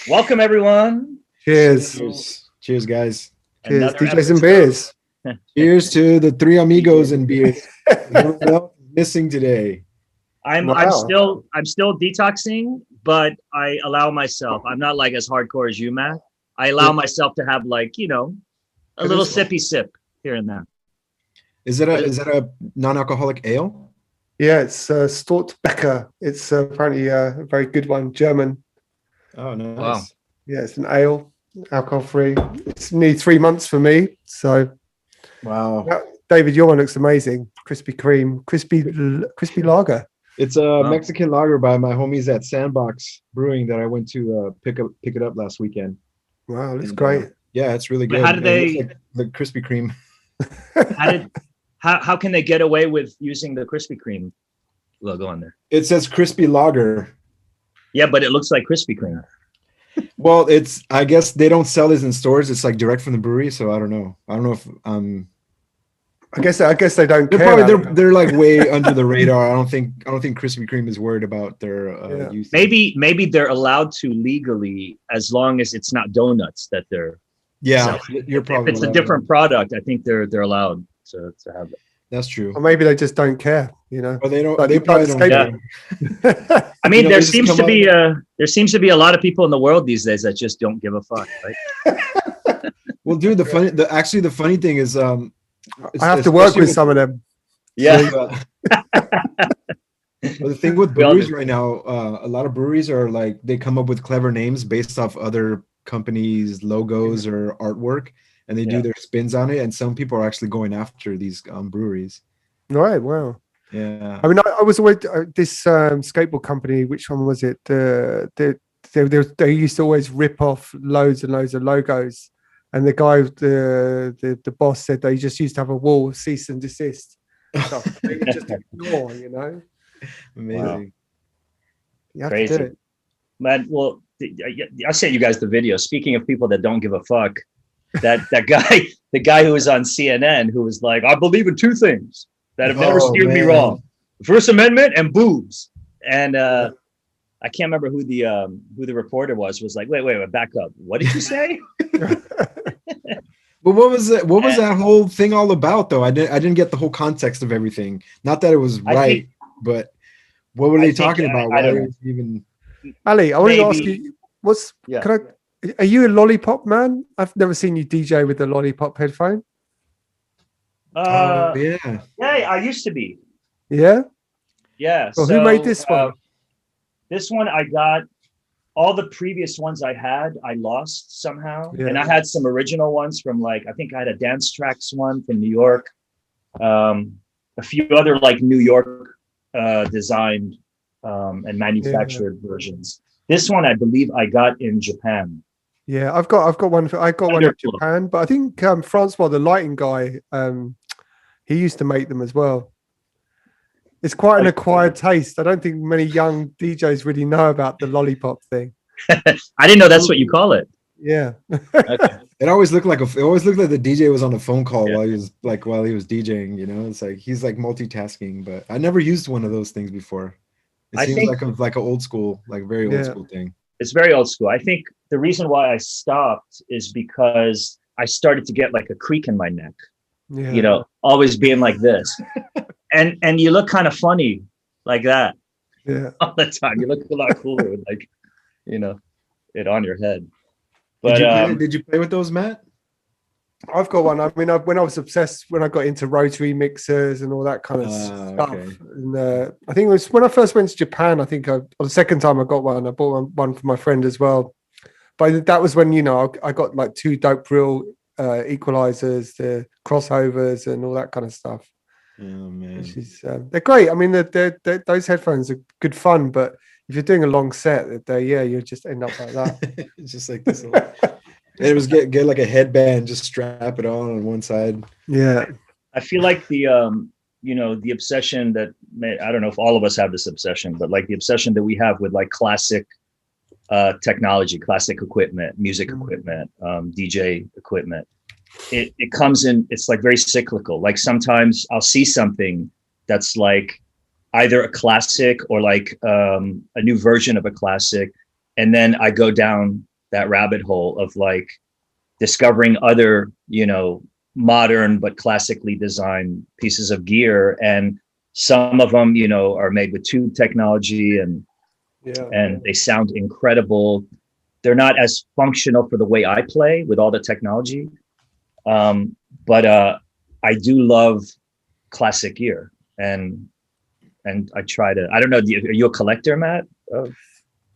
Welcome, everyone. Cheers. Cheers, guys. Cheers, DJs and beers. Cheers to the three amigos and beers. Missing today. I'm still detoxing, but I allow myself. I'm not like as hardcore as you, Matt. I allow myself to have like, a little sippy sip here and there. Is that a non-alcoholic ale? Yeah, it's Stortbecker. It's apparently a very good one, German. Oh, nice. Wow. Yeah, it's an ale, alcohol-free. It's nearly 3 months for me. So, wow. David, your one looks amazing. Crispy cream, crispy lager. It's a Mexican lager by my homies at Sandbox Brewing that I went to pick it up last weekend. Wow, that's great. Yeah, it's really good. How did they the Krispy Kreme? How can they get away with using the Krispy Kreme logo on there? It says crispy lager. Yeah, but it looks like Krispy Kreme. Well, I guess they don't sell this in stores. It's like direct from the brewery, so I don't know. I don't know if I guess they don't they're care. Probably they're like way under the radar. I don't think Krispy Kreme is worried about their use. Maybe they're allowed to legally as long as it's not donuts that they're selling. You're probably if it's a different product, I think they're allowed to have it. That's true. Or maybe they just don't care, Or they don't. Like they probably don't care. I mean, there seems to be a lot of people in the world these days that just don't give a fuck, right? Well, dude, the funny thing is, I have to work with some of them. Yeah. Well, the thing with breweries right now, a lot of breweries are like they come up with clever names based off other companies' logos or artwork, and they do their spins on it. And some people are actually going after these breweries. Right. Wow. Yeah. I mean, I was always this skateboard company. Which one was it? They used to always rip off loads and loads of logos. And the guy, the boss said they just used to have a wall of cease and desist stuff. They would just ignore, Amazing. Wow. You have Crazy. to do it. Man, well, I sent you guys the video. Speaking of people that don't give a fuck, that guy, the guy who was on CNN, who was like, I believe in two things that have never steered me wrong: the First Amendment and boobs. And I can't remember who the reporter was like, wait, back up. What did you say? But what was that whole thing all about, though? I didn't get the whole context of everything. Not that it was right, but what were they talking about? I don't know. Even Ali, I wanted to ask you, are you a lollipop man? I've never seen you DJ with the lollipop headphone. yeah, I used to be. Yeah. Yeah. Well, who made this one? This one I got. All the previous ones I had, I lost somehow. Yeah. And I had some original ones from I think I had a Dance Tracks one from New York. A few other New York designed and manufactured versions. This one, I believe I got in Japan. Yeah, I've got one. I got one in Japan, but I think Francois, the lighting guy, he used to make them as well. It's quite an acquired taste. I don't think many young DJs really know about the lollipop thing. I didn't know that's what you call it. Yeah. Okay. It always looked like the DJ was on a phone call while he was DJing. It's like he's multitasking. But I never used one of those things before. It seems like an old school, very old school thing. It's very old school. I think the reason why I stopped is because I started to get a creak in my neck. Yeah. Always being like this. and you look kind of funny like that. Yeah. All the time. You look a lot cooler with like, it on your head. But did you play with those, Matt? I've got one. I mean, when I was obsessed, when I got into rotary mixers and all that kind of stuff. Okay. And I think it was when I first went to Japan. I think the second time I got one, I bought one for my friend as well. But that was when I got like 2 dope real equalizers, the crossovers, and all that kind of stuff. Oh man, which is, they're great. I mean, those headphones are good fun, but if you're doing a long set, you just end up like that. It's just like this. It was get like a headband, just strap it on one side. Yeah, I feel like the the obsession that I don't know if all of us have this obsession, but like the obsession that we have with like classic technology, classic equipment, music equipment, DJ equipment. It comes in, it's like very cyclical. Like sometimes I'll see something that's like either a classic or like a new version of a classic. And then I go down that rabbit hole of like discovering other, modern but classically designed pieces of gear. And some of them, are made with tube technology and they sound incredible. They're not as functional for the way I play with all the technology. But I do love classic gear and I try to, I don't know, are you a collector, Matt?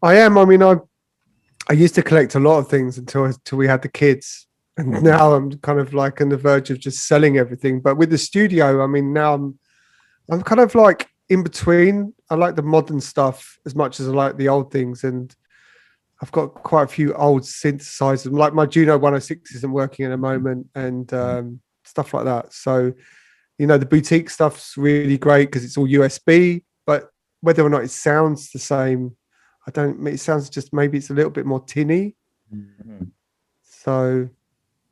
I am. I mean, I used to collect a lot of things until we had the kids. And now I'm kind of like on the verge of just selling everything. But with the studio, I mean, now I'm kind of like in between. I like the modern stuff as much as I like the old things. And I've got quite a few old synthesizers. Like my Juno 106 isn't working at the moment and stuff like that. So, the boutique stuff's really great because it's all USB. But whether or not it sounds the same, it sounds just maybe it's a little bit more tinny. Mm-hmm. So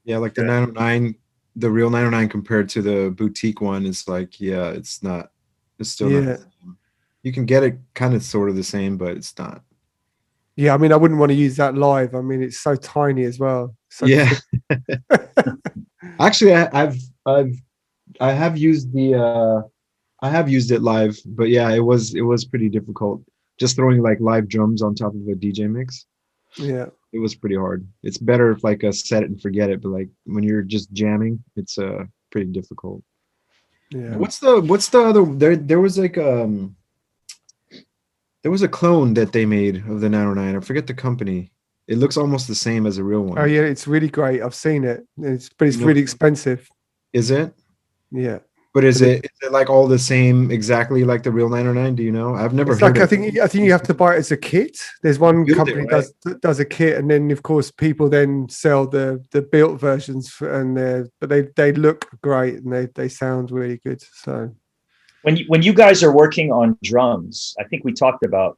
yeah, like the 909, the real 909 compared to the boutique one is like, it's still not the same. You can get it kind of sort of the same, but it's not. Yeah, I mean, I wouldn't want to use that live. I mean, it's so tiny as well. So Actually, I have used it live, but yeah, it was pretty difficult. Just throwing like live drums on top of a DJ mix. Yeah, it was pretty hard. It's better if like a set it and forget it, but like when you're just jamming, it's pretty difficult. Yeah. What's the other? There was like there was a clone that they made of the 909. I forget the company. It looks almost the same as a real one. Oh yeah, it's really great. I've seen it. But it's really expensive. Is it? Yeah. But is it like all the same, exactly like the real 909? Do you know? I've never heard. I think you have to buy it as a kit. There's one company does a kit, and then of course people then sell the built versions, but they look great and they sound really good. So when you guys are working on drums, I think we talked about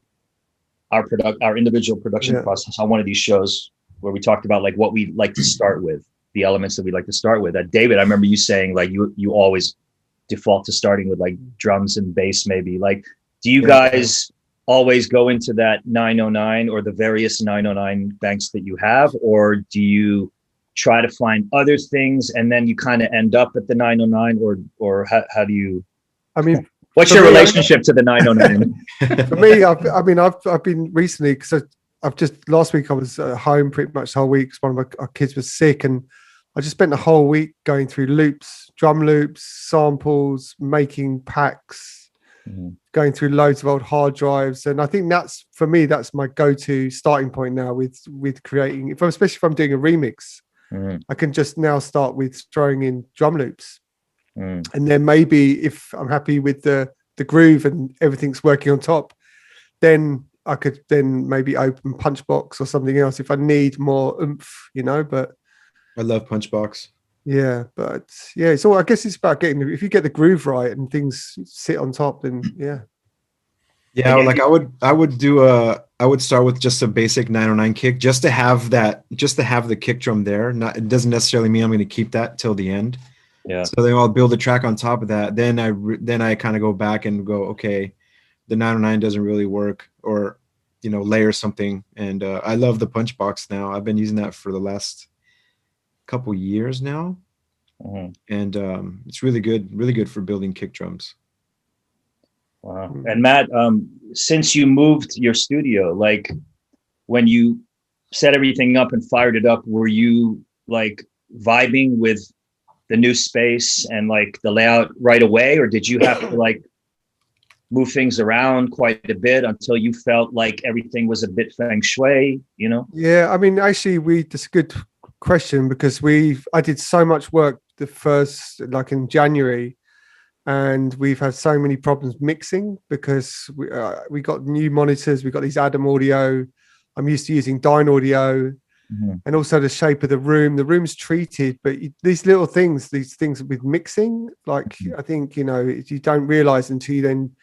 our individual production process on one of these shows where we talked about like what we like to start with, the elements that we like to start with. David, I remember you saying like you always default to starting with like drums and bass, maybe. Like, do you guys always go into that 909 or the various 909 banks that you have, or do you try to find other things and then you kind of end up at the 909, or how do you? I mean, what's your relationship to the 909? For me, I've been recently because I've just last week I was at home pretty much the whole week because one of our kids was sick, and I just spent the whole week going through loops, drum loops, samples, making packs, going through loads of old hard drives. And I think that's, for me, that's my go-to starting point now with creating, especially if I'm doing a remix, I can just now start with throwing in drum loops. And then maybe if I'm happy with the groove and everything's working on top, then I could then maybe open Punchbox or something else if I need more oomph, but I love Punchbox. Yeah, but yeah, it's all. I guess it's about getting. If you get the groove right and things sit on top, then yeah. Yeah, like I would start with just a basic 909 kick, just to have the kick drum there. It doesn't necessarily mean I'm going to keep that till the end. Yeah. So then I'll build a track on top of that. Then I kind of go back and go, okay, the 909 doesn't really work, or layer something. And I love the Punchbox now. I've been using that for the last couple years now, and it's really good for building kick drums. Wow. And Matt, since you moved your studio, like when you set everything up and fired it up, were you like vibing with the new space and like the layout right away, or did you have to like move things around quite a bit until you felt like everything was a bit feng shui, you know? Yeah, I mean, actually, that's a good question, because I did so much work the first, like in January, and we've had so many problems mixing because we got new monitors, we got these Adam audio. I'm used to using Dyne audio, and also the shape of the room. The room's treated, but these little things, these things with mixing, like I think, you don't realize until you then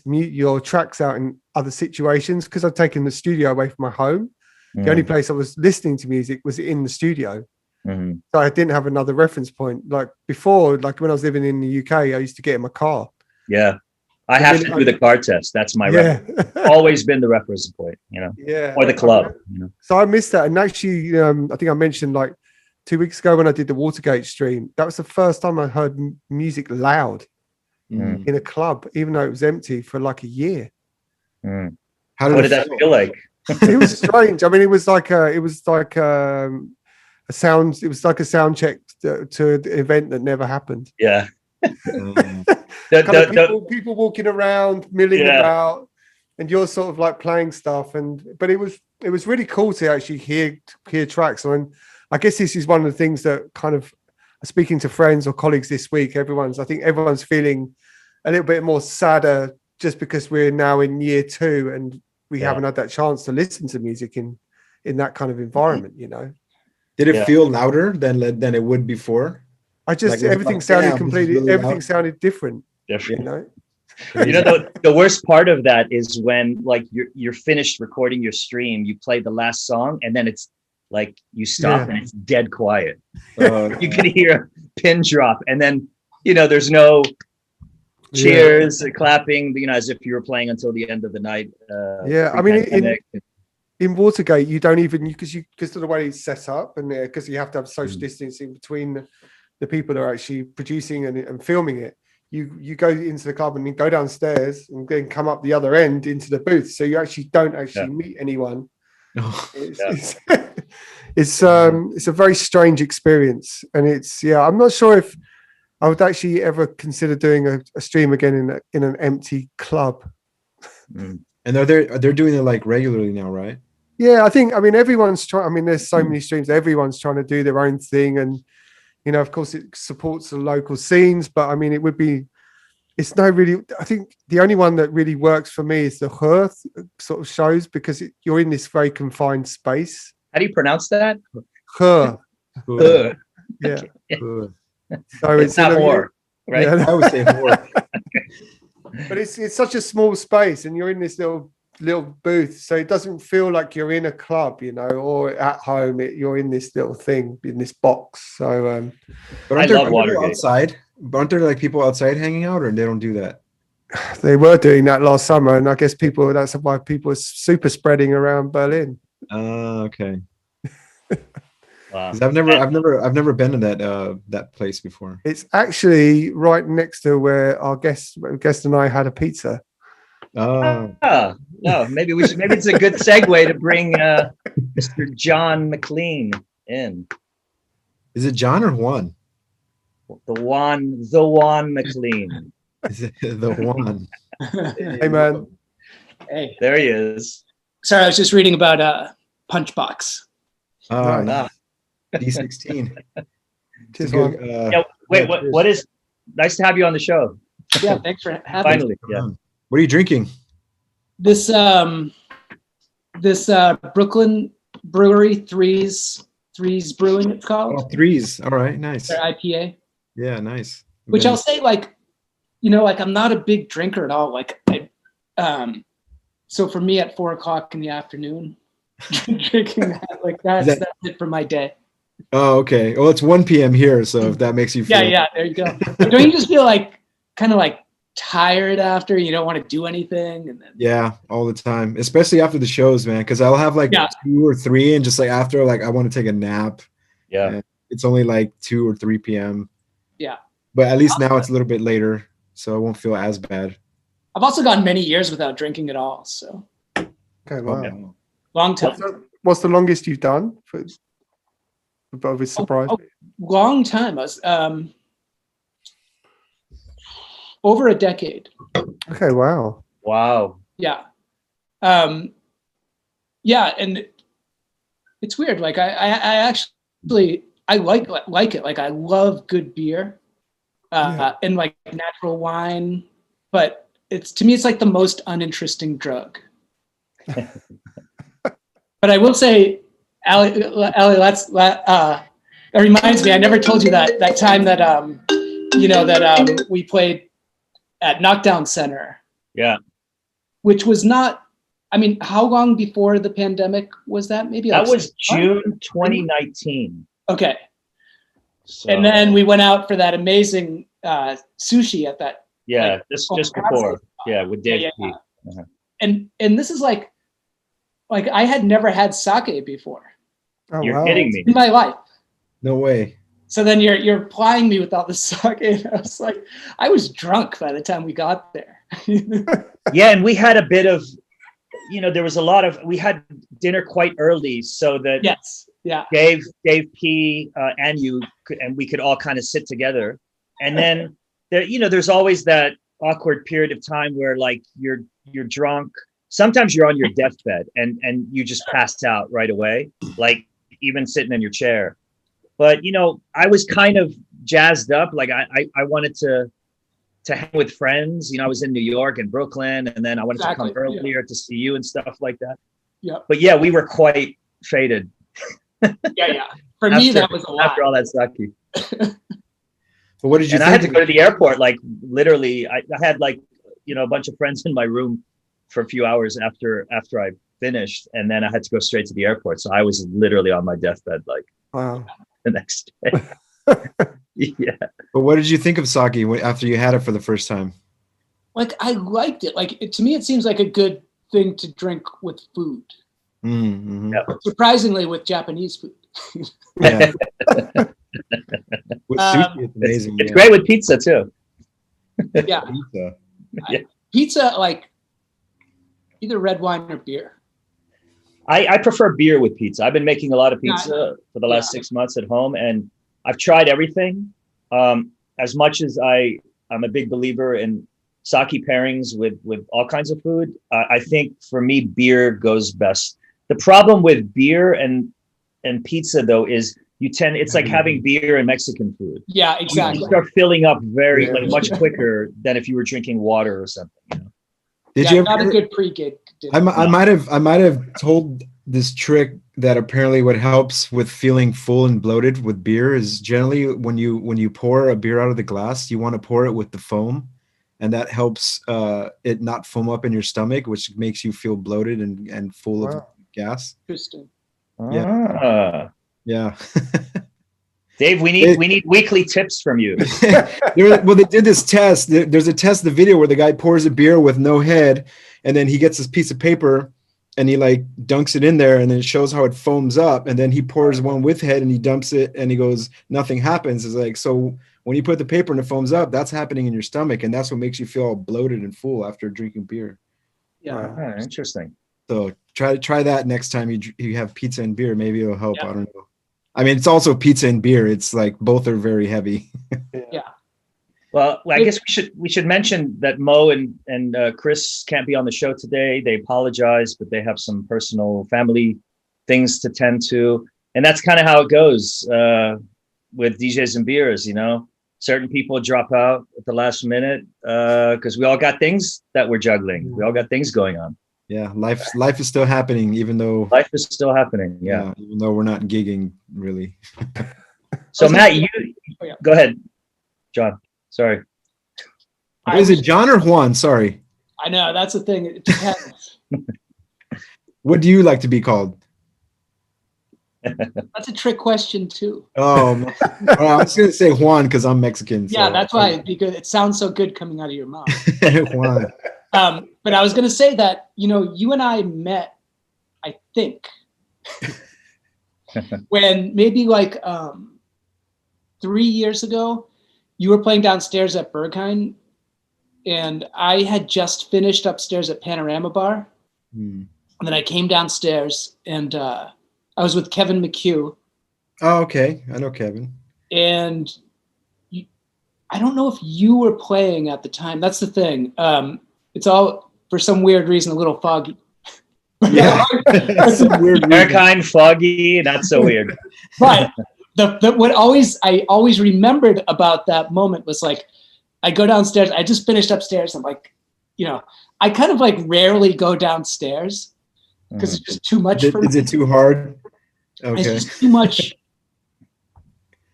mute your tracks out in other situations. Because I've taken the studio away from my home. The only place I was listening to music was in the studio. So I didn't have another reference point. Like before, like when I was living in the UK, I used to get in my car. Yeah. I have to do the car test. That's my always been the reference point, Yeah. Or the club. So I missed that. And actually, I think I mentioned like 2 weeks ago when I did the Watergate stream, that was the first time I heard music loud in a club, even though it was empty for like a year. What did that feel like? It was strange. I mean, it was like a sound check to an event that never happened. Yeah. People walking around, milling about, and you're sort of like playing stuff. But it was really cool to actually hear tracks. And I guess this is one of the things that kind of, speaking to friends or colleagues this week, I think everyone's feeling a little bit more sadder just because we're now in year 2 and we haven't had that chance to listen to music in that kind of environment, Did it feel louder than it would before? Everything sounded completely, everything sounded different. The worst part of that is when like you're finished recording your stream, you play the last song, and then it's like you stop and it's dead quiet. You can hear a pin drop, and then there's no cheers, clapping, as if you were playing until the end of the night. I mean, in Watergate, you don't even, because of the way it's set up, and because you have to have social distancing between the people that are actually producing and filming it. You go into the club and then go downstairs and then come up the other end into the booth, so you actually don't meet anyone. It's a very strange experience, and I'm not sure if I would actually ever consider doing a stream again in an empty club. And they're doing it like regularly now, right? Yeah, I mean everyone's trying. I mean, there's so many streams. Everyone's trying to do their own thing, and of course, it supports the local scenes. But I mean, it's no really. I think the only one that really works for me is the Hearth sort of shows, because you're in this very confined space. How do you pronounce that? Hearth. Yeah. So it's not more, right? Yeah, I would say more. But it's such a small space, and you're in this little booth, so it doesn't feel like you're in a club, or at home. You're in this little thing, in this box. So, but I love Watergate. Outside. Aren't there like people outside hanging out, or they don't do that? They were doing that last summer, and I guess that's why people are super spreading around Berlin. Okay. Wow. I've never been to that place before. It's actually right next to where our guest and I had a pizza. No, maybe it's a good segue to bring Mr. John McLean in. Is it John or Juan? The Juan McLean. Is it the Juan? Hey man. Hey. There he is. Sorry, I was just reading about Punchbox. D16. What is nice to have you on the show. Yeah, thanks for having Finally, me. yeah. What are you drinking? This Brooklyn brewery, Threes Brewing, it's called. Oh, Threes. All right, nice. Their IPA. Yeah, nice. Which I'll say, like I'm not a big drinker at all. Like so for me at 4:00 in the afternoon, drinking that's it for my day. Oh, okay. Well, it's 1 p.m. here, so if that makes you feel. Yeah, there you go. But don't you just feel kind of tired after? You don't want to do anything, and then all the time, especially after the shows, man, because I'll have 2 or 3, and just after I want to take a nap. And it's only 2 or 3 p.m. Yeah, but at least now it's a little bit later, so I won't feel as bad. I've also gone many years without drinking at all. So Okay, wow. Okay. long time. What's the longest you've done? But it's surprised me. Long time. I was over a decade. Okay, wow. Wow. Yeah. Yeah, and it's weird. Like I actually I like it. Like I love good beer, and like natural wine, but to me it's like the most uninteresting drug. But I will say, Ali, that reminds me. I never told you that time that we played at Knockdown Center. Yeah. Which was not. I mean, how long before the pandemic was that? Maybe that was June 2019. Okay. So, and then we went out for that amazing sushi at that. Yeah, like, just before. Yeah, with Dave. Yeah. Uh-huh. And this is like I had never had sake before. Oh, You're wow. kidding me. In my life. No way. So then you're plying me with all this sake. And I was like, I was drunk by the time we got there. Yeah, and we had a bit of, there was a lot of, we had dinner quite early so that yes, yeah, Dave P and you and we could all kind of sit together. And then there's always that awkward period of time where like you're drunk. Sometimes you're on your deathbed and you just passed out right away, like even sitting in your chair. But I was kind of jazzed up. Like I wanted to hang with friends. I was in New York and Brooklyn, and then I wanted to come earlier to see you and stuff like that. Yeah. But yeah, we were quite faded. Yeah. For me, that was a lot. After all that sake. But what did you think? I had to go to the airport. Like literally, I had like, a bunch of friends in my room for a few hours after I finished. And then I had to go straight to the airport. So I was literally on my deathbed, like wow. the next day. Yeah. But what did you think of sake after you had it for the first time? Like I liked it. Like to me, it seems like a good thing to drink with food. Mm-hmm. Yeah. Surprisingly, with Japanese food. Yeah. With sushi, it's amazing. It's great with pizza too. Yeah. Pizza. Pizza, like either red wine or beer. I prefer beer with pizza. I've been making a lot of pizza for the last 6 months at home, and I've tried everything. As much as I'm a big believer in sake pairings with all kinds of food, I think for me beer goes best. The problem with beer and pizza though is it's like having beer and Mexican food. Yeah, exactly. You start filling up much quicker than if you were drinking water or something. Did you ever? Not a good pre-gig dinner. I might have told this trick that apparently what helps with feeling full and bloated with beer is generally when you pour a beer out of the glass, you want to pour it with the foam, and that helps it not foam up in your stomach, which makes you feel bloated and full of gas. Interesting. Yeah. Dave, we need weekly tips from you. Well, they did this test. There's a test, the video where the guy pours a beer with no head, and then he gets this piece of paper and he like dunks it in there, and then it shows how it foams up, and then he pours one with head and he dumps it and he goes, nothing happens. It's like, so when you put the paper and it foams up, that's happening in your stomach, and that's what makes you feel all bloated and full after drinking beer. Yeah. Interesting. So try that next time you have pizza and beer. Maybe it'll help. I don't know. I mean, it's also pizza and beer. It's like both are very heavy. Yeah. Well, I guess we should mention that Mo and Chris can't be on the show today. They apologize, but they have some personal family things to tend to, and that's kind of how it goes with DJs and beers. Certain people drop out at the last minute because we all got things that we're juggling. We all got things going on. Yeah, life is still happening, even though life is still happening. Yeah, even though we're not gigging really. So Matt, go ahead, John. Sorry. Is it John or Juan? Sorry. I know that's the thing. It depends. What do you like to be called? That's a trick question too. Oh, I was gonna say Juan because I'm Mexican. Yeah, so. that's why, because it sounds so good coming out of your mouth. Juan. But I was going to say that, you and I met, I think, when maybe like 3 years ago, you were playing downstairs at Berghain, and I had just finished upstairs at Panorama Bar. And then I came downstairs, and I was with Kevin McHugh. Oh, okay. I know Kevin. And I don't know if you were playing at the time. That's the thing. It's all, for some weird reason, a little foggy. Yeah. Some weird Berghain, foggy, not so weird. But what I always remembered about that moment was like, I go downstairs. I just finished upstairs. I'm like, I kind of like rarely go downstairs because it's just too much for me. Is it too hard? Okay. It's just too much.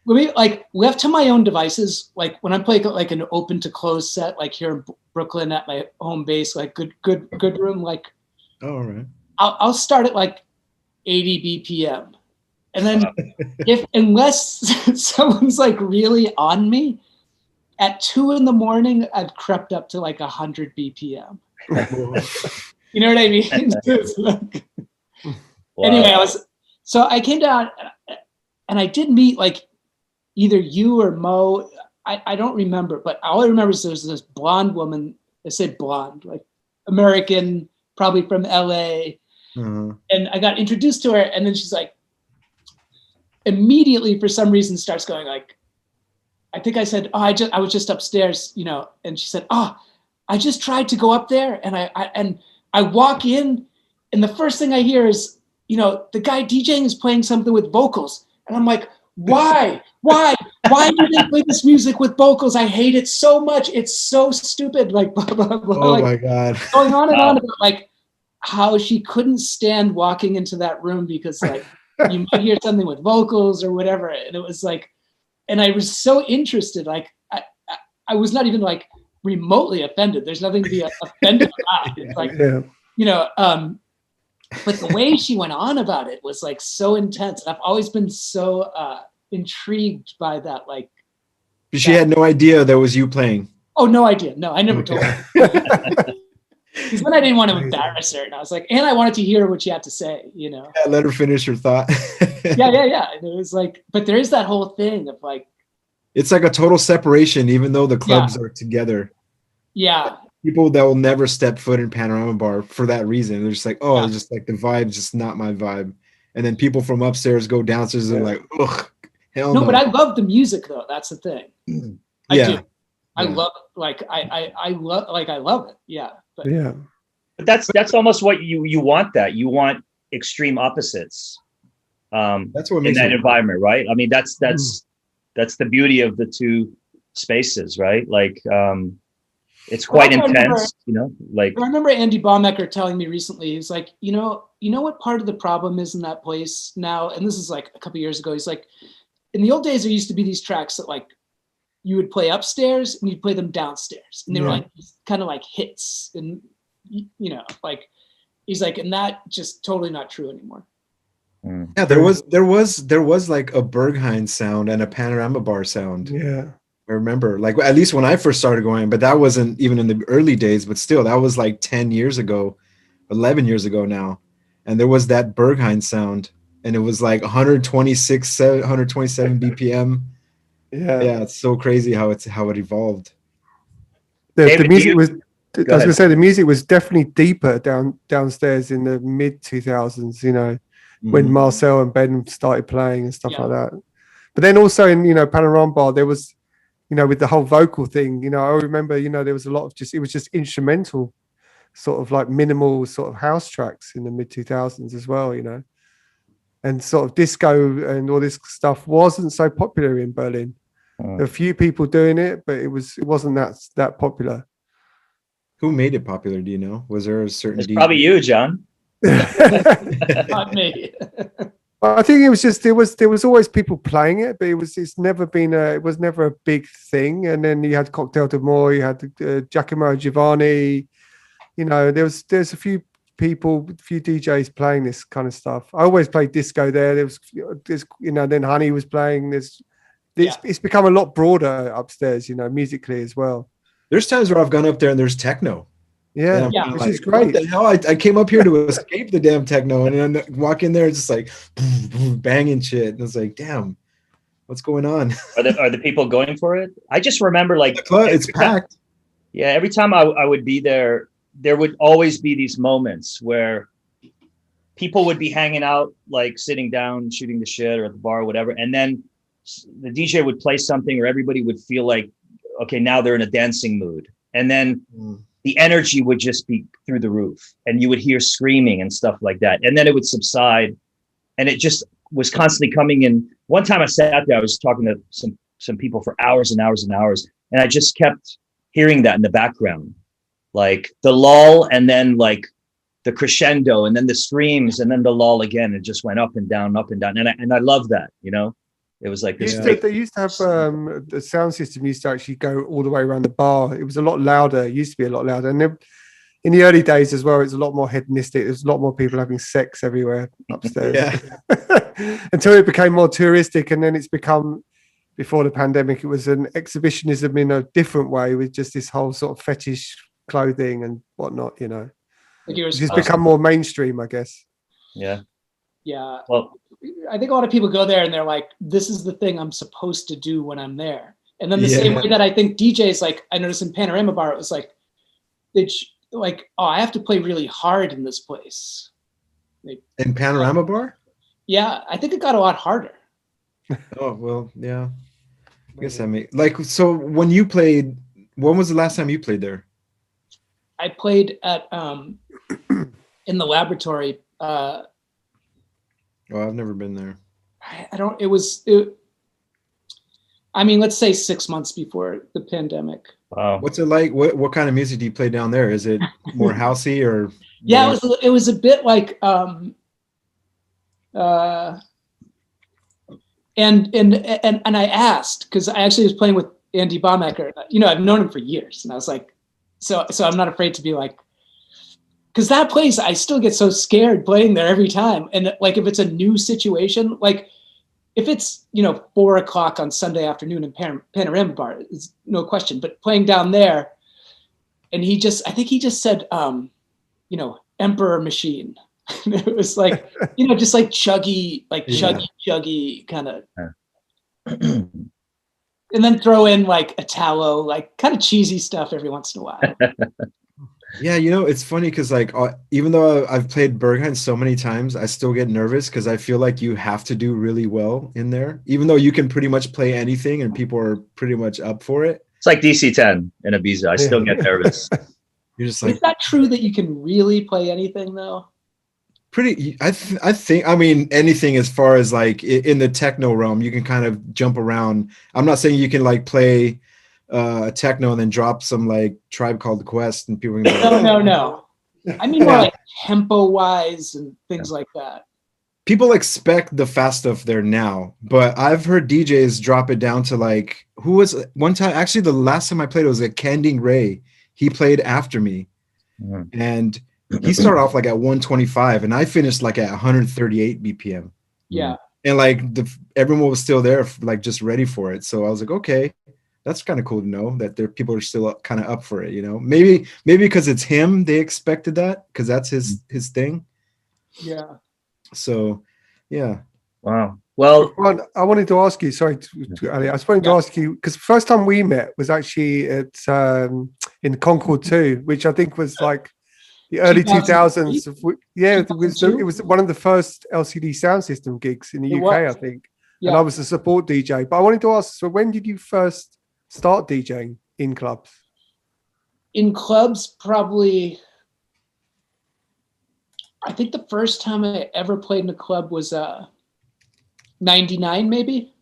Like left to my own devices, like when I'm playing like an open to close set, like here in Brooklyn at my home base, like good room, like all right. I'll start at like 80 BPM. And then unless someone's like really on me, at 2 a.m, I've crept up to like 100 BPM. You know what I mean? Wow. Anyway, so I came down and I did meet like either you or Mo. I don't remember, but all I remember is there's this blonde woman. I said blonde, like American, probably from LA. And I got introduced to her, and then she's like, immediately for some reason starts going like, I think I said, oh, I was just upstairs, and she said, oh, I just tried to go up there, and I walk in, and the first thing I hear is, the guy DJing is playing something with vocals, and I'm like, why do they play this music with vocals? I hate it so much. It's so stupid. Like blah blah blah. Oh like, my god. Going on and on about like how she couldn't stand walking into that room because like you might hear something with vocals or whatever, and it was like, and I was so interested. Like I was not even like remotely offended. There's nothing to be offended about. It's like but the way she went on about it was like so intense. I've always been so intrigued by that. Like, she had no idea that was you playing. Oh, no idea. No, I never told her. Because then I didn't want to embarrass her, and I was like, and I wanted to hear what she had to say. Yeah, let her finish her thought. yeah. And it was like, but there is that whole thing of like, it's like a total separation, even though the clubs are together. Yeah. People that will never step foot in Panorama Bar for that reason. They're just like, oh, it's just like the vibe's just not my vibe. And then people from upstairs go downstairs and like, ugh, hell no. No, but I love the music though. That's the thing. I do. I love I love it. Yeah. But yeah. But that's almost what you want. That you want extreme opposites. That's what makes in that environment, right? I mean, that's the beauty of the two spaces, right? Like, it's quite intense, like I remember Andy Baumecker telling me recently, he's like, you know what part of the problem is in that place now? And this is like a couple of years ago. He's like, in the old days, there used to be these tracks that like you would play upstairs and you'd play them downstairs. And they were like kind of like hits. And like he's like, and that just totally not true anymore. Yeah, there was like a Berghain sound and a Panorama Bar sound. Yeah. I remember, like, at least when I first started going, but that wasn't even in the early days, but still, that was like 10 years ago, 11 years ago now. And there was that Berghain sound, and it was like 127 BPM. Yeah, it's so crazy how it evolved. The music was, I was gonna say, the music was definitely deeper downstairs in the mid 2000s, when Marcel and Ben started playing and stuff like that. But then also in, Panorama Bar, there was, with the whole vocal thing, I remember, there was a lot of it was just instrumental, sort of like minimal sort of house tracks in the mid 2000s as well, and sort of disco and all this stuff wasn't so popular in Berlin. There were a few people doing it, but it wasn't that popular. Who made it popular? Do you know? Was there a certain? It's probably you, John. Not me. I think it was just there was always people playing it, but it was never a big thing. And then you had Cocktail d'Amour, you had Giacomo Giovanni, there's a few people, a few DJs playing this kind of stuff. I always played disco there. There's then Honey was playing. It's become a lot broader upstairs, musically as well. There's times where I've gone up there and there's techno. Yeah, which is great. What the hell? I came up here to escape the damn techno, and then walk in there, it's just like banging shit, and it's like, damn, what's going on? Are the people going for it? I just remember like it's packed. Yeah, every time I would be there, there would always be these moments where people would be hanging out, like sitting down, shooting the shit or at the bar or whatever. And then the DJ would play something or everybody would feel like, okay, now they're in a dancing mood. And then the energy would just be through the roof and you would hear screaming and stuff like that. And then it would subside and it just was constantly coming in. One time I sat there, I was talking to some people for hours and hours and hours. And I just kept hearing that in the background, like the lull and then like the crescendo and then the screams and then the lull again. It just went up and down, up and down. And I love that, you know, it was like this. They used to have the sound system used to actually go all the way around the bar. It was a lot louder. It used to be a lot louder. And then in the early days as well, it's a lot more hedonistic. There's a lot more people having sex everywhere upstairs. Until it became more touristic. And then it's become, before the pandemic, it was an exhibitionism in a different way with just this whole sort of fetish clothing and whatnot, you know. It's just become more mainstream, I guess. Yeah. Yeah. Well, I think a lot of people go there and they're like, this is the thing I'm supposed to do when I'm there. And then the same way that I think DJs, like I noticed in Panorama Bar, it was like, oh, I have to play really hard in this place. In Panorama Bar? Yeah, I think it got a lot harder. Oh, well, yeah. I guess I mean, like, so when you played, when was the last time you played there? I played at in the laboratory. Oh, I've never been there. I mean, let's say 6 months before the pandemic. Wow. What's it like? What kind of music do you play down there? Is it more housey or? Yeah, it was a bit like and I asked, because I actually was playing with Andy Baumecker. You know, I've known him for years, and I was like, so I'm not afraid to be like, because that place, I still get so scared playing there every time. And like, if it's a new situation, like if it's, 4 o'clock on Sunday afternoon in Panorama Bar, it's no question, but playing down there, and I think he just said, Emperor Machine. It was like, just like chuggy kind of, and then throw in like Italo, like kind of cheesy stuff every once in a while. Yeah, it's funny because like even though I've played Berghain so many times, I still get nervous because I feel like you have to do really well in there, even though you can pretty much play anything and people are pretty much up for it. It's like DC-10 in Ibiza. I still get nervous. You're just like, is that true that you can really play anything though? I think, I mean, anything as far as like in the techno realm, you can kind of jump around. I'm not saying you can like play techno and then drop some like Tribe Called Quest and people can go, no. I mean more like tempo wise and things like that. People expect the fast stuff there now, but I've heard DJs drop it down to like, who was one time, actually the last time I played it was at Canding Ray. He played after me and he started off like at 125 and I finished like at 138 BPM. Yeah. And like everyone was still there, like just ready for it. So I was like, okay, that's kind of cool to know that people are still kind of up for it. Maybe because it's him, they expected that because that's his thing. Yeah. So, yeah. Wow. Well, I wanted to ask you, sorry, Ali, I was wanting to ask you, because the first time we met was actually at in Concord 2, which I think was like the early 2000s. It was one of the first LCD sound system gigs in the UK, I think. Yeah. And I was a support DJ. But I wanted to ask, so when did you first start DJing in clubs? In clubs, probably, I think the first time I ever played in a club was 99, maybe.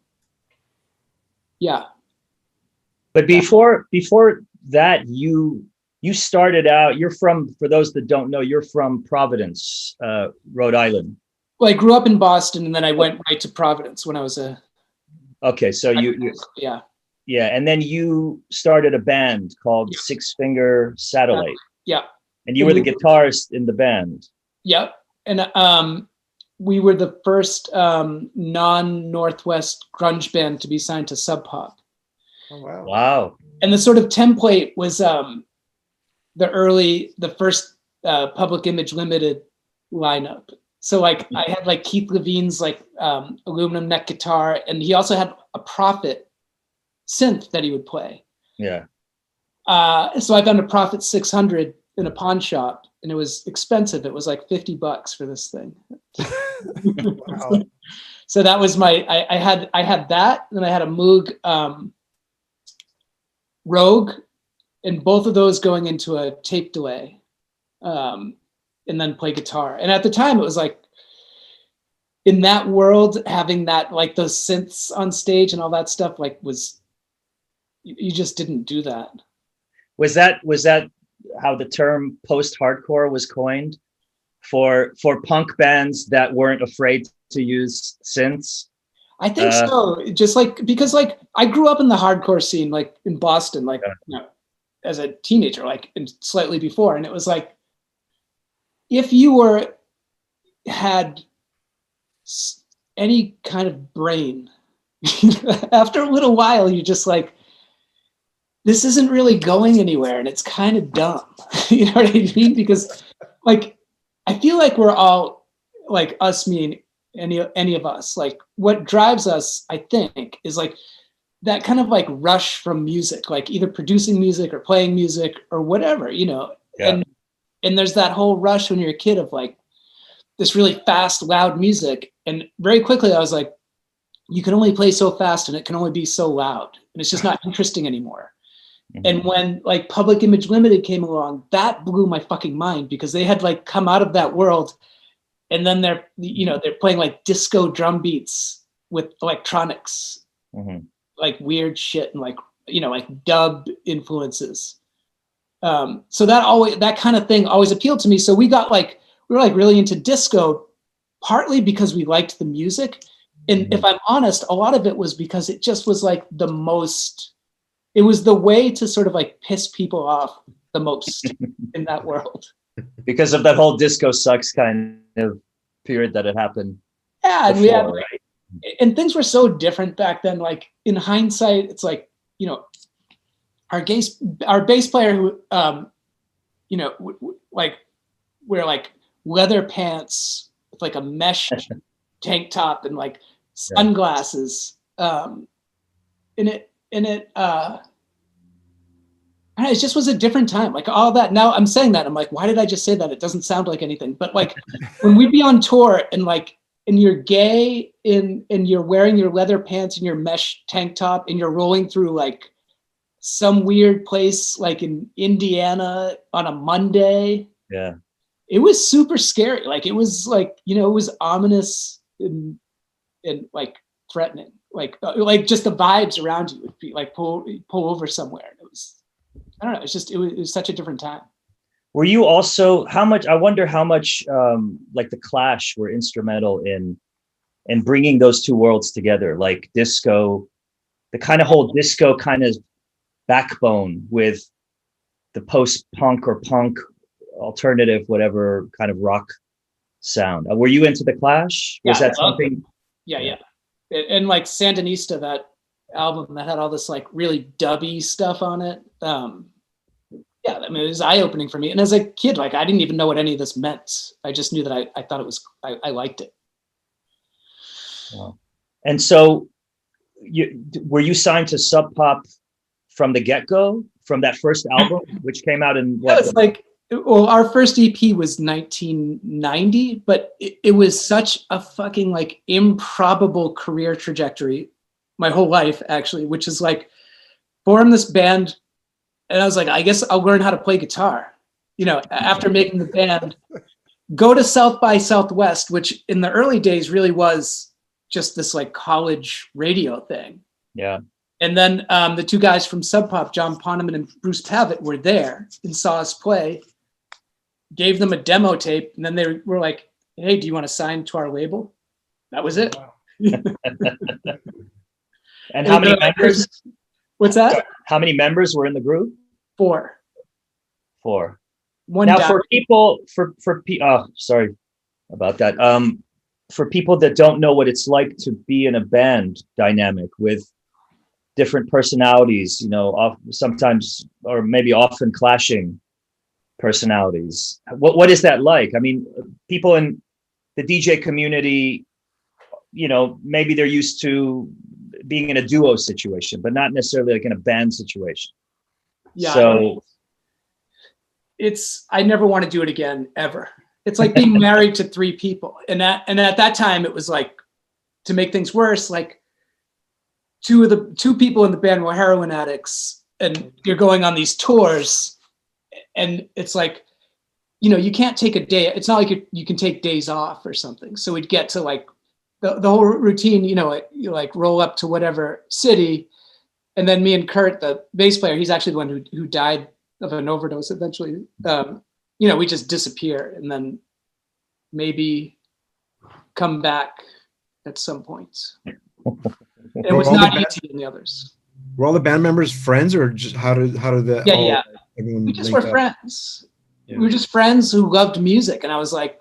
Yeah. But before that, you started out, for those that don't know, you're from Providence, Rhode Island. Well, I grew up in Boston and then I went right to Providence when I was okay, so yeah. Yeah, and then you started a band called Six Finger Satellite. Yeah. And you were the guitarist in the band. Yep. And we were the first non-Northwest grunge band to be signed to Sub Pop. Oh, wow. Wow. And the sort of template was the first Public Image Limited lineup. So like I had like Keith Levine's like aluminum neck guitar, and he also had a Prophet synth that he would play. Yeah. So I found a Prophet 600 in a pawn shop, and it was expensive. It was like $50 for this thing. Wow. So that was I had that, and then I had a Moog Rogue, and both of those going into a tape delay, and then play guitar. And at the time, it was like, in that world, having that, like those synths on stage and all that stuff, like you just didn't do that. Was that how the term post-hardcore was coined for punk bands that weren't afraid to use synths? I think so. Just like, because like I grew up in the hardcore scene, like in Boston, like, you know, as a teenager, like, and slightly before. And it was like, if you had any kind of brain, after a little while, you're just like, this isn't really going anywhere, and it's kind of dumb. You know what I mean? Because like, I feel like we're all, like, us, meaning any of us, like, what drives us, I think, is like that kind of like rush from music, like either producing music or playing music or whatever, you know. Yeah. And there's that whole rush when you're a kid of like this really fast, loud music. And very quickly I was like, you can only play so fast and it can only be so loud, and it's just not interesting anymore. Mm-hmm. And when like Public Image Limited came along, that blew my fucking mind, because they had like come out of that world, and then they're playing like disco drum beats with electronics, mm-hmm. like weird shit, and like, you know, like dub influences. So that kind of thing always appealed to me. So we were like really into disco, partly because we liked the music. And mm-hmm. if I'm honest, a lot of it was because it just was like it was the way to sort of like piss people off the most in that world. Because of that whole disco sucks kind of period that had happened. Yeah, and before, right? And things were so different back then. Like in hindsight, it's like, you know, our bass player who, you know, like wear like leather pants with like a mesh tank top and like sunglasses. It just was a different time. Like all that. Now I'm saying that, I'm like, why did I just say that? It doesn't sound like anything. But like when we'd be on tour and you're gay and you're wearing your leather pants and your mesh tank top and you're rolling through like some weird place like in Indiana on a Monday. Yeah. It was super scary. Like it was like, you know, it was ominous and like threatening. Like just the vibes around you would be like pull over somewhere. It was, I don't know. It's just, it was such a different time. Were you also, I wonder how much like the Clash were instrumental in bringing those two worlds together, like disco, the kind of whole disco kind of backbone with the post-punk or punk alternative, whatever kind of rock sound. Were you into the Clash? Was that something? Yeah. And like Sandinista, that album that had all this like really dubby stuff on it. Yeah, I mean, it was eye-opening for me. And as a kid, like I didn't even know what any of this meant. I just knew that I thought it was, I liked it. Wow. And so were you signed to Sub Pop from the get-go, from that first album, which came out in what? It was like, well, our first EP was 1990, but it was such a fucking like improbable career trajectory my whole life, actually, which is like form this band. And I was like, I guess I'll learn how to play guitar, you know, after making the band, go to South by Southwest, which in the early days really was just this like college radio thing. Yeah. And then the two guys from Sub Pop, John Poneman and Bruce Pavitt, were there and saw us play, gave them a demo tape. And then they were like, hey, do you want to sign to our label? That was it. Wow. And how many members? What's that? How many members were in the group? 4. One now down. For people, sorry about that. For people that don't know what it's like to be in a band dynamic with different personalities, you know, sometimes or maybe often clashing personalities. What is that like? I mean, people in the DJ community, you know, maybe they're used to being in a duo situation, but not necessarily like in a band situation. Yeah. So I never want to do it again, ever. It's like being married to 3 people. And at that time, it was like, to make things worse, like 2 people in the band were heroin addicts, and you're going on these tours, and it's like, you can't take a day. It's not like you can take days off or something. So we'd get to like the whole routine, you like roll up to whatever city. And then me and Kurt, the bass player, he's actually the one who died of an overdose eventually. We just disappear and then maybe come back at some point. It was not ET and the others. Were all the band members friends, or just how did everyone we just were link up? Friends. Yeah. We were just friends who loved music, and I was like,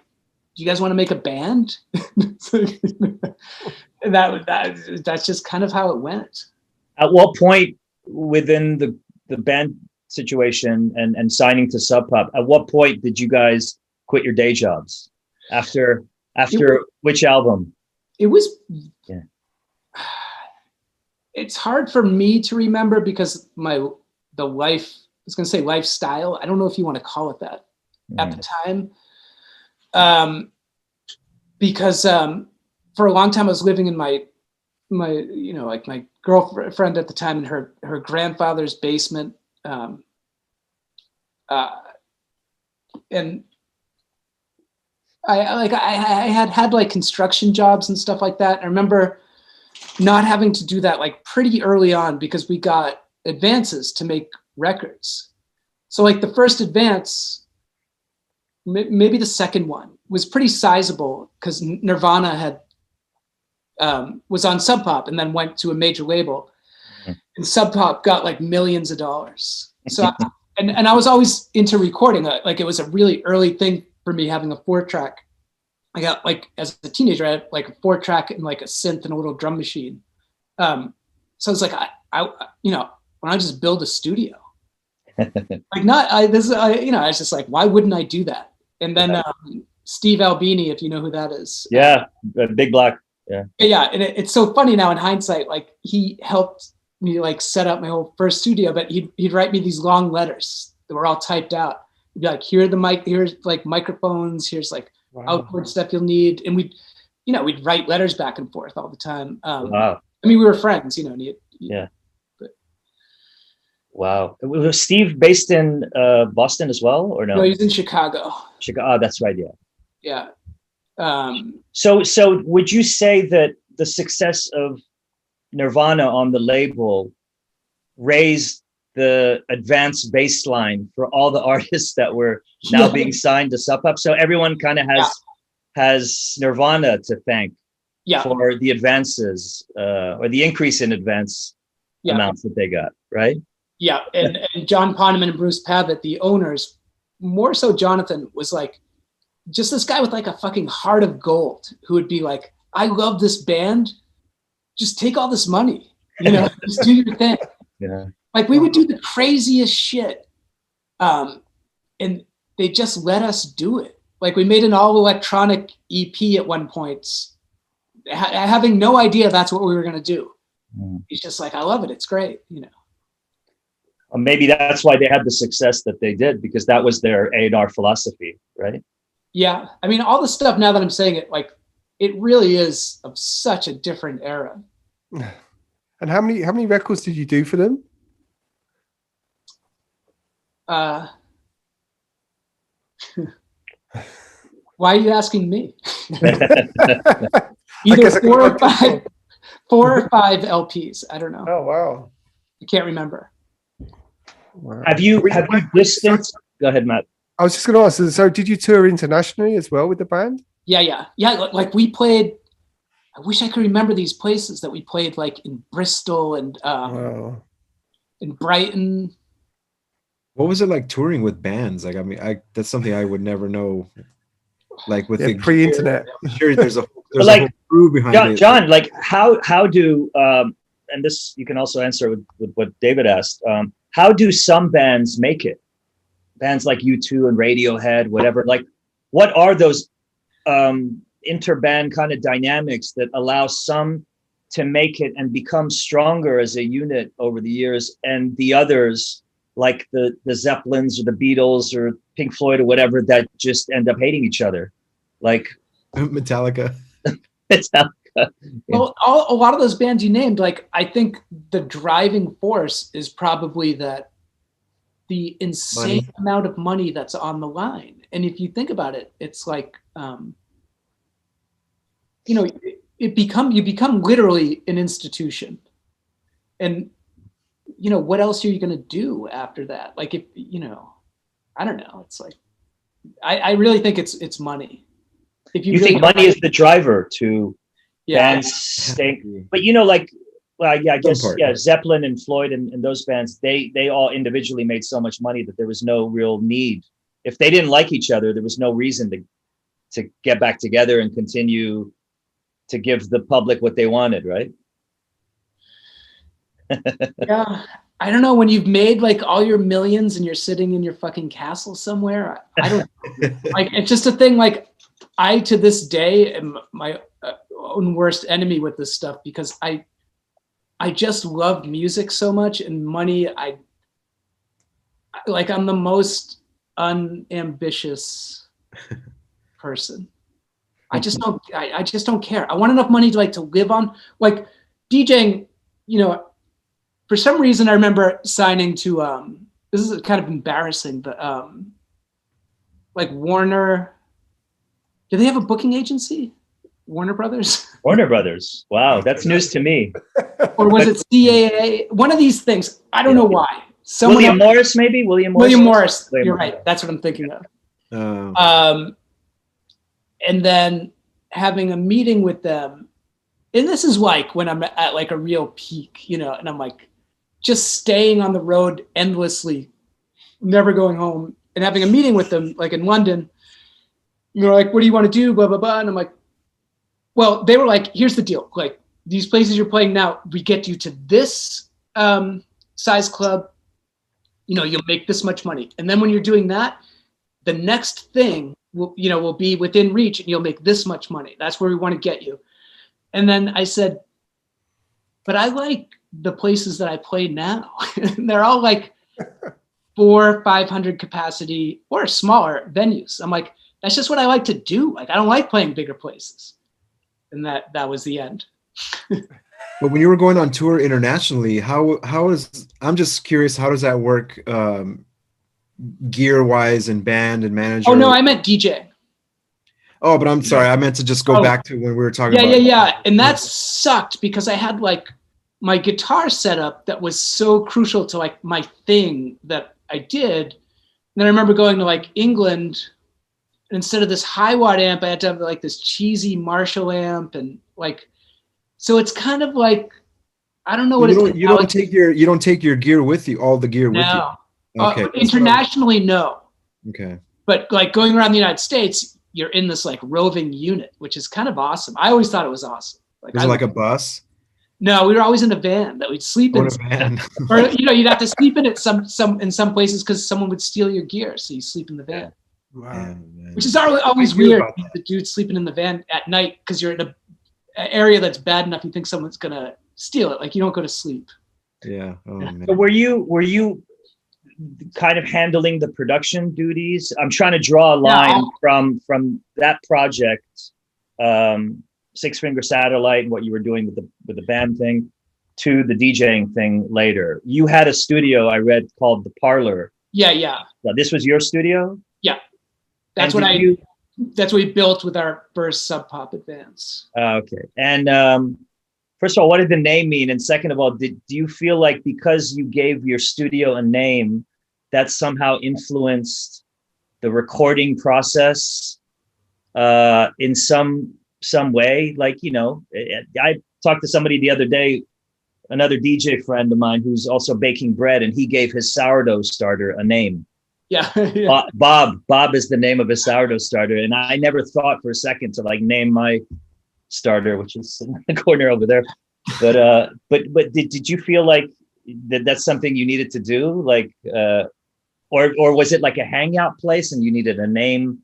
"Do you guys want to make a band?" And that's just kind of how it went. at what point within the band situation and signing to Sub Pop, at what point did you guys quit your day jobs? After which album? It was it's hard for me to remember because the life, I was going to say lifestyle, I don't know if you want to call it that at the time. Because for a long time I was living in my my girlfriend at the time in her grandfather's basement. And I had like construction jobs and stuff like that. I remember not having to do that like pretty early on because we got advances to make records. So like the first advance, maybe the second one, was pretty sizable because Nirvana had was on Sub Pop and then went to a major label, and Sub Pop got like millions of dollars. So and I was always into recording. Like it was a really early thing for me having a 4-track. I got like as a teenager, I had like a 4-track and like a synth and a little drum machine. So it's like I why don't I just build a studio? I was just like, why wouldn't I do that? And then Steve Albini, if you know who that is. Yeah, Big Black. Yeah. Yeah, and it's so funny now in hindsight. Like he helped me like set up my whole first studio, but he'd write me these long letters that were all typed out. He'd be like, here's like microphones, here's like outboard stuff you'll need, and we'd write letters back and forth all the time. Wow. I mean, we were friends, Yeah. Wow. Was Steve based in Boston as well, or no? No, he's in Chicago. Chicago. Oh, that's right. Yeah. Yeah. So would you say that the success of Nirvana on the label raised the advanced baseline for all the artists that were now being signed to Sub Pop? So everyone kind of has Nirvana to thank for the advances or the increase in advance amounts that they got, right? Yeah, and John Poneman and Bruce Pavitt, the owners, more so Jonathan, was like just this guy with like a fucking heart of gold who would be like, I love this band, just take all this money, just do your thing. Yeah. Like we would do the craziest shit, and they just let us do it. Like we made an all electronic EP at one point, having no idea that's what we were gonna do. It's just like, I love it, it's great, Maybe that's why they had the success that they did, because that was their A&R philosophy, right? Yeah, I mean, all the stuff now that I'm saying it, like, it really is of such a different era. And how many records did you do for them? Why are you asking me? Either 4 or 5 LPs. I don't know. Oh wow! I can't remember. Wow. Have you distanced? Go ahead, Matt. I was just going to ask. So, did you tour internationally as well with the band? Yeah. Like we played. I wish I could remember these places that we played, like in Bristol and in Brighton. What was it like touring with bands? Like, I mean, that's something I would never know. Like with the pre-internet. I'm sure there's a whole like crew behind it. John, like how do and this you can also answer with what David asked. How do some bands make it? Bands like U2 and Radiohead, whatever. Like, what are those interband kind of dynamics that allow some to make it and become stronger as a unit over the years, and the others like the Zeppelins or the Beatles or Pink Floyd or whatever that just end up hating each other. Like Metallica. Metallica. Well, a lot of those bands you named, like, I think the driving force is probably that the insane amount of money that's on the line. And if you think about it, it's like, you know, you become literally an institution. And, you know, what else are you going to do after that? Like, if, you know, I don't know. It's like, I really think it's money. If you really think money is the driver to bands staying, but you know, like, well, yeah, I guess, Zeppelin and Floyd and those bands, they all individually made so much money that there was no real need. If they didn't like each other, there was no reason to get back together and continue to give the public what they wanted, right? Yeah, I don't know, when you've made like all your millions and you're sitting in your fucking castle somewhere, I don't like, it's just a thing. Like, I to this day am my own worst enemy with this stuff, because I just love music so much, and money, I'm the most unambitious person. I just don't care. I want enough money to like to live on. Like DJing, you know, for some reason I remember signing to this is kind of embarrassing, but like Warner, do they have a booking agency? Warner Brothers? Warner Brothers. Wow, that's news to me. Or was it CAA? One of these things. I don't know why. William Morris, maybe? William Morris. You're right. That's what I'm thinking of. And then having a meeting with them. And this is like when I'm at like a real peak, you know, and I'm like just staying on the road endlessly, never going home, and having a meeting with them like in London. You know, like, what do you want to do? Blah, blah, blah. And I'm like, well, they were like, here's the deal. Like, these places you're playing now, we get you to this size club, you know, you'll make this much money. And then when you're doing that, the next thing will be within reach and you'll make this much money. That's where we want to get you. And then I said, but I like the places that I play now. They're all like 400, 500 capacity or smaller venues. I'm like, that's just what I like to do. Like, I don't like playing bigger places. And that was the end. But when you were going on tour internationally, I'm just curious, how does that work gear wise and band and manager? Oh no, I meant DJ. Oh, but I'm sorry. I meant to just go back to when we were talking about. Yeah. And that sucked because I had like my guitar setup that was so crucial to like my thing that I did. And then I remember going to like England, and instead of this high watt amp, I had to have like this cheesy Marshall amp, and like, so it's kind of like, I don't know what you don't take your gear with you, all the gear with you. Okay. Internationally, no. Okay. But like going around the United States, you're in this like roving unit, which is kind of awesome. I always thought it was awesome. Like, was it like a bus? No, we were always in a van that we'd sleep in. Or, you know, you'd have to sleep in it in some places because someone would steal your gear, so you sleep in the van. Wow. Which is always weird. The dude sleeping in the van at night because you're in an area that's bad enough you think someone's gonna steal it. Like, you don't go to sleep. Yeah. Oh, man. So were you kind of handling the production duties? I'm trying to draw a line from that project, Six Finger Satellite, and what you were doing with the band thing, to the DJing thing later. You had a studio, I read, called the Parlor. Yeah. This was your studio? Yeah. That's what we built with our first Sub Pop Advance. Okay. And first of all, what did the name mean? And second of all, do you feel like because you gave your studio a name, that somehow influenced the recording process in some way? Like, you know, I talked to somebody the other day, another DJ friend of mine who's also baking bread, and he gave his sourdough starter a name. Yeah. Bob is the name of his sourdough starter. And I never thought for a second to like name my starter, which is in the corner over there. But did you feel like that's something you needed to do? Like, or was it like a hangout place and you needed a name?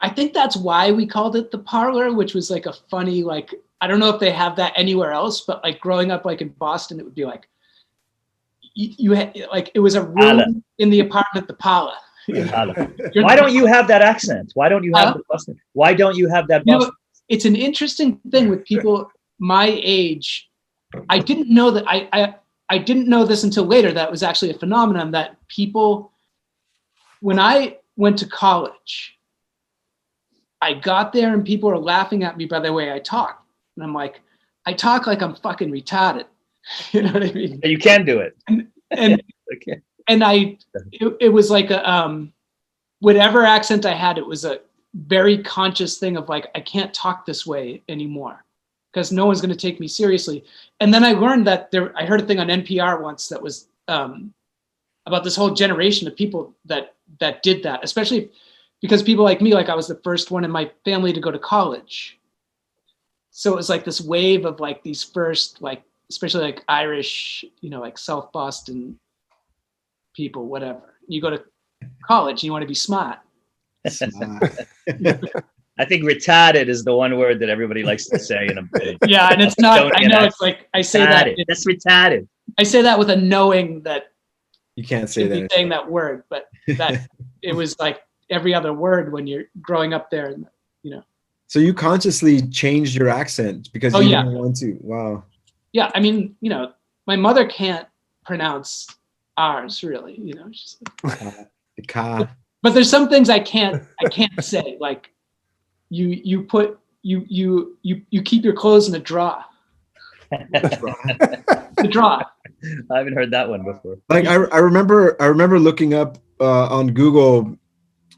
I think that's why we called it the Parlor, which was like a funny, like, I don't know if they have that anywhere else, but like growing up like in Boston, it would be like, you had like it was a room in the apartment, the Parlor. Why don't you have that accent? Why don't you have the Boston? Why don't you have that Boston? It's an interesting thing with people my age. I didn't know that I didn't know this until later, that was actually a phenomenon that people, when I went to college, I got there and people were laughing at me by the way I talk. And I'm like, I talk like I'm fucking retarded. You know what I mean? You can do it. And Okay. and it was like a whatever accent I had, it was a very conscious thing of like, I can't talk this way anymore because no one's going to take me seriously. And then I learned that I heard a thing on NPR once that was about this whole generation of people that did that, especially because people like me, like I was the first one in my family to go to college. So it was like this wave of like these first, like, especially like Irish, you know, like South Boston people, whatever. You go to college and you want to be smart. I think retarded is the one word that everybody likes to say in a bit. Yeah, and it's not, I know it's like, I say retarded. that. That's retarded. I say that with a knowing that you can't say that. Saying that word, but that it was like every other word when you're growing up there, and you know. So you consciously changed your accent because you didn't want to. Wow. Yeah, I mean, you know, my mother can't pronounce R's really, you know. She's like, but there's some things I can't say, like you keep your clothes in a drawer. The drawer. I haven't heard that one before. Like I remember looking up on Google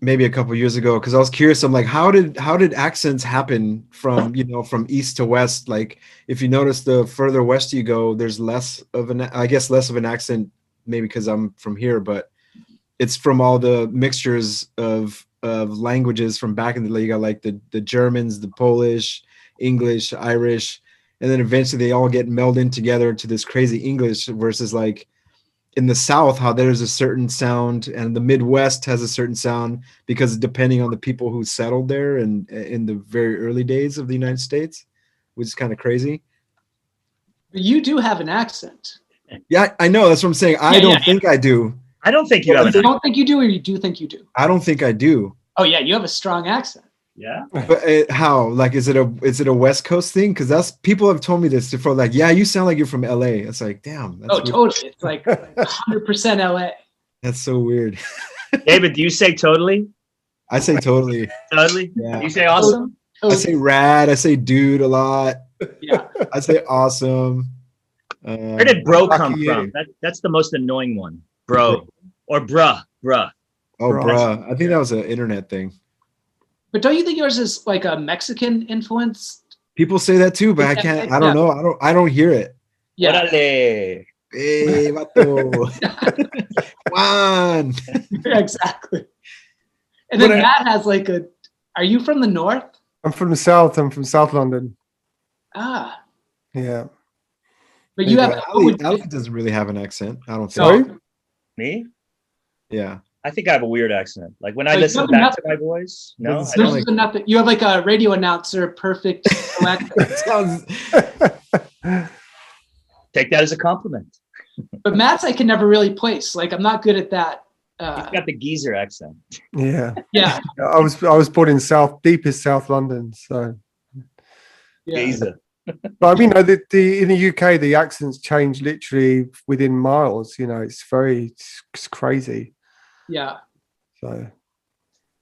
maybe a couple years ago because I was curious. I'm like, how did accents happen from from east to west? Like if you notice, the further west you go, there's less of an accent, maybe because I'm from here, but it's from all the mixtures of languages from back in the day. You got like the Germans, the Polish, English, Irish, and then eventually they all get melded together into this crazy English versus like in the South, how there's a certain sound and the Midwest has a certain sound because depending on the people who settled there and in the very early days of the United States, which is kind of crazy. You do have an accent. Yeah, I know. That's what I'm saying. I don't think I do. I don't think you have. You don't think you do, or you do think you do? I don't think I do. Oh yeah, you have a strong accent. Yeah. But how? Like, is it a West Coast thing? Because that's people have told me this before. Like, yeah, you sound like you're from LA. It's like, damn. That's weird. Totally. It's like 100% LA. That's so weird. David, do you say totally? I say totally. Totally? Yeah. You say awesome? I say rad. I say dude a lot. Yeah. I say awesome. Where did bro come from? That's the most annoying one. Bro. Or bruh. Oh, bruh. I think that was an internet thing. But don't you think yours is like a Mexican influence? People say that too, but I can't. I don't know. I don't hear it. Yeah. Orale. Hey, vato. Juan. Exactly. And then Matt has like are you from the north? I'm from the south. I'm from South London. Ah. Yeah. But you have Alec doesn't really have an accent. I don't think. Sorry? Me? Yeah. I think I have a weird accent. Like when I listen back to my voice, no. There's nothing. You have like a radio announcer, perfect. Take that as a compliment. But Matt's I can never really place. Like I'm not good at that. He's got the geezer accent. Yeah. Yeah. I was born in deepest South London, so. Yeah. Geezer. But I mean, in the UK, the accents change literally within miles. You know, it's crazy. Yeah.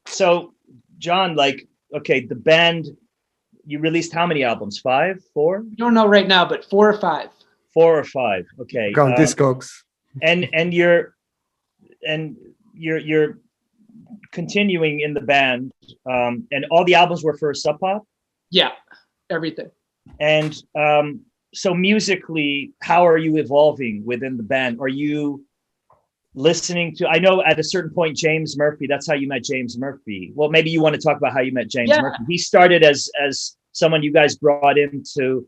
So, John, like, okay, the band, you released how many albums? 5, 4? I don't know right now, but 4 or 5. 4 or 5. Okay. go on Discogs. And you're continuing in the band, and all the albums were for Sub Pop? Yeah, everything. And so musically, how are you evolving within the band? Are you listening to, I know at a certain point, James Murphy, that's how you met James Murphy. Well, maybe you want to talk about how you met James Murphy. He started as someone you guys brought in to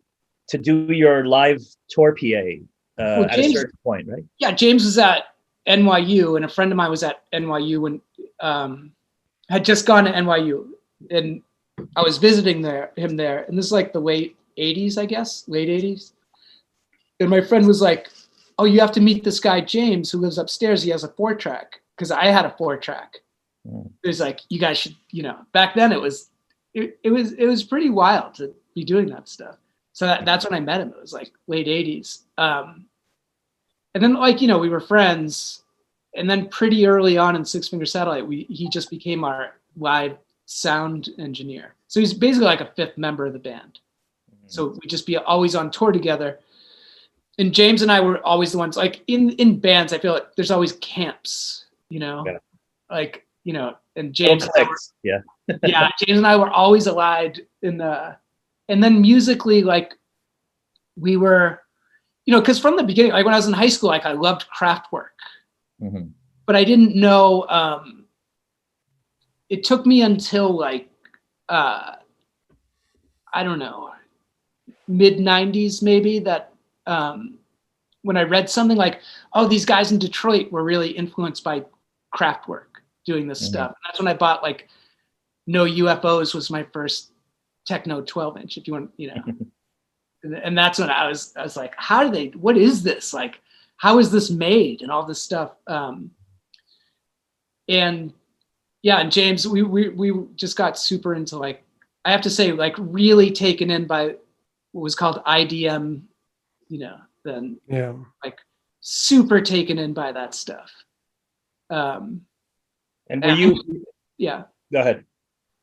do your live tour PA at a certain point, right? Yeah, James was at NYU, and a friend of mine was at NYU and had just gone to NYU, and I was visiting him there, and this is like the late 80s, I guess, late 80s. And my friend was like, oh, you have to meet this guy, James, who lives upstairs. He has a 4-track, because I had a 4-track. It was like, you guys should, back then it was pretty wild to be doing that stuff. So that's when I met him. It was like late 80s. And then we were friends. And then pretty early on in Six Finger Satellite, he just became our live sound engineer. So he's basically like a 5th member of the band. So we'd just be always on tour together. And James and I were always the ones, like in bands, I feel like there's always camps, and James, James and I were always allied and then musically, like we were, because from the beginning, like when I was in high school, like I loved Kraftwerk, but I didn't know, it took me until like, I don't know, mid 90s maybe, that when I read something like, oh, these guys in Detroit were really influenced by Kraftwerk doing this stuff. And that's when I bought like No UFOs was my first Techno 12-inch, if you want, and that's when I was like, what is this? Like, how is this made? And all this stuff. And James, we just got super into, like, I have to say, like, really taken in by what was called IDM, then like super taken in by that stuff. And were you? Yeah. Go ahead.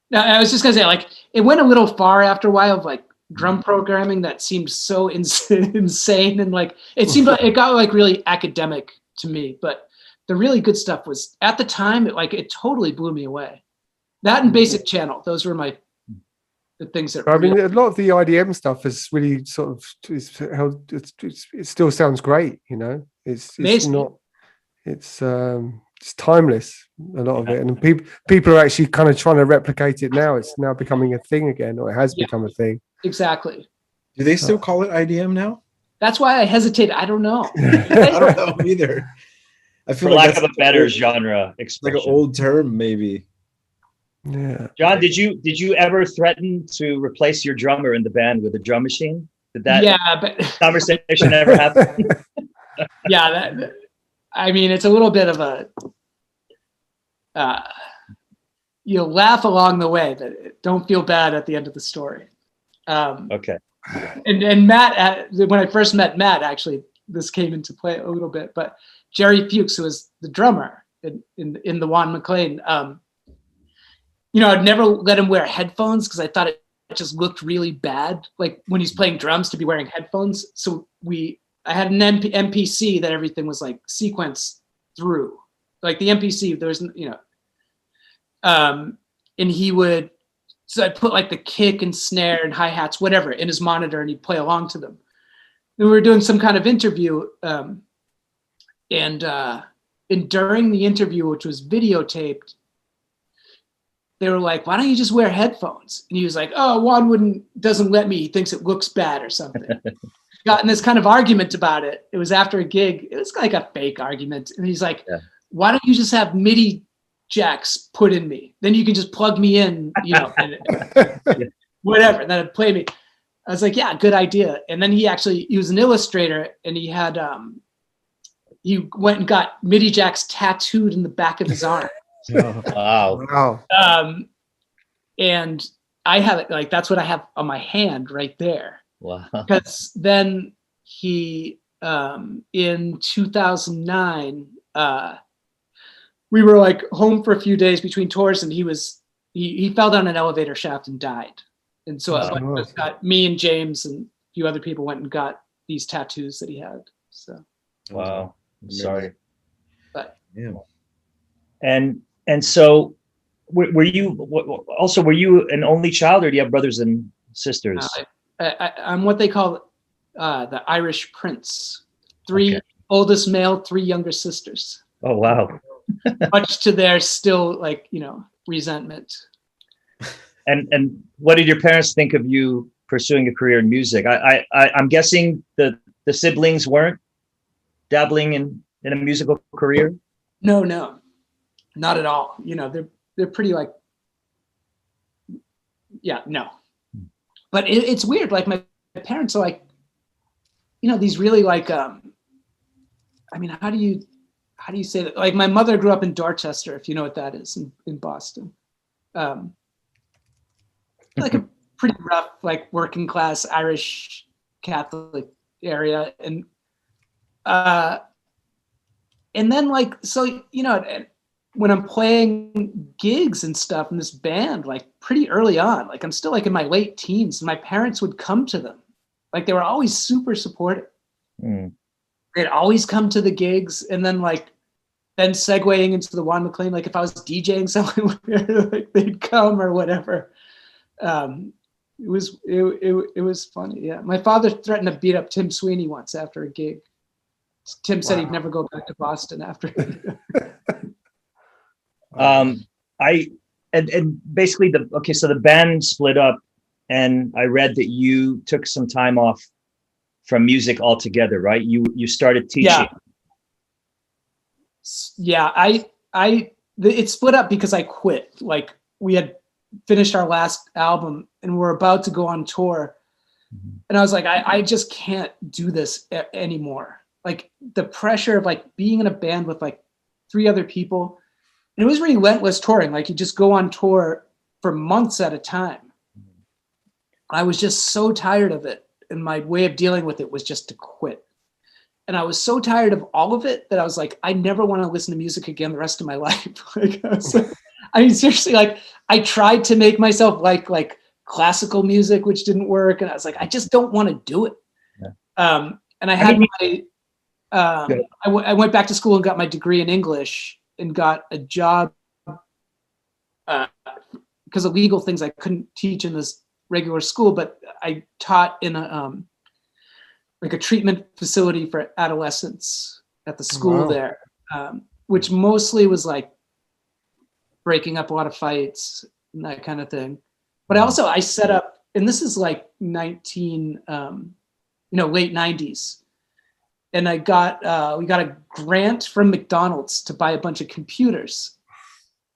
No, I was just gonna say, like, it went a little far after a while of like drum programming that seemed so insane, and like it seemed like it got like really academic to me. But the really good stuff was, at the time, it totally blew me away. That and Basic Channel, those were the things that. I mean, a lot of the IDM stuff is really sort of it still sounds great, It's not. It's timeless, a lot of it, and people are actually kind of trying to replicate it now. It's now becoming a thing again, or it has become a thing. Exactly. Do they still call it IDM now? That's why I hesitated. I don't know. I don't know either. I feel for like lack of a better genre expression. Like an old term, maybe. Yeah. John, did you ever threaten to replace your drummer in the band with a drum machine? Did that conversation ever happen? I mean, it's a little bit of a, you'll laugh along the way, but don't feel bad at the end of the story. Okay. And Matt, when I first met Matt, actually, this came into play a little bit, but Jerry Fuchs, who was the drummer in the Juan McLean, I'd never let him wear headphones because I thought it just looked really bad, like when he's playing drums, to be wearing headphones. So I had an MPC that everything was like sequenced through, like the MPC. There was, and he would. So I'd put like the kick and snare and hi-hats, whatever, in his monitor, and he'd play along to them. And we were doing some kind of interview, and during the interview, which was videotaped, they were like, "Why don't you just wear headphones?" And he was like, "Oh, Juan doesn't let me. He thinks it looks bad or something." Got in this kind of argument about it. It was after a gig. It was like a fake argument, and he's like, "Why don't you just have MIDI jacks put in me? Then you can just plug me in, and whatever. And then it'd play me." I was like, "Yeah, good idea." And then he was an illustrator, and he had he went and got MIDI jacks tattooed in the back of his arm. Wow. And I have it, like, that's what I have on my hand right there. Wow. Because then he in 2009 we were like home for a few days between tours, and he fell down an elevator shaft and died. And so got me and James and a few other people went and got these tattoos that he had. So wow. I'm sorry. But yeah. And so were you an only child, or do you have brothers and sisters? I'm what they call the Irish prince. 3 oldest male, 3 younger sisters. Oh, wow. Much to their still, like, resentment. And what did your parents think of you pursuing a career in music? I'm guessing the siblings weren't dabbling in a musical career? No, not at all. They're pretty like, no. But it's weird. Like my parents are like, these really like I mean, how do you say that? Like, my mother grew up in Dorchester, if you know what that is, in Boston. Like a pretty rough, like working class Irish Catholic area. And then like, so, you know, when I'm playing gigs and stuff in this band, like pretty early on, like I'm still like in my late teens, and my parents would come to them. Like they were always super supportive. They'd always come to the gigs, and then segueing into the Juan McLean, like if I was DJing somewhere, like they'd come or whatever. It was funny. Yeah. My father threatened to beat up Tim Sweeney once after a gig. Tim said he'd never go back to Boston after. And basically so the band split up, and I read that you took some time off from music altogether, right? You started teaching. Yeah. It split up because I quit. Like we had finished our last album and we're about to go on tour. And I was like, I just can't do this anymore. Like the pressure of like being in a band with like 3 other people. And it was relentless touring. Like you just go on tour for months at a time. I was just so tired of it. And my way of dealing with it was just to quit. And I was so tired of all of it that I was like, I never want to listen to music again the rest of my life. I mean, seriously, like I tried to make myself like classical music, which didn't work. And I was like, I just don't want to do it. Yeah. And I had I went back to school and got my degree in English and got a job because of legal things I couldn't teach in this regular school, but I taught in a treatment facility for adolescents at the school there, which mostly was like breaking up a lot of fights and that kind of thing. But I set up, and this is like late 90s. And we got a grant from McDonald's to buy a bunch of computers.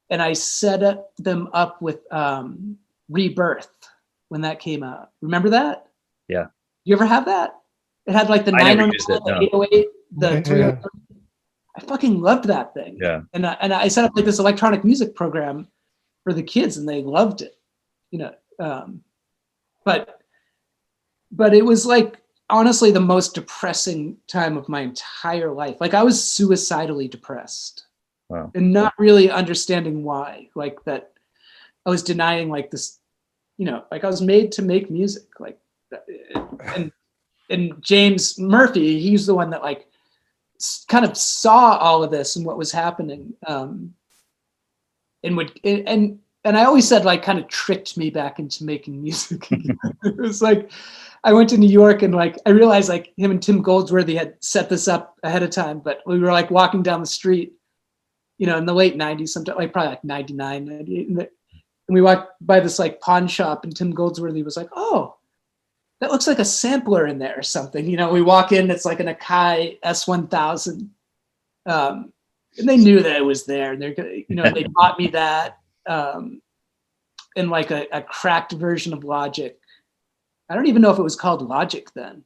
And I set them up with Rebirth when that came out. Remember that? Yeah. You ever have that? It had like the 909, the 808, the 303. I fucking loved that thing. Yeah. And I set up like this electronic music program for the kids, and they loved it. You know, but it was like honestly the most depressing time of my entire life. Like I was suicidally depressed. Wow. And not really understanding why. Like that I was denying like this, you know, like I was made to make music. Like and James Murphy, he's the one that like kind of saw all of this and what was happening, and I always said like kind of tricked me back into making music. It was like I went to New York and like I realized like him and Tim Goldsworthy had set this up ahead of time, but we were like walking down the street, you know, in the late 90s, sometime like probably like 99, 98, and we walked by this like pawn shop, and Tim Goldsworthy was like, "Oh, that looks like a sampler in there or something." You know, we walk in, it's like an Akai S1000. And they knew that it was there, and they're gonna, you know, they bought me that in like a cracked version of Logic. I don't even know if it was called Logic then.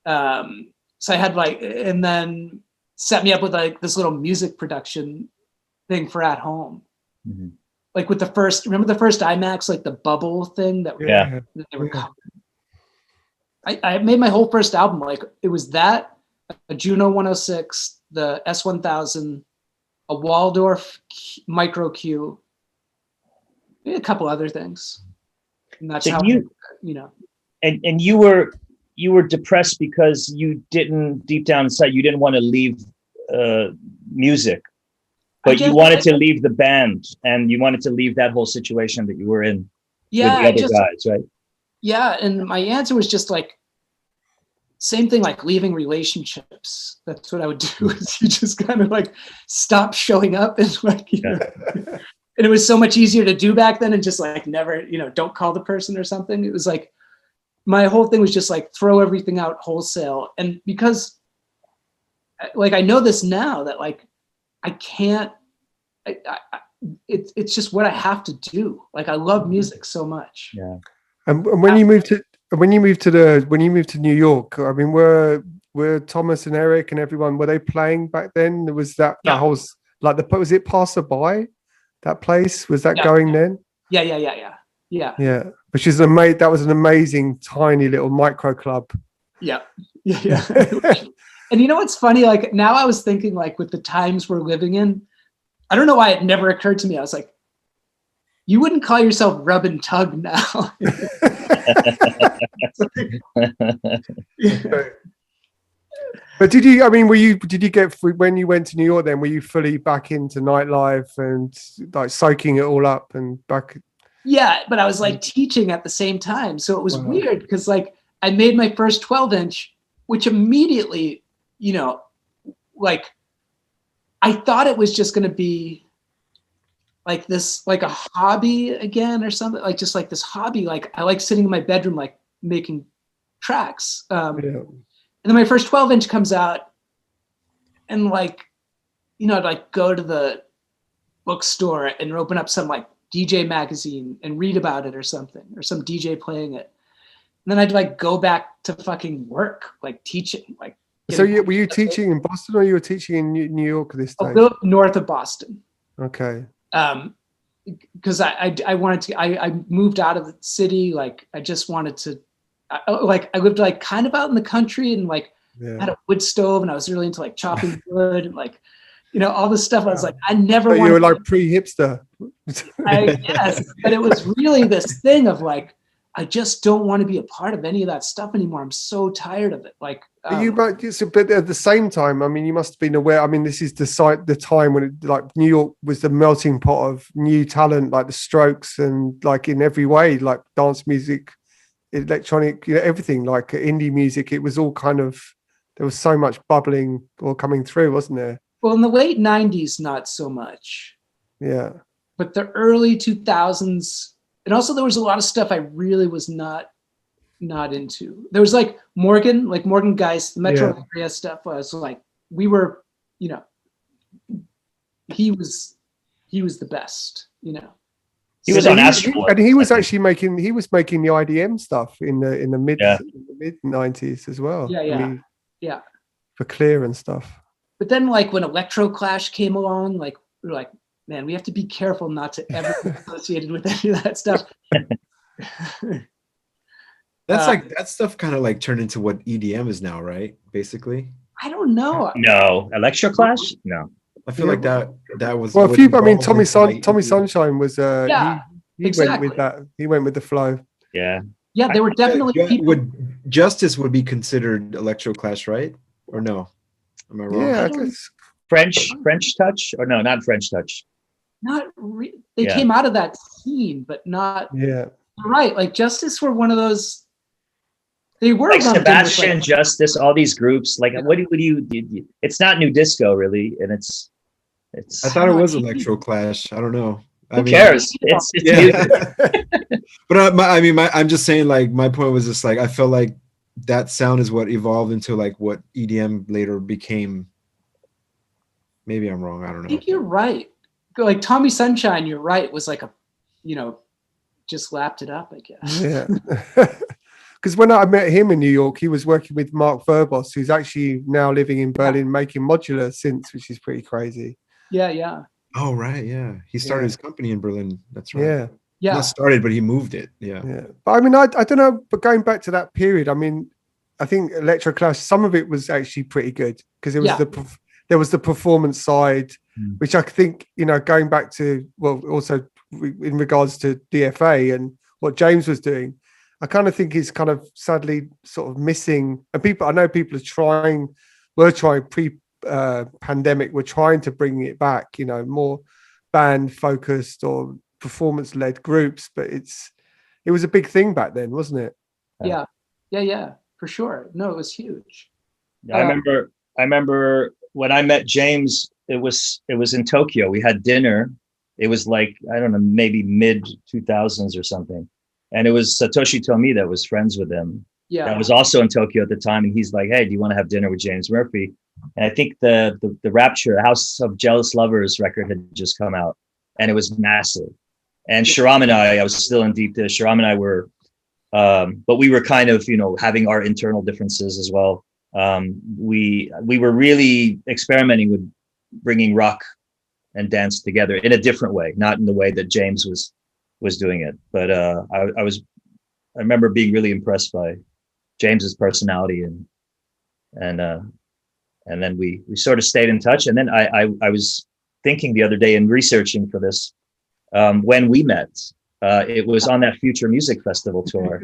So I had like, and then set me up with like this little music production thing for at home. Mm-hmm. Like with remember the first iMacs, like the bubble thing that they were covering. I made my whole first album. Like it was that, a Juno 106, the S1000, a Waldorf Micro Q, a couple other things. And that's how you know. And you were depressed because you didn't, deep down inside, you didn't want to leave music, but you wanted to leave the band, and you wanted to leave that whole situation that you were in with the other guys, right? Yeah, and my answer was just like, same thing, like leaving relationships. That's what I would do, is you just kind of like stop showing up, and like, you know, and it was so much easier to do back then, and just like never, you know, don't call the person or something. It was like, my whole thing was just like throw everything out wholesale. And because like, I know this now that like, I can't, it's just what I have to do. Like, I love music so much. Yeah. And when you moved to New York, I mean, were Thomas and Eric and everyone, were they playing back then? Was that Yeah. whole, like was it Passerby? That place, was that Yeah. going then? Yeah. Which is that was an amazing tiny little micro club. Yeah. And you know what's funny? Like now I was thinking, like, with the times we're living in, I don't know why it never occurred to me. I was like, you wouldn't call yourself Rub and Tug now. But did you get, when you went to New York then, were you fully back into nightlife and like soaking it all up and back? Yeah, but I was like teaching at the same time. So it was weird because like I made my first 12-inch, which immediately, you know, like I thought it was just going to be like this, like a hobby again or something, like just like this hobby. Like I like sitting in my bedroom, like making tracks. And then my first 12-inch comes out and like, you know, I'd like go to the bookstore and open up some like DJ magazine and read about it or something, or some DJ playing it. And then I'd like go back to fucking work, like teaching. Like, so were you teaching in Boston or you were teaching in New York this time? North of Boston. Okay. Because I wanted to, I moved out of the city. Like I just wanted to, I lived like kind of out in the country and like had a wood stove and I was really into like chopping wood and like, you know, all this stuff. I was like, I never wanted. You were like pre-hipster. Yes, but it was really this thing of like, I just don't want to be a part of any of that stuff anymore. I'm so tired of it. Like, but at the same time, I mean, you must have been aware. I mean, this is the time when it, like New York was the melting pot of new talent, like the Strokes, and like in every way, like dance music, electronic, you know, everything, like indie music. It was all kind of, there was so much bubbling or coming through, wasn't there? Well, in the late 90s, not so much. Yeah. But the early 2000s, and also there was a lot of stuff I really was not into. There was like Morgan Geist, the Metro area stuff. I was like, we were, you know, he was the best, you know. He was on Astro, and he was actually making the IDM stuff in the mid 90s as well. Yeah. For Clear and stuff. But then, like when Electro Clash came along, like we were like, man, we have to be careful not to ever be associated with any of that stuff. That's like that stuff kind of like turned into what EDM is now, right? Basically. I don't know. No, Electro Clash? No. I feel like that was. Well, Tommy Sunshine was. He went with that. He went with the flow. Yeah. Yeah, there were definitely people. Justice would be considered Electro Clash, right? Or no? Am I wrong? Yeah, I guess. French touch, or no, not French touch. They came out of that scene, but not. Yeah. Right, like Justice were one of those. They were like Sebastian, Justice, all these groups. Like, what do you? It's not new disco, really, and it's. I thought it was Electro Clash. I don't know. Who cares? It's music. But I'm just saying. Like, my point was just like I felt like that sound is what evolved into like what EDM later became. Maybe I'm wrong. I don't know. I think you're right. Like Tommy Sunshine, you're right. Was like a, you know, just lapped it up, I guess. Yeah. Because when I met him in New York, he was working with Mark Verbos, who's actually now living in Berlin, making modular synths, which is pretty crazy. Yeah. Oh, right. Yeah. He started his company in Berlin. That's right. Yeah. Not started, but he moved it. Yeah. But I mean, I don't know. But going back to that period, I mean, I think Electro Clash, some of it was actually pretty good because it was there was the performance side, which I think, you know, going back to, well, also in regards to DFA and what James was doing, I kind of think he's kind of sadly sort of missing. And I know people were trying pre-pandemic, were trying to bring it back, you know, more band focused or performance led groups, but it was a big thing back then, wasn't it? Yeah, for sure. No, it was huge. I remember when I met James, it was in Tokyo. We had dinner. It was like, I don't know, maybe mid 2000s or something. And it was Satoshi Tomi that was friends with him. Yeah. That was also in Tokyo at the time. And he's like, hey, do you want to have dinner with James Murphy? And I think the Rapture, House of Jealous Lovers record had just come out. And it was massive. And Sharam and I was still in deep dish. Sharam and I were, but we were kind of, you know, having our internal differences as well. we were really experimenting with bringing rock and dance together in a different way, not in the way that James was doing it. But I remember being really impressed by James's personality, and then we sort of stayed in touch. And then I was thinking the other day in researching for this, when we met, it was on that Future Music Festival tour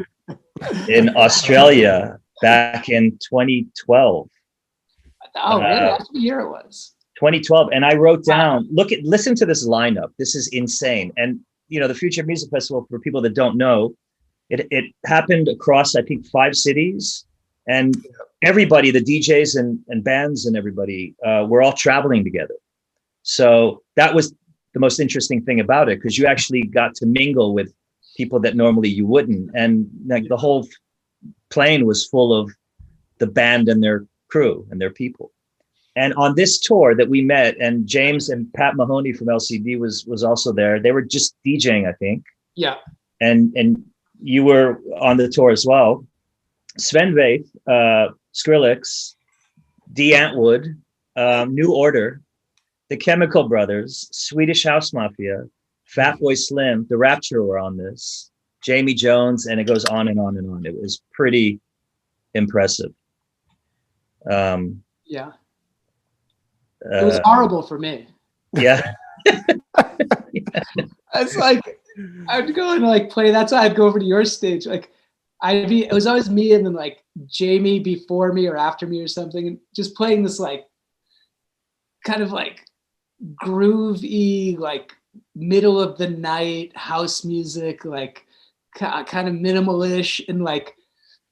in Australia back in 2012. Oh, really? That's the year it was. 2012. And I wrote down, listen to this lineup. This is insane. And, you know, the Future Music Festival, for people that don't know, it happened across, I think, 5 cities. And everybody, the DJs and bands and everybody, were all traveling together. So that was the most interesting thing about it, because you actually got to mingle with people that normally you wouldn't. And like the whole plane was full of the band and their crew and their people. And on this tour that we met, and James and Pat Mahoney from LCD was also there. They were just DJing, I think. Yeah. And you were on the tour as well. Sven Väth, Skrillex, D. Antwood, New Order, the Chemical Brothers, Swedish House Mafia, Fatboy Slim, The Rapture were on this, Jamie Jones, and it goes on and on and on. It was pretty impressive. Yeah. It was horrible for me. Yeah. It's like, I'd go and like play. That's why I'd go over to your stage. Like, it was always me and then like Jamie before me or after me or something, and just playing this like kind of like groovy, like middle of the night house music, like kind of minimalish, and like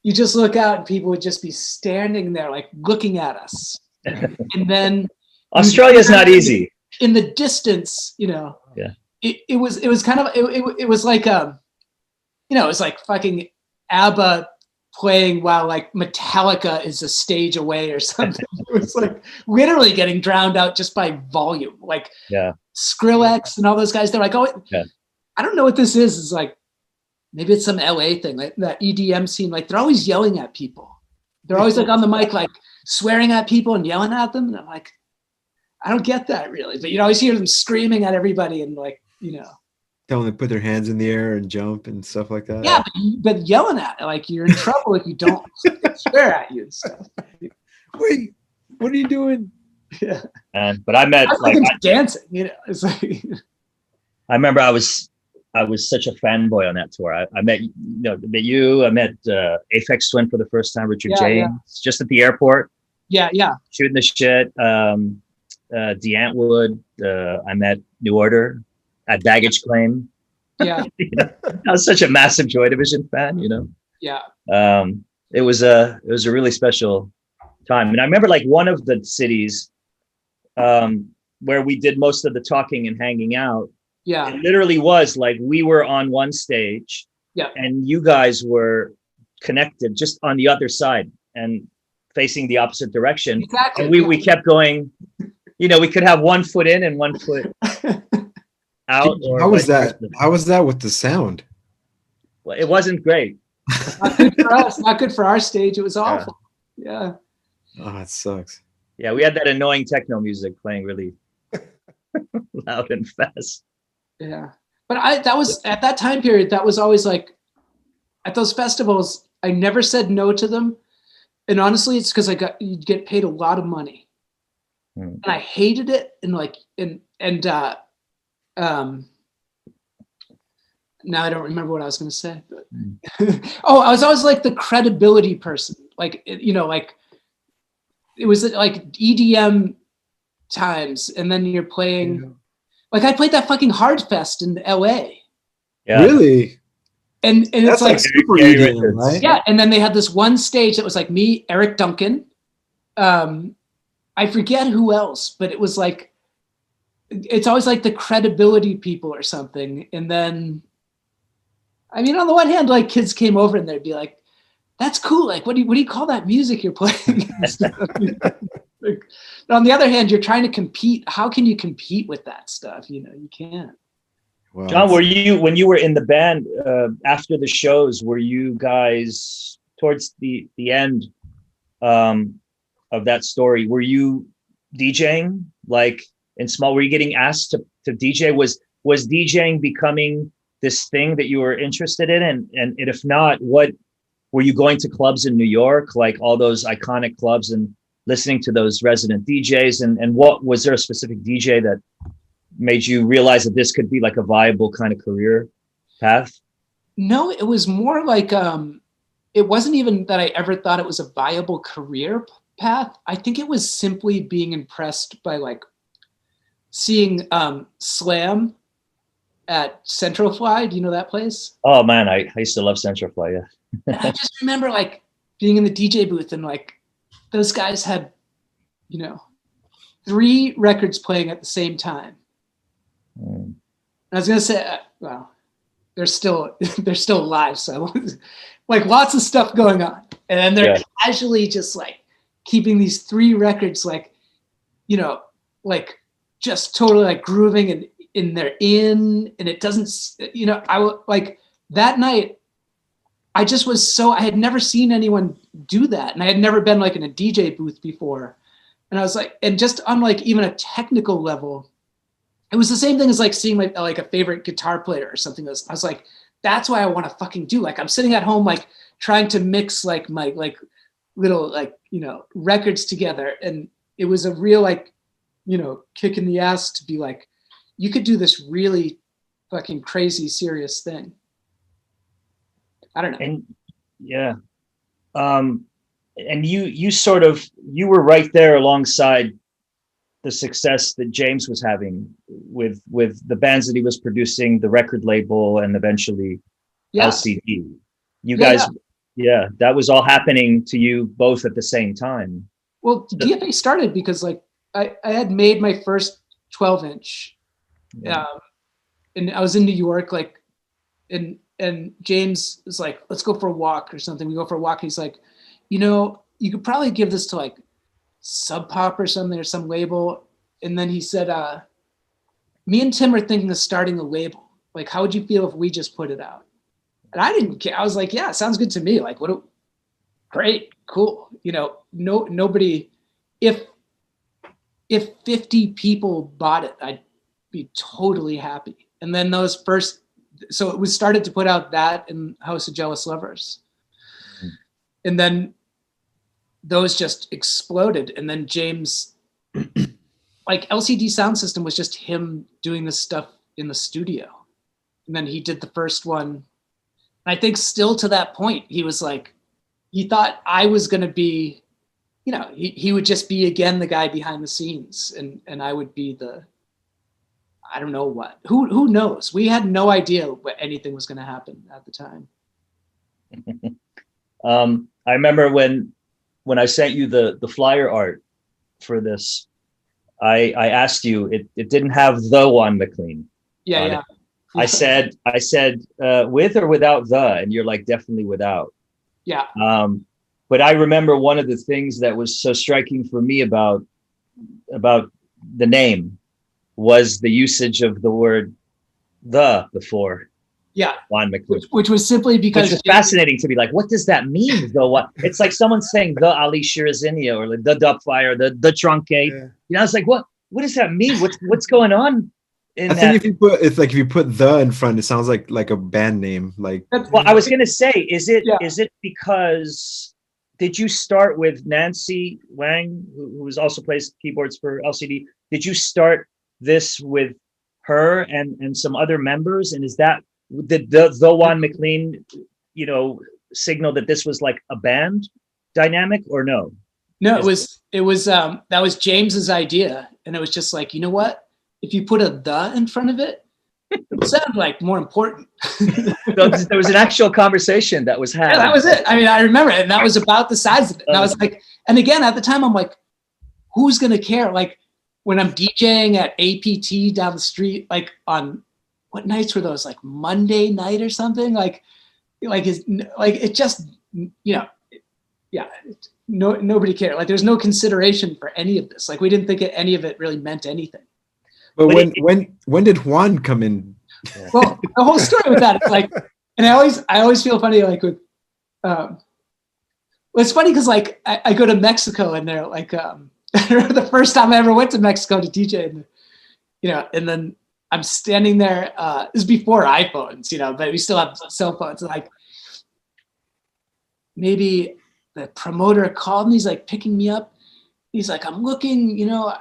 you just look out and people would just be standing there like looking at us. And then Australia's not easy. In the distance, you know. Yeah. It was kind of it was like you know, it was like fucking ABBA playing while like Metallica is a stage away or something. It was like literally getting drowned out just by volume. Like Skrillex and all those guys, they're like, oh, I don't know what this is. It's like, maybe it's some LA thing, like that EDM scene. Like they're always yelling at people. They're always like on the mic, like swearing at people and yelling at them. And I'm like, I don't get that really. But you always hear them screaming at everybody and like, you know. Telling them to put their hands in the air and jump and stuff like that. Yeah, but yelling at it, like you're in trouble if you don't swear at you and stuff. Wait, what are you doing? Yeah. But I met like dancing, you know. It's like I remember I was such a fanboy on that tour. I met you. I met Aphex Twin for the first time, Richard James, just at the airport. Yeah, shooting the shit. D. Antwood. I met New Order at Baggage Claim. Yeah. You know, I was such a massive Joy Division fan, you know. Yeah. It was a really special time. And I remember like one of the cities where we did most of the talking and hanging out. Yeah. It literally was like we were on one stage, and you guys were connected just on the other side and facing the opposite direction. Exactly. And we kept going, you know, we could have one foot in and one foot out. How was that? How was that with the sound? Well, it wasn't great. Not good for us. Not good for our stage. It was awful. Yeah. Oh, it sucks. Yeah, we had that annoying techno music playing really loud and fast. Yeah, but that was at that time period. That was always like at those festivals. I never said no to them, and honestly, it's because you get paid a lot of money, and I hated it. And like now I don't remember what I was going to say. But oh, I was always like the credibility person. Like you know, like it was like EDM times, and then you're playing. Yeah. Like I played that fucking Hardfest in LA. Yeah. Really? And it's like super EDM, right? Yeah. And then they had this one stage that was like me, Eric Duncan. I forget who else, but it was like, it's always like the credibility people or something. And then, I mean, on the one hand, like kids came over and they'd be like, that's cool. Like, what do you call that music you're playing? Like, on the other hand, you're trying to compete. How can you compete with that stuff? You know, you can't. Wow. John, when you were in the band after the shows, were you guys towards the end? of that story, were you DJing like in small? Were you getting asked to DJ? Was DJing becoming this thing that you were interested in? And if not, what were you going to clubs in New York, like all those iconic clubs, and listening to those resident DJs? And what was there a specific DJ that made you realize that this could be like a viable kind of career path? No, it was more like, it wasn't even that I ever thought it was a viable career path. I think it was simply being impressed by like seeing Slam at Central Fly. Do you know that place? Oh man, I used to love Central Fly. Yeah. And I just remember like being in the DJ booth and like those guys had, 3 records playing at the same time. I was gonna say, well, they're still alive, so like lots of stuff going on, and then they're casually just like keeping these 3 records, like like just totally like grooving and and it doesn't, I like that night. I just was I had never seen anyone do that, and I had never been like in a DJ booth before, and I was like, and just on like even a technical level. It was the same thing as like seeing like a favorite guitar player or something. I was like, that's why I want to fucking do. Like I'm sitting at home, like trying to mix like my like little like, records together. And it was a real like, kick in the ass to be like, you could do this really fucking crazy, serious thing. I don't know. And yeah. And you were right there alongside the success that James was having with the bands that he was producing, the record label, and eventually LCD. You guys, that was all happening to you both at the same time. Well, DFA started because like I had made my first 12-inch, and I was in New York, like, and James was like, let's go for a walk or something. We go for a walk. He's like, you could probably give this to like Sub Pop or something, or some label. And then he said, me and Tim are thinking of starting a label. Like, how would you feel if we just put it out? And I didn't care. I was like, yeah, sounds good to me. Like, great, cool. Nobody, if 50 people bought it, I'd be totally happy. And then so it was started to put out that in House of Jealous Lovers. Mm-hmm. And then those just exploded. And then James, like LCD Sound System was just him doing this stuff in the studio. And then he did the first one. And I think still to that point, he was like, he thought I was going to be, he would just be again, the guy behind the scenes. And I would be I don't know what, who knows? We had no idea what anything was going to happen at the time. I remember when I sent you the flyer art for this, I asked you, it didn't have the Juan McLean. Yeah. I said with or without the, and you're like, definitely without. Yeah. But I remember one of the things that was so striking for me about the name was the usage of the word the before. Yeah, Juan McLean, which was simply because it's fascinating to me. Like, what does that mean? Though, what it's like someone saying the Ali Shirazinia or like the Dubfire, the Truncate. Yeah. It's like, what does that mean? What's going on? I think if you put the in front, it sounds like a band name. Like, well, I was gonna say, is it because did you start with Nancy Wang, who also plays keyboards for LCD? Did you start this with her and some other members? And is that the Juan McLean, signal that this was like a band dynamic, or no? No, it was that was James's idea, and it was just like, you know what? If you put a the in front of it, it would sound like more important. There was an actual conversation that was had. Yeah, that was it. I mean, I remember it, and that was about the size of it. And I was like, and again at the time, I'm like, who's gonna care? Like when I'm DJing at APT down the street, like on what nights were those? Like Monday night or something? Nobody cared. Like there's no consideration for any of this. Like we didn't think any of it really meant anything. But when did Juan come in? Well, the whole story with that, it's like, and I always feel funny, like with, Well, it's funny because like I go to Mexico and they're like, the first time I ever went to Mexico to DJ, and, you know, and then I'm standing there. This is before iPhones, you know, but we still have cell phones. And like maybe the promoter called me. He's like picking me up. He's like, I'm looking, you know.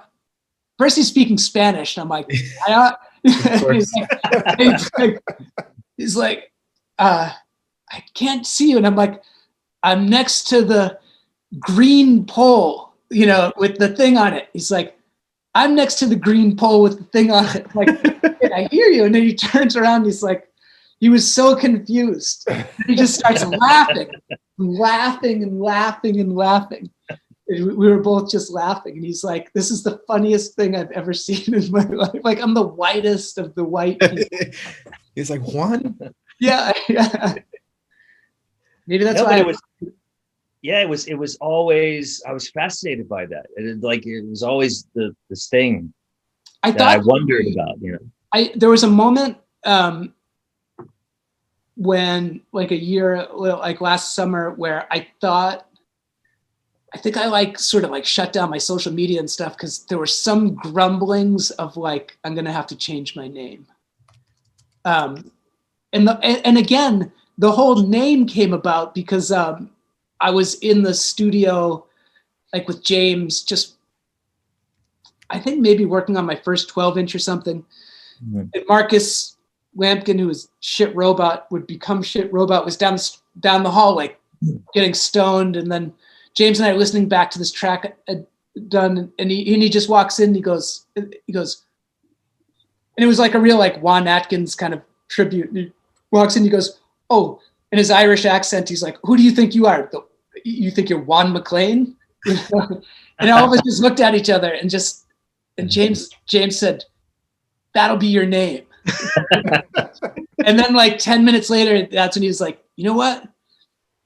First he's speaking Spanish, and I'm like, he's like, I can't see you, and I'm like, I'm next to the green pole, you know, with the thing on it. He's like, I'm next to the green pole with the thing on it. I'm like, I hear you. And then he turns around. He's like, he was so confused. And he just starts laughing. We were both just laughing. And he's like, this is the funniest thing I've ever seen in my life. Like, I'm the whitest of the white people. He's like, Juan? Yeah. Maybe that's why it was. Yeah, it was always. I was fascinated by that. It was always this thing I wondered about. You know, there was a moment when, like a year, like last summer, where I think I like sort of like shut down my social media and stuff because there were some grumblings of like, I'm gonna have to change my name. And again, the whole name came about because I was in the studio, like with James, just I think maybe working on my first 12-inch or something. Mm-hmm. And Marcus Lampkin, who was Shit Robot, would become Shit Robot, was down the hall, like getting stoned, and then James and I are listening back to this track I'd done, and he just walks in. And he goes, and it was like a real like Juan Atkins kind of tribute. And he walks in, he goes, oh, in his Irish accent, he's like, who do you think you are? You think you're Juan McLean? And all of us just looked at each other and James said, that'll be your name. And then like 10 minutes later, that's when he was like, you know what?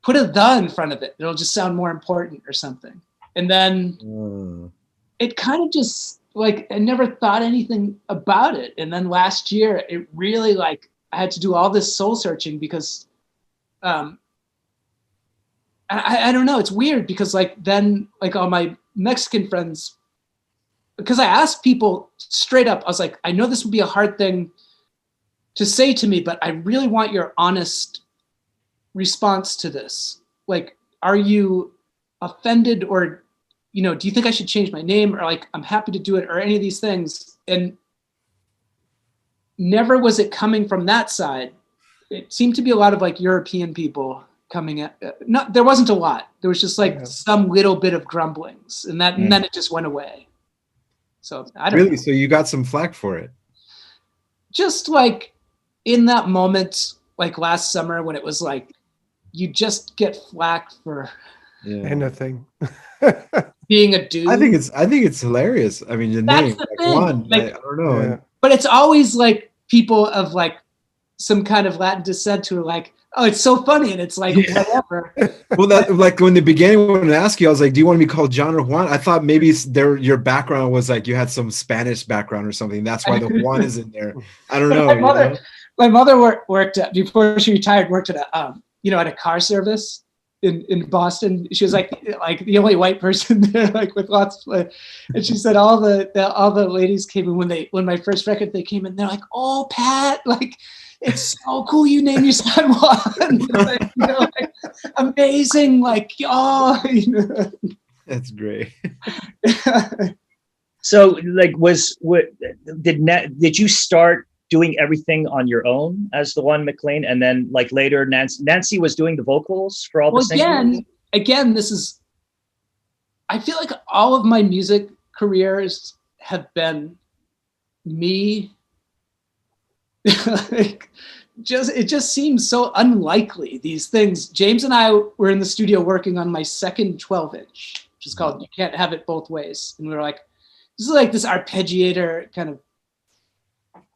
Put a "the" in front of it. It'll just sound more important or something. And then it kind of just like, I never thought anything about it. And then last year, it really like, I had to do all this soul searching because I don't know. It's weird because like then like all my Mexican friends, because I asked people straight up, I was like, I know this would be a hard thing to say to me, but I really want your honest response to this. Like, are you offended or, you know, do you think I should change my name or like, I'm happy to do it or any of these things? And never was it coming from that side. It seemed to be a lot of like European people coming at, there wasn't a lot. There was just like some little bit of grumblings and then it just went away. So I don't know. So you got some flack for it? Just like in that moment, like last summer when it was like, you just get flack for anything. Being a dude. I think it's hilarious. I mean, the name, the like Juan, like, I don't know. Yeah. But it's always like people of like some kind of Latin descent who are like, oh, it's so funny. And it's like, whatever. Well, that like when the beginning, when I asked you, I was like, do you want to be called John or Juan? I thought maybe your background was like you had some Spanish background or something. That's why the Juan is in there. I don't know. My mother worked at, before she retired, worked at a, at a car service in Boston. She was like the only white person there, like with lots of, and she said all the ladies came in when my first record, they came in, they're like, oh, Pat, like, it's so cool you named your son Juan. Like, like, amazing, like, oh, That's great. So like did you start doing everything on your own as the Juan McLean, and then like later Nancy was doing the vocals for all the singing? Again, this is, I feel like all of my music careers have been me. Like, it just seems so unlikely, these things. James and I were in the studio working on my second 12-inch, which is called You Can't Have It Both Ways. And we were like, this is like this arpeggiator kind of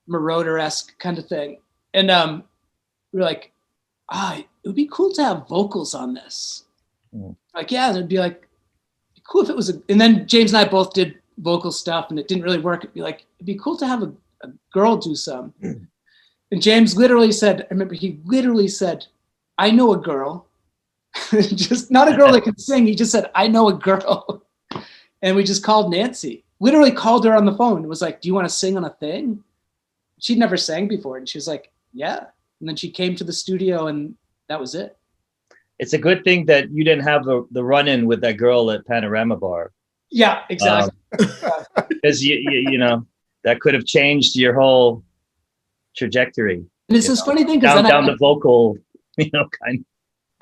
Marauder-esque kind of thing. And we were like, it would be cool to have vocals on this. Like, yeah, it'd be like cool if it was and then James and I both did vocal stuff and it didn't really work. It'd be cool to have a girl do some. And James literally said, I remember he literally said, I know a girl Just not a girl that can sing. He just said, I know a girl. And we just called Nancy. Literally called her on the phone. It was like, do you want to sing on a thing? She'd never sang before. And she was like, yeah. And then she came to the studio and that was it. It's a good thing that you didn't have the run-in with that girl at Panorama Bar. Yeah, exactly. Because you know, that could have changed your whole trajectory. And it's this funny thing because down the vocal, you know, kind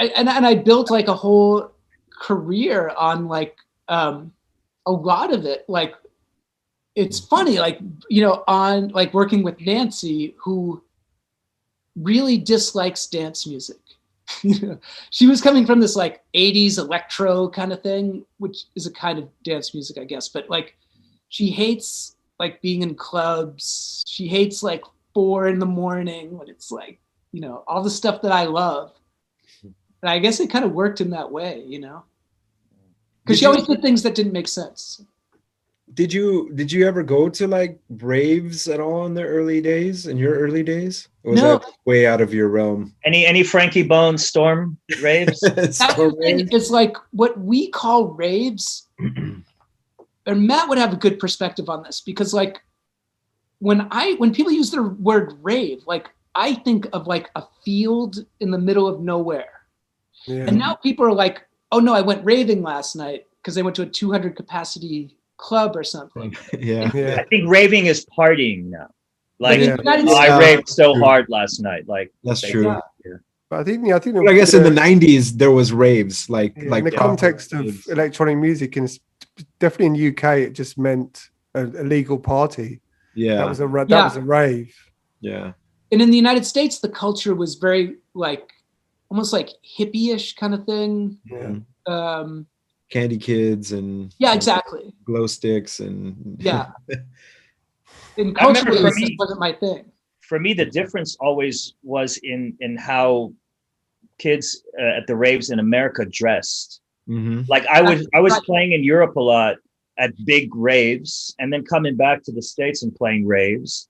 of. And I built like a whole career on like a lot of it. Like it's funny, like, you know, on like working with Nancy, who really dislikes dance music. You know, she was coming from this like 80s electro kind of thing, which is a kind of dance music, I guess. But like, she hates like being in clubs. She hates like 4 a.m. when it's like, you know, all the stuff that I love. And I guess it kind of worked in that way, you know, because she always did things that didn't make sense. Did you ever go to like raves at all in the early days, in your early days? Or was that way out of your realm? Any Frankie Bones Storm raves? It's like what we call raves. And Matt would have a good perspective on this because like when people use the word rave, like I think of like a field in the middle of nowhere. Yeah. And now people are like, oh no, I went raving last night because they went to a 200 capacity club or something. Yeah. I think raving is partying now. Like I raved so hard last night. Like that's true. Yeah. But I think I guess in the 90s there was raves like in the context of electronic music, and definitely in the UK it just meant a legal party. Yeah. That was a rave. Yeah. And in the United States the culture was very like almost like hippie-ish kind of thing. Yeah. Candy kids and exactly, glow sticks and in culture it wasn't my thing. For me, the difference always was in how kids at the raves in America dressed. Mm-hmm. Like I was playing in Europe a lot at big raves, and then coming back to the States and playing raves,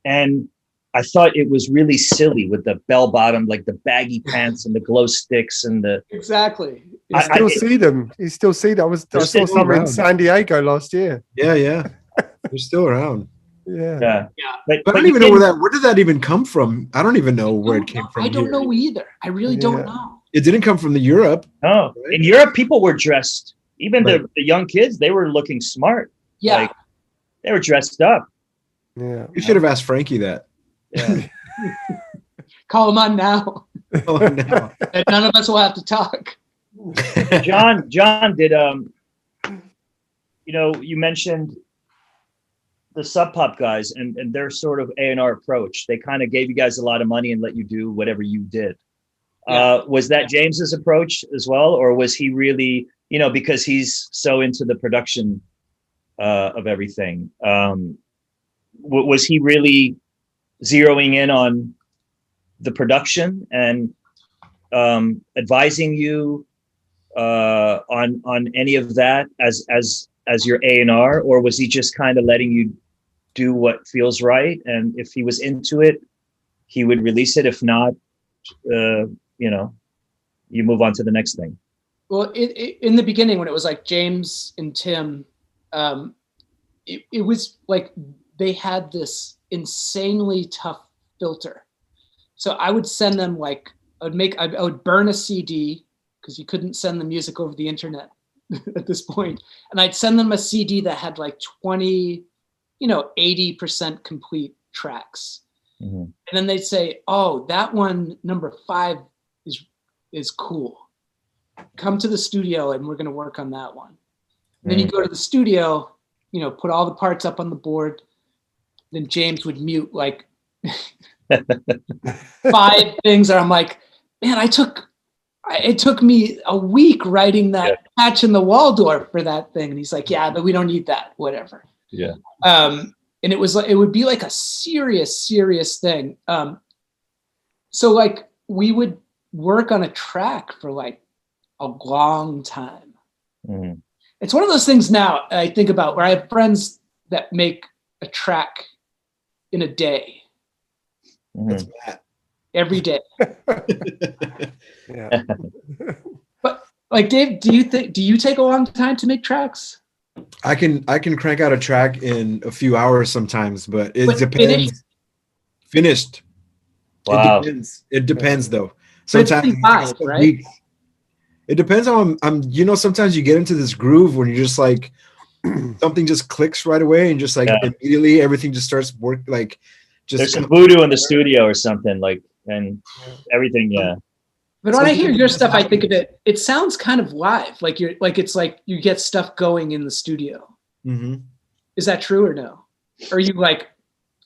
and I thought it was really silly with the bell bottom, like the baggy pants and the glow sticks and the exactly. You see them. You still see that. I saw some in San Diego last year. Yeah. They're still around. Yeah. But I don't even know where did that even come from? I don't even know where it came from. I don't know either. I really don't know. It didn't come from the Europe. No. Right? In Europe, people were dressed. Even the young kids, they were looking smart. Yeah. Like, they were dressed up. Yeah. You should have asked Frankie that. Yeah. Call him on now. And none of us will have to talk. John did you know, you mentioned the Sub Pop guys and their sort of A&R approach. They kind of gave you guys a lot of money and let you do whatever you did. Was that James's approach as well, or was he really, you know, because he's so into the production of everything, was he really zeroing in on the production and advising you on any of that as your A&R, or was he just kind of letting you do what feels right, and if he was into it he would release it, if not you know, you move on to the next thing? Well, in the beginning when it was like James and Tim, it was like they had this insanely tough filter. So I would send them like I would burn a CD because you couldn't send the music over the internet at this point. And I'd send them a CD that had like 20, 80% complete tracks. Mm-hmm. And then they'd say, oh, that one, number 5 is cool. Come to the studio and we're going to work on that one. And then you go to the studio, put all the parts up on the board. Then James would mute like 5 things. And I'm like, man, it took me a week writing that patch in the Waldorf for that thing. And he's like, yeah, but we don't need that, whatever. Yeah. And it would be like a serious thing. So like we would work on a track for like a long time. Mm-hmm. It's one of those things now I think about where I have friends that make a track in a day. That's Matt. Every day. Yeah. Like Dave, do you take a long time to make tracks? I can crank out a track in a few hours sometimes, but it depends. Finished. Wow. It depends though. Sometimes it's right? Weeks. It depends on sometimes you get into this groove when you're just like something just clicks right away and just like immediately everything just starts like just there's some voodoo in the studio or something like and everything, yeah. But when I hear your stuff, I think of it sounds kind of live. Like it's like you get stuff going in the studio. Mm-hmm. Is that true or no? Or you like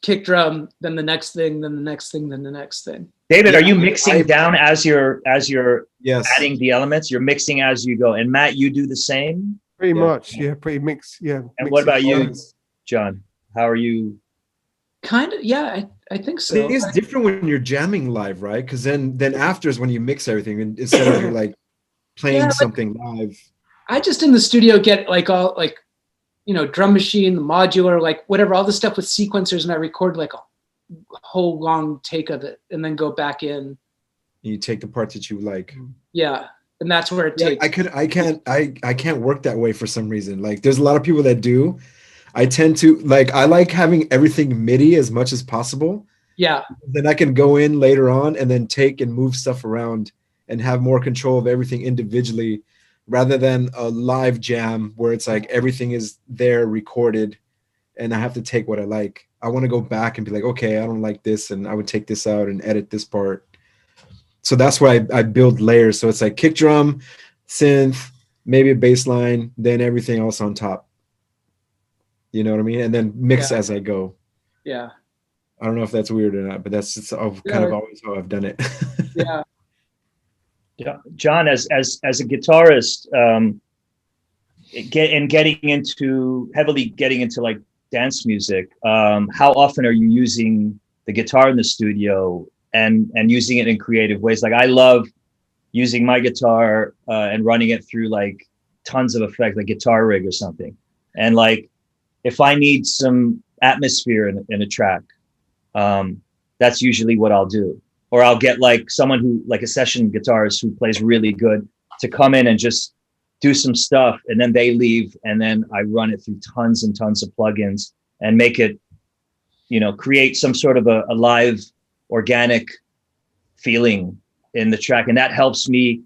kick drum, then the next thing, then the next thing, then the next thing? David, are you mixing down as you're yes. adding the elements? You're mixing as you go. And Matt, you do the same? Pretty much, yeah, pretty mix, yeah. And what about you, John? How are you? Kind of, yeah, I think so. It is different when you're jamming live, right? Because then after is when you mix everything, and instead of you're like playing something live. I just in the studio get like all like, drum machine, the modular, like whatever, all the stuff with sequencers, and I record like a whole long take of it, and then go back in. You take the parts that you like. Yeah, and that's where it takes. I can't work that way for some reason. Like, there's a lot of people that do. I tend to I like having everything MIDI as much as possible. Yeah. Then I can go in later on and then take and move stuff around and have more control of everything individually rather than a live jam where it's like everything is there recorded and I have to take what I like. I want to go back and be like, okay, I don't like this, and I would take this out and edit this part. So that's why I build layers. So it's like kick drum, synth, maybe a bass line, then everything else on top. You know what I mean? And then mix as I go. Yeah. I don't know if that's weird or not, but that's just kind of always how I've done it. Yeah. Yeah. John, as a guitarist, heavily getting into like dance music, how often are you using the guitar in the studio and using it in creative ways? Like I love using my guitar and running it through like tons of effects, like Guitar Rig or something. And like, if I need some atmosphere in a track, that's usually what I'll do. Or I'll get like someone who, like a session guitarist who plays really good, to come in and just do some stuff, and then they leave, and then I run it through tons and tons of plugins and make it, create some sort of a live, organic feeling in the track. And that helps me,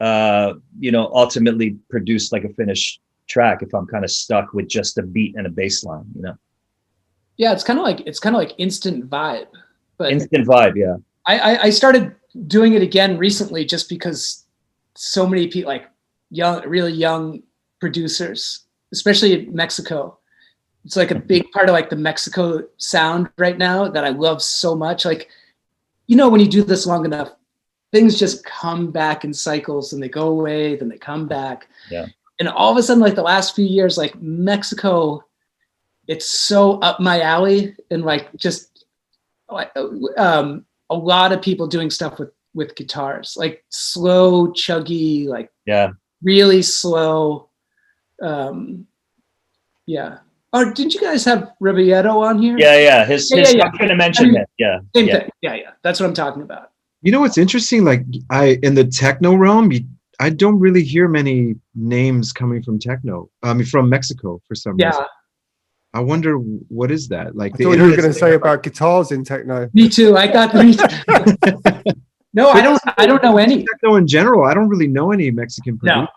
ultimately produce like a finished track if I'm kind of stuck with just a beat and a bass line, Yeah, it's kind of like instant vibe. But instant vibe, yeah. I started doing it again recently just because so many people, like really young producers, especially in Mexico. It's like a big part of like the Mexico sound right now that I love so much. Like, when you do this long enough, things just come back in cycles, and they go away, then they come back. Yeah. And all of a sudden, like the last few years, like Mexico, it's so up my alley, and like just a lot of people doing stuff with guitars, like slow, chuggy, like really slow. Yeah. Oh, didn't you guys have Ribeiro on here? Yeah. His I'm going to mention that. Yeah. Same thing. Yeah. That's what I'm talking about. What's interesting? Like in the techno realm, I don't really hear many names coming from techno. From Mexico for some reason. I wonder what is that? Like, I thought you were going to say about guitars in techno. Me too. I got me too. No, I don't know any techno in general. I don't really know any Mexican producers. No.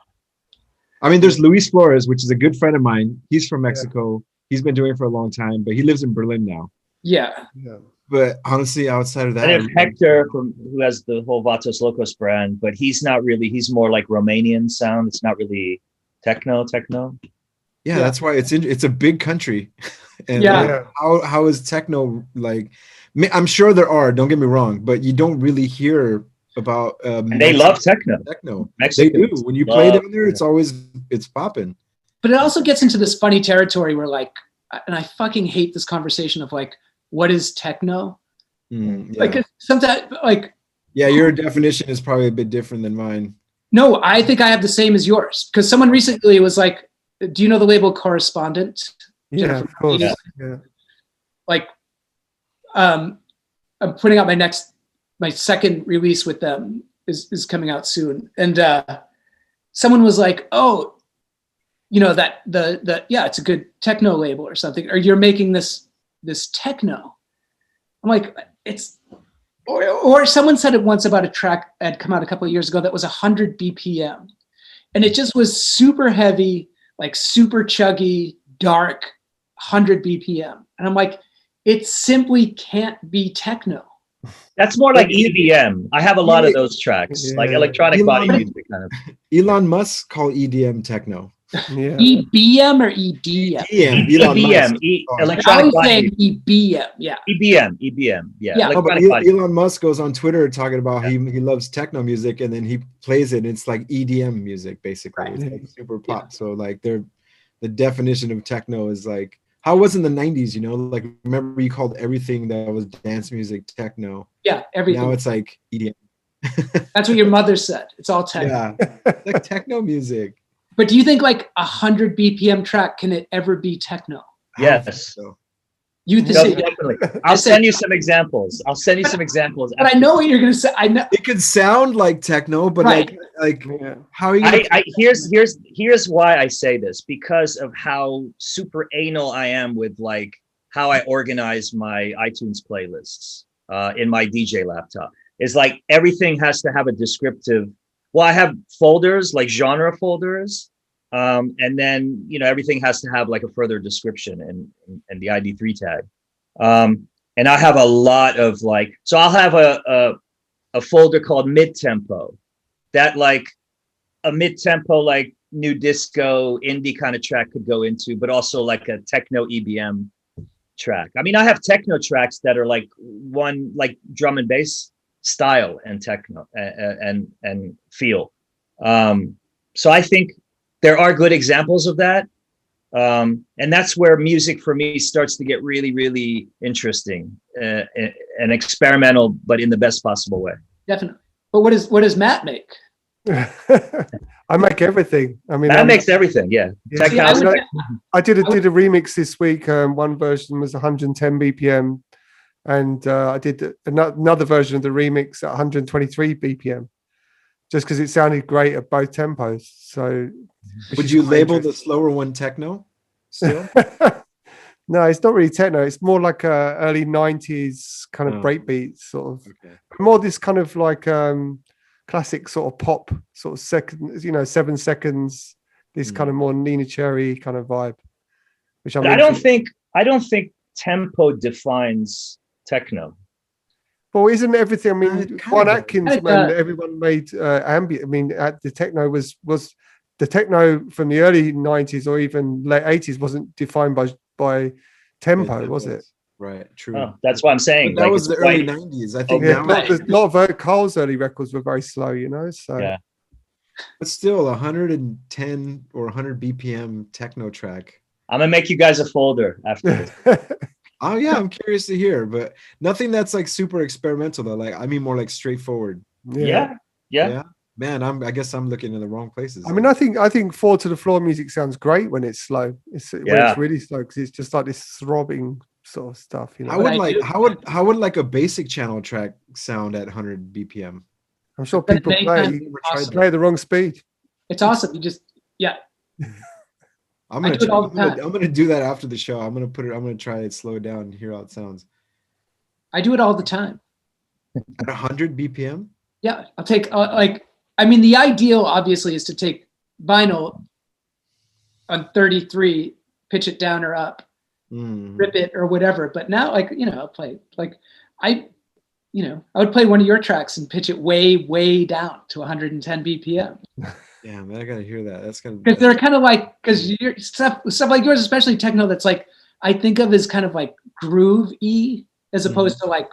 I mean, there's Luis Flores, which is a good friend of mine. He's from Mexico. He's been doing it for a long time, but he lives in Berlin now. Yeah. But honestly, outside of that, and there's Hector who has the whole Vatos Locos brand, but he's not really. He's more like Romanian sound. It's not really techno. Yeah, that's why it's a big country. And how is techno like? I'm sure there are. Don't get me wrong, but you don't really hear about. And they love techno. They do. When you play down there, it's popping. But it also gets into this funny territory where like, and I fucking hate this conversation of like, what is techno? Like sometimes like. Yeah, your definition is probably a bit different than mine. No, I think I have the same as yours, because someone recently was like, do you know the label Correspondent? Yeah, of course. Yeah. Like, I'm putting out my second release with them is coming out soon. And someone was like, oh, you know, that it's a good techno label or something, or you're making this techno. I'm like, it's, or someone said it once about a track that had come out a couple of years ago that was 100 BPM. And it just was super heavy, like super chuggy, dark, 100 BPM. And I'm like, it simply can't be techno. That's more like EDM. I have a lot of those tracks, like electronic body music kind of. Elon Musk called EDM techno. Yeah. EBM or EDM? EBM, electronic body music. EBM, yeah. EBM, yeah. No, but Elon Musk goes on Twitter talking about he loves techno music, and then he plays it, and it's like EDM music, basically. Right. It's like super pop. So like the definition of techno is like, how it was in the 90s, you know, like remember you called everything that was dance music techno. Yeah, everything. Now it's like EDM. That's what your mother said. It's all techno. Yeah, like techno music. But do you think like 100 BPM track, can it ever be techno? Yes. So. You think definitely. I'll send you some examples. But I know what you're gonna say. I know it could sound like techno, but like how are you? Here's why I say this, because of how super anal I am with like how I organize my iTunes playlists in my DJ laptop. It's like everything has to have a descriptive. Well, I have folders, like genre folders. And then, you know, everything has to have like a further description and the ID3 tag. And I have a lot of like, so I'll have a folder called mid-tempo, that like a mid-tempo, like new disco, indie kind of track could go into, but also like a techno EBM track. I mean, I have techno tracks that are like one, like drum and bass style and techno and feel. So I think there are good examples of that. And that's where music for me starts to get really, really interesting and experimental, but in the best possible way. Definitely. But what does Matt make? I make everything. I mean, Matt makes everything. Yeah. See, I did a remix this week. One version was 110 BPM, and I did another version of the remix at 123 BPM, just because it sounded great at both tempos. So, would you label the slower one techno still? No, it's not really techno. It's more like a early 90s kind of breakbeat sort of. Okay. More this kind of like classic sort of pop sort of 7 seconds. This kind of more Nina Cherry kind of vibe. Which I don't think tempo defines techno. Well, isn't everything? I mean, Juan Atkins, when everyone made ambient. I mean, the techno was the techno from the early 90s or even late 80s wasn't defined by tempo, was it? Right, true. Oh, that's what I'm saying. But that was the early 90s. I think a lot of Carl's early records were very slow, you know. So yeah, but still, 110 or 100 BPM techno track. I'm gonna make you guys a folder after this. Oh yeah, I'm curious to hear, but nothing that's like super experimental though. Like I mean, more like straightforward. Yeah. Man, I guess I'm looking in the wrong places. I mean, I think 4 to the floor music sounds great when it's slow. When it's really slow, because it's just like this throbbing sort of stuff. You know, how would like a basic channel track sound at 100 BPM? I'm sure people play the wrong speed. It's awesome. You just I'm gonna do that after the show. I'm gonna try it, slow it down, and hear how it sounds. I do it all the time. At 100 BPM? Yeah, I'll take the ideal obviously is to take vinyl on 33, pitch it down or up, rip it or whatever. But now, I'll play I would play one of your tracks and pitch it way, way down to 110 BPM. Yeah, man, I gotta hear that. That's gonna because they're kind of like your stuff like yours, especially techno. That's like I think of as kind of like groove-y as opposed to like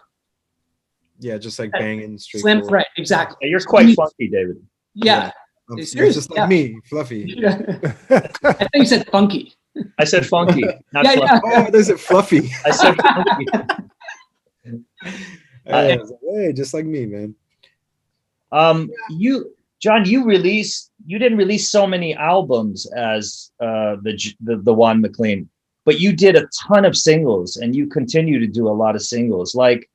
just like banging straight. Slim, right? Exactly. Yeah, you're quite funky, David. Yeah, you're just like me, fluffy. Yeah. I think you said funky. I said funky. Not fluffy. Oh, there's a fluffy. I said funky. Hey, just like me, man. John, you didn't release so many albums as the Juan McLean, but you did a ton of singles, and you continue to do a lot of singles. Like,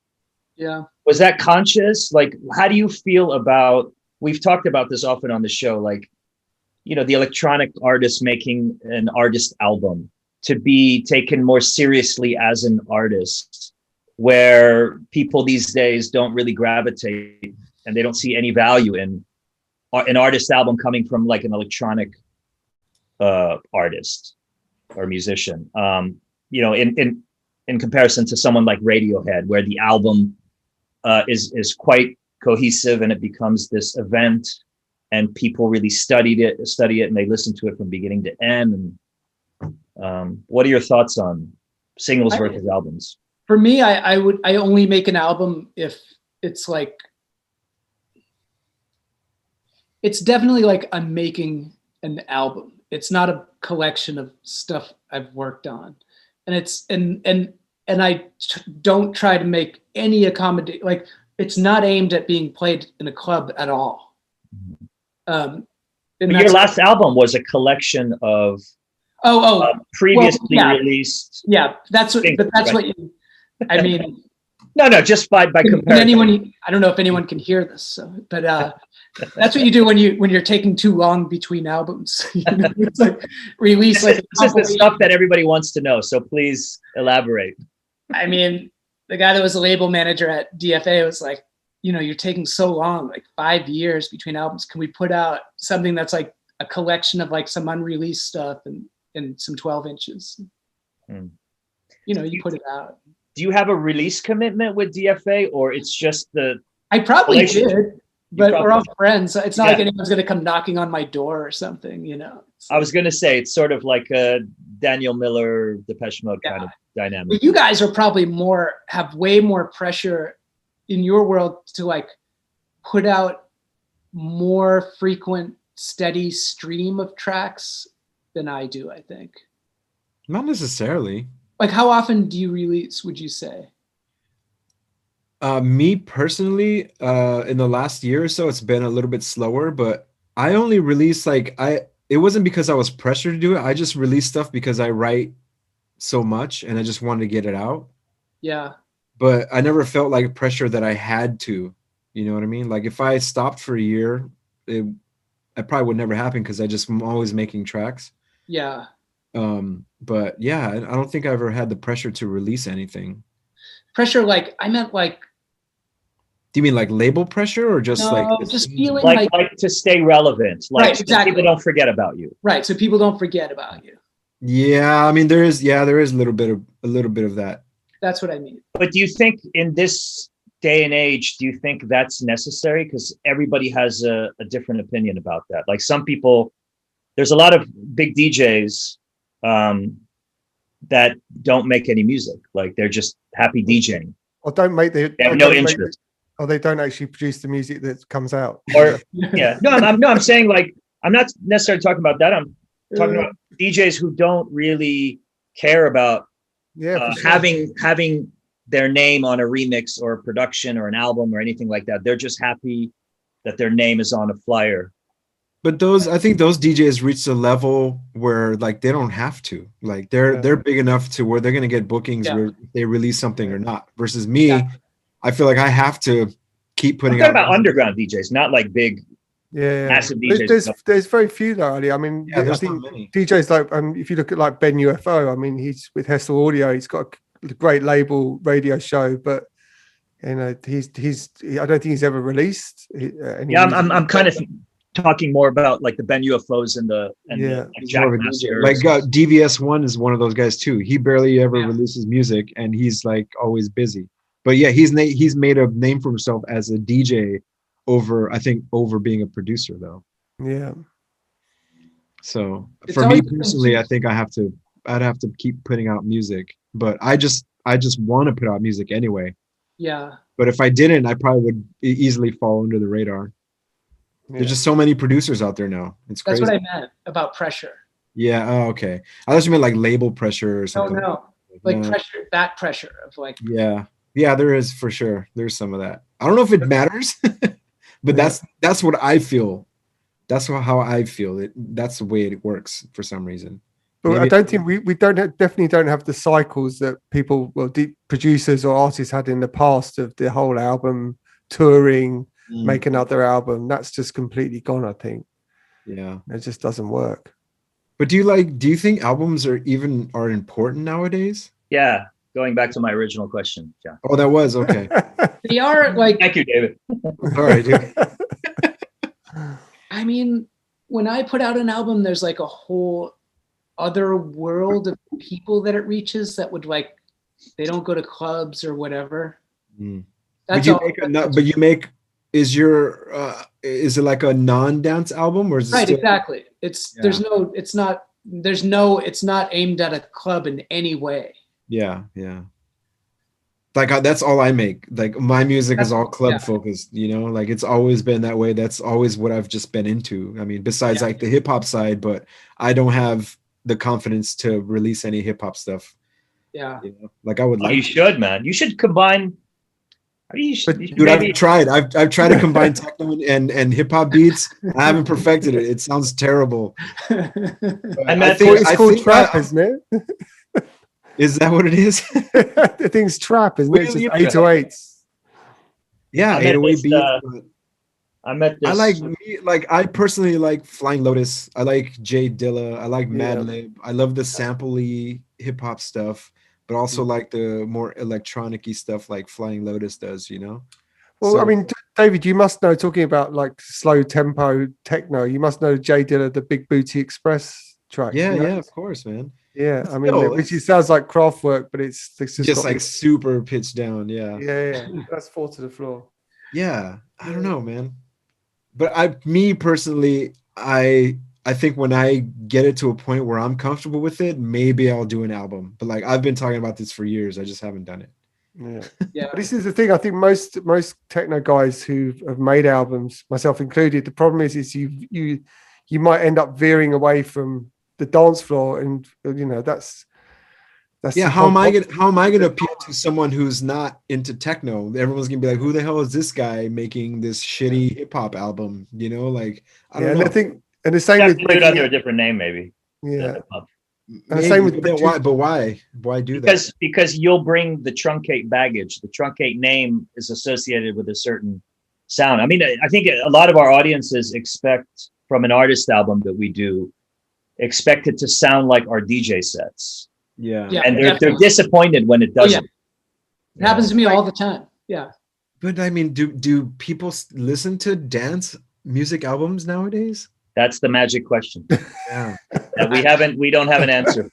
was that conscious? Like, how do you feel about? We've talked about this often on the show. Like, the electronic artist making an artist album to be taken more seriously as an artist, where people these days don't really gravitate and they don't see any value in an artist album coming from like an electronic artist or musician, in comparison to someone like Radiohead, where the album is quite cohesive and it becomes this event and people really study it and they listen to it from beginning to end. And what are your thoughts on singles versus albums? For me, I only make an album if it's like, it's definitely like I'm making an album. It's not a collection of stuff I've worked on. And I don't try to make any accommodate, like it's not aimed at being played in a club at all. But your last album was a collection of previously released. Yeah, that's what. But that's what you. I mean. No, just by comparison. I don't know if anyone can hear this, but that's what you do when you're taking too long between albums. It's like release like this is the stuff that everybody wants to know. So please elaborate. I mean, the guy that was a label manager at DFA was like, you're taking so long, like 5 years between albums. Can we put out something that's like a collection of like some unreleased stuff and some 12 inches? You put it out. Do you have a release commitment with DFA, or it's just I probably did, but we're all friends. So it's not like anyone's going to come knocking on my door or something, I was going to say, it's sort of like a Daniel Miller, Depeche Mode kind of dynamic. But you guys are probably have way more pressure in your world to like put out more frequent, steady stream of tracks than I do, I think. Not necessarily. Like, how often do you release, would you say? Me personally, in the last year or so, it's been a little bit slower, but I only release it wasn't because I was pressured to do it. I just release stuff because I write so much and I just wanted to get it out. Yeah. But I never felt like pressure that I had to, you know what I mean? Like if I stopped for a year, it probably would never happen because I'm always making tracks. Yeah. But yeah, I don't think I ever had the pressure to release anything. Pressure, like I meant like. Do you mean like label pressure or just just feeling like to stay relevant, like right, exactly. People don't forget about you. Right, so people don't forget about you. Yeah, I mean there is a little bit of that. That's what I mean. But do you think in this day and age, do you think that's necessary? Because everybody has a different opinion about that. Like some people, there's a lot of big DJs that don't make any music. Like they're just happy DJing. Or they have no interest. Or they don't actually produce the music that comes out. Or I'm saying like I'm not necessarily talking about that. I'm talking about DJs who don't really care about having their name on a remix or a production or an album or anything like that. They're just happy that their name is on a flyer. But I think those DJs reach a level where like they don't have to. Like they're big enough to where they're gonna get bookings where they release something or not. Versus me, I feel like I have to keep putting out. About underground DJs, not like big, massive DJs. There's very few though, Ali. I mean, I think DJs like if you look at like Ben UFO, I mean, he's with Hessel Audio. He's got a great label radio show, but I don't think he's ever released. I'm kind of talking more about like the Ben UFOs and the Jack Masters. Like DVS1 is one of those guys too. He barely ever releases music, and he's like always busy. But yeah, he's made a name for himself as a DJ over being a producer though. Yeah. So for me personally, I think I'd have to keep putting out music, but I just want to put out music anyway. Yeah. But if I didn't, I probably would easily fall under the radar. Yeah. There's just so many producers out there now. It's crazy. That's what I meant about pressure. Yeah. Oh, okay. I thought you meant like label pressure or something. No. Like pressure, that pressure of like. Yeah. Yeah, there is for sure. There's some of that. I don't know if it matters, but that's what I feel. That's how I feel it. That's the way it works for some reason. But maybe I don't think we definitely don't have the cycles that people, producers or artists had in the past of the whole album touring, make another album. That's just completely gone, I think. Yeah. It just doesn't work. But do you think albums are important nowadays? Yeah. Going back to my original question. Yeah. Oh, that was okay. They are like, Thank you, David. All right, dude. I mean, when I put out an album, there's like a whole other world of people that it reaches that would like, they don't go to clubs or whatever. That's all. Is it like a non-dance album or is it Right, still... exactly. It's not aimed at a club in any way. Yeah. Like that's all I make. Like my music is all club focused, you know, like it's always been that way. That's always what I've just been into. I mean, besides like the hip hop side, but I don't have the confidence to release any hip hop stuff. Yeah. You know? Like I would like you should, man. You should combine. Dude, I've tried to combine techno and hip hop beats. I haven't perfected it. It sounds terrible. It's called trap, isn't it? Is that what it is? The thing's trap, isn't it? It's just 808s. Yeah, 808 beats. I met this. I personally like Flying Lotus. I like Jay Dilla. I like Madlib. I love the sample-y hip hop stuff, but also like the more electronic-y stuff like Flying Lotus does, you know? Well, I mean, David, you must know, talking about like slow tempo techno, you must know Jay Dilla, the Big Booty Express track. Yeah, you know? yeah, of course, man. Yeah, I mean, which sounds like craft work, but it's just like super pitched down. Yeah. That's 4 to the floor. Yeah, I don't know, man. But me personally, I think when I get it to a point where I'm comfortable with it, maybe I'll do an album. But like I've been talking about this for years, I just haven't done it. Yeah. But this is the thing. I think most techno guys who have made albums, myself included, the problem is you might end up veering away from the dance floor, and you know that's how am I gonna appeal to someone who's not into techno? Everyone's gonna be like, who the hell is this guy making this shitty hip hop album? You know, like I don't know. And I think, and the same with do it under a different name, maybe. Yeah. And the same with why do that? Because you'll bring the truncate baggage. The truncate name is associated with a certain sound. I mean, I think a lot of our audiences expect from an artist album that we do, expect it to sound like our DJ sets. Yeah. And they're disappointed when it doesn't. It happens to me all the time. Yeah. But I mean, do people listen to dance music albums nowadays? That's the magic question. Yeah. That we don't have an answer.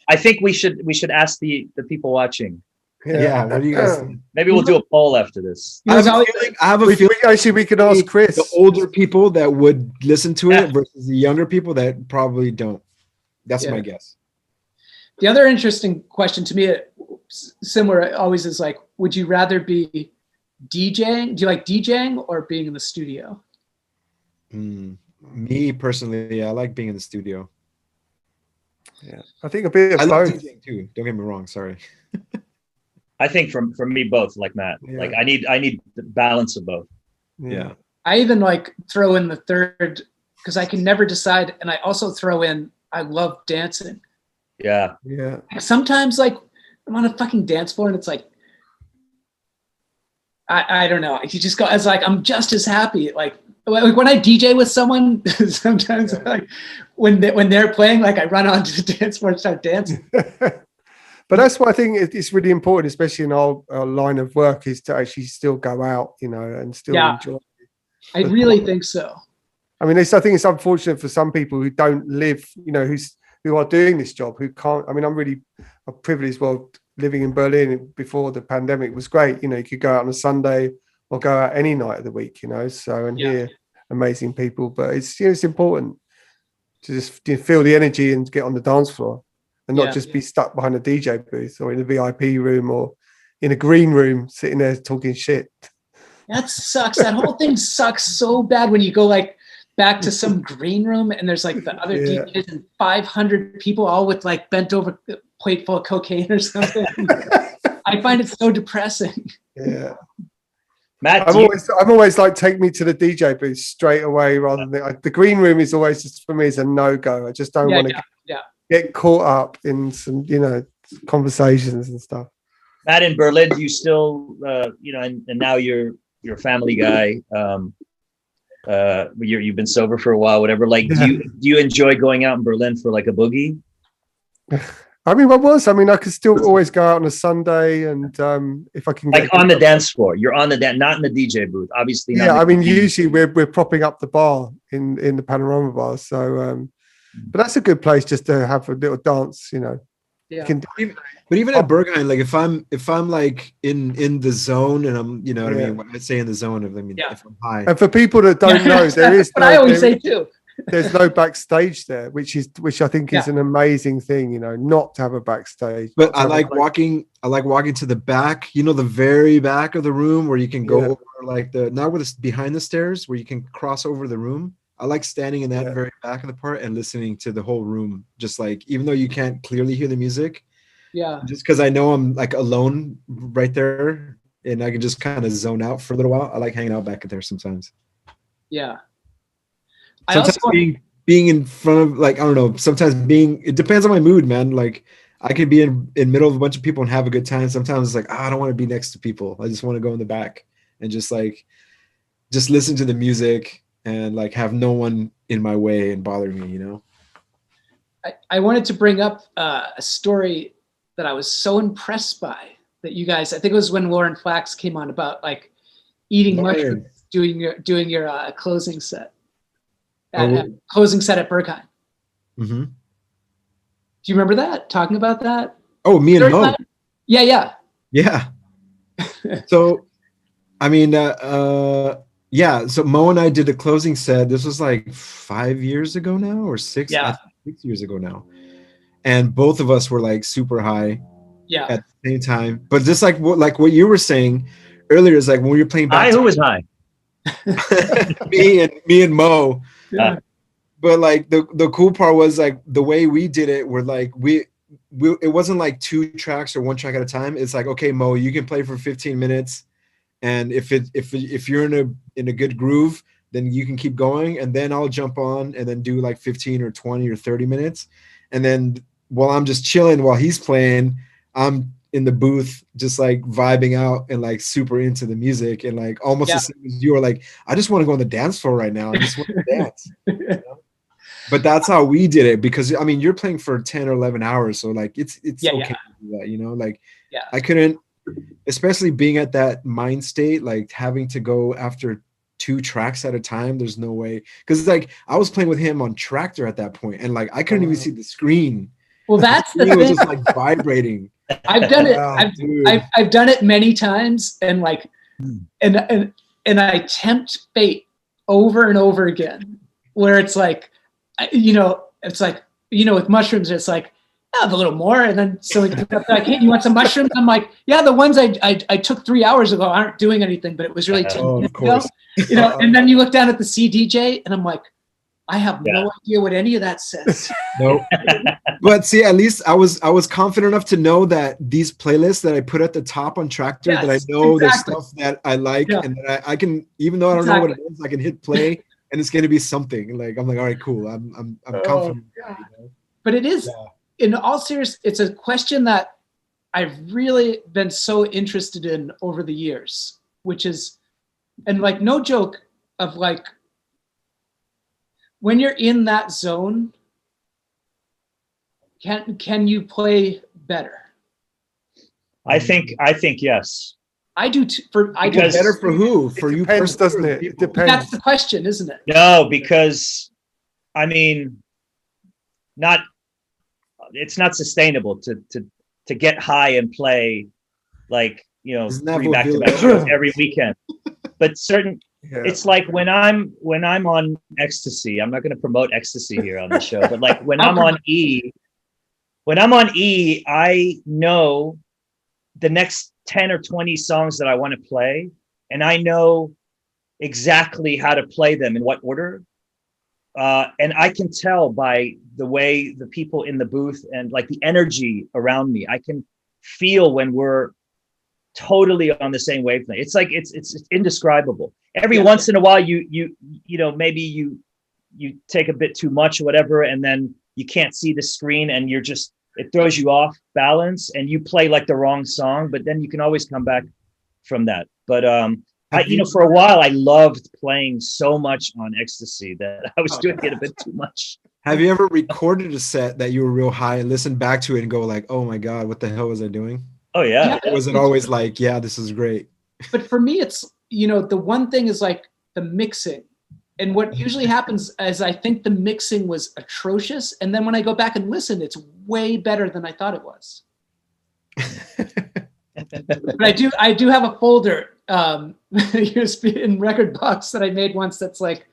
I think we should ask the people watching. Yeah. What do you guys think? Maybe we'll do a poll after this. I have a feeling actually we could ask Chris. The older people that would listen to it versus the younger people that probably don't. That's my guess. The other interesting question to me, similar always, is like, would you rather be DJing? Do you like DJing or being in the studio? Me personally, I like being in the studio. Yeah, I think a bit of both. I love DJing too. Don't get me wrong. Sorry. I think from me both, like Matt. Yeah. Like I need the balance of both. Yeah. I even like throw in the third because I can never decide, and I also throw in I love dancing. Yeah. Yeah. Sometimes like I'm on a fucking dance floor and it's like I don't know. You just go as like I'm just as happy. Like when I DJ with someone, sometimes like when they're playing, like I run onto the dance floor and start dancing. But that's why I think it's really important, especially in our line of work, is to actually still go out, you know, and still enjoy. I really think so. I mean, I think it's unfortunate for some people who don't live, you know, who are doing this job, who can't. I mean, I'm really privileged. Well, living in Berlin before the pandemic was great. You know, you could go out on a Sunday or go out any night of the week, you know, so and hear amazing people. But it's important to just feel the energy and get on the dance floor. And not just be stuck behind a DJ booth or in a VIP room or in a green room sitting there talking shit. That sucks. That whole thing sucks so bad when you go like back to some green room and there's like the other DJs and 500 people all with like bent over plate full of cocaine or something. I find it so depressing. Yeah. Matt, I'm always like, take me to the DJ booth straight away rather than the green room is always just for me is a no-go. I just don't want to get caught up in some, you know, conversations and stuff. Matt, in Berlin, do you still, you know, and now you're a family guy. You've been sober for a while, whatever. Like, do you enjoy going out in Berlin for like a boogie? I mean, I could still always go out on a Sunday, and if I can like on the dance floor, you're on the dance, not in the DJ booth, obviously. Yeah, I mean, usually we're propping up the bar in the Panorama bar, so but that's a good place just to have a little dance, you know. Yeah. But even at Berghain, like if I'm like in the zone and I'm, you know what I mean? When I say in the zone, if I'm high. And for people that don't know, there is what I always say too. There's no backstage there, which I think is an amazing thing, you know, not to have a backstage. But I like walking to the back, you know, the very back of the room where you can go over like not where it's behind the stairs, where you can cross over the room. I like standing in that very back of the part and listening to the whole room, just like, even though you can't clearly hear the music. Yeah. Just because I know I'm like alone right there and I can just kind of zone out for a little while. I like hanging out back there sometimes. Yeah. Sometimes being in front of, like, I don't know, sometimes it depends on my mood, man. Like I can be in middle of a bunch of people and have a good time. Sometimes it's like, I don't want to be next to people. I just want to go in the back and just listen to the music and like have no one in my way and bother me, you know? I wanted to bring up a story that I was so impressed by that you guys, I think it was when Lauren Flax came on, about like eating mushrooms, doing your closing set. Closing set at Berghain. Mm-hmm. Do you remember that? Talking about that? Oh, me and Mo. Yeah. So, I mean, so Mo and I did a closing set. This was like 5 years ago now, or 6 years ago now. And both of us were like super high at the same time. But just like what you were saying earlier is like when we were playing back. Who was high? me and Mo. Yeah. But like the cool part was like the way we did it, were like we it wasn't like 2 tracks or 1 track at a time. It's like, okay, Mo, you can play for 15 minutes, and if you're in a good groove, then you can keep going, and then I'll jump on and then do like 15 or 20 or 30 minutes, and then while I'm just chilling while he's playing, I'm in the booth just like vibing out and like super into the music, and like almost the same as you were like, I just want to go on the dance floor right now. I just want to dance. You know? But that's how we did it, because I mean you're playing for 10 or 11 hours, so like it's okay to do that, you know? Like I couldn't, especially being at that mind state, like having to go after 2 tracks at a time. There's no way, because it's like I was playing with him on Tractor at that point, and like I couldn't even see the screen. Well, that's the thing. It was just like vibrating. I've done it. I've done it many times, and like, and I tempt fate over and over again, where it's like, it's like, with mushrooms, it's like, have a little more, and then so like, hey, you want some mushrooms? I'm like, yeah, the ones I took 3 hours ago aren't doing anything, but it was really 10 minutes ago. And then you look down at the CDJ, and I'm like, I have no idea what any of that says. No, but see, at least I was confident enough to know that these playlists that I put at the top on Tractor, that I know the stuff that I like, and that I can, even though I don't know what it is, I can hit play, and it's going to be something. Like I'm like, all right, cool. I'm confident. Yeah. But it is, in all seriousness, it's a question that I've really been so interested in over the years, which is, and like no joke, of like, when you're in that zone, can you play better? I think yes. I do I do better for who? For you, depends, doesn't it? It depends. That's the question, isn't it? No, because I mean, it's not sustainable to get high and play like 3 back-to-back shows every weekend. But it's like when I'm on ecstasy, I'm not going to promote ecstasy here on the show, but like when I'm on E, I know the next 10 or 20 songs that I want to play, and I know exactly how to play them in what order. And I can tell by the way the people in the booth and like the energy around me, I can feel when we're totally on the same wavelength. It's like it's indescribable. Every once in a while you maybe you take a bit too much or whatever, and then you can't see the screen and it throws you off balance and you play like the wrong song, but then you can always come back from that. But For a while, I loved playing so much on ecstasy that I was doing it a bit too much. Have you ever recorded a set that you were real high and listened back to it and go like, oh my God, what the hell was I doing? Oh yeah. Or was it always like, yeah, this is great? But for me, it's, the one thing is like the mixing. And what usually happens is I think the mixing was atrocious. And then when I go back and listen, it's way better than I thought it was. But I do have a folder in Record Box that I made once that's like,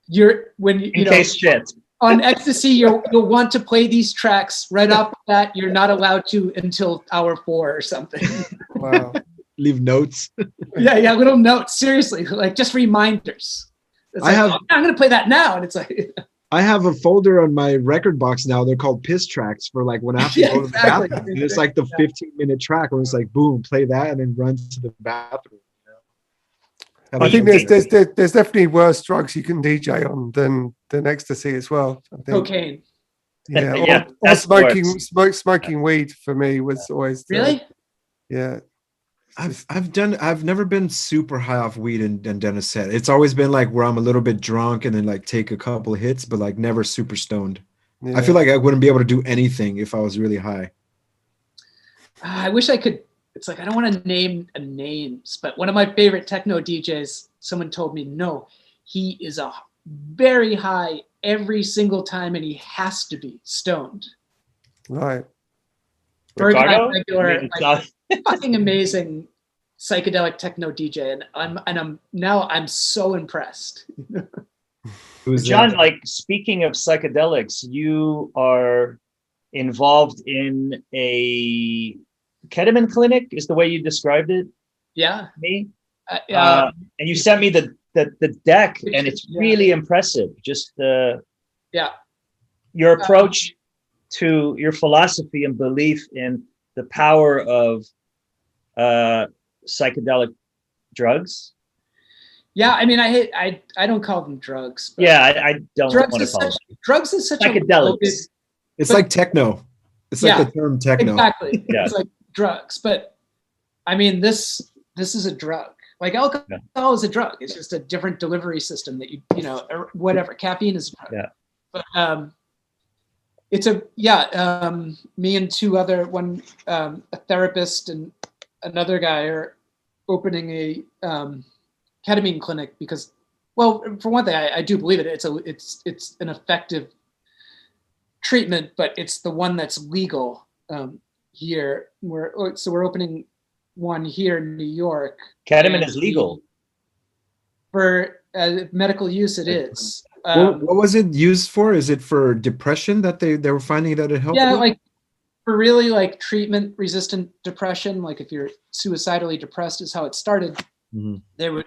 in case shit. On ecstasy, you'll want to play these tracks right off the bat. You're not allowed to until hour 4 or something. Wow. Leave notes. Yeah, little notes. Seriously, like just reminders. It's like, I'm going to play that now, and it's like. I have a folder on my Record Box now. They're called piss tracks for like when I have to go to the bathroom. And it's like the 15-minute track where it's like, boom, play that, and then run to the bathroom. I think there's definitely worse drugs you can DJ on than ecstasy as well. I think. Cocaine. Yeah, or smoking weed for me was always really. Yeah, I've never been super high off weed and done a set. It's always been like where I'm a little bit drunk and then like take a couple of hits, but like never super stoned. Yeah. I feel like I wouldn't be able to do anything if I was really high. I wish I could. It's like, I don't want to name names, but one of my favorite techno DJs, someone told me, no, he is a very high every single time and he has to be stoned. Right. Berghain regular, fucking amazing psychedelic techno DJ. And I'm so impressed. John, like speaking of psychedelics, you are involved in a ketamine clinic is the way you described it. Yeah. Me. And you sent me the deck, and it's really impressive. Just your approach to your philosophy and belief in the power of psychedelic drugs. Yeah, I mean, I don't call them drugs. I don't want to call them drugs. Is such psychedelics. It's like techno. It's like the term techno. Exactly. Yeah. It's like drugs, but I mean, this is a drug. Like alcohol is a drug. It's just a different delivery system that or whatever. Caffeine is a drug. Yeah. But it's me and a therapist and another guy are opening a ketamine clinic because, well, for one thing, I do believe it. It's an effective treatment, but it's the one that's legal here. We're opening one here in New York. Ketamine is legal for medical use. It is. What was it used for? Is it for depression that they were finding that it helped? Yeah, like for really like treatment-resistant depression. Like if you're suicidally depressed, is how it started. Mm-hmm. They would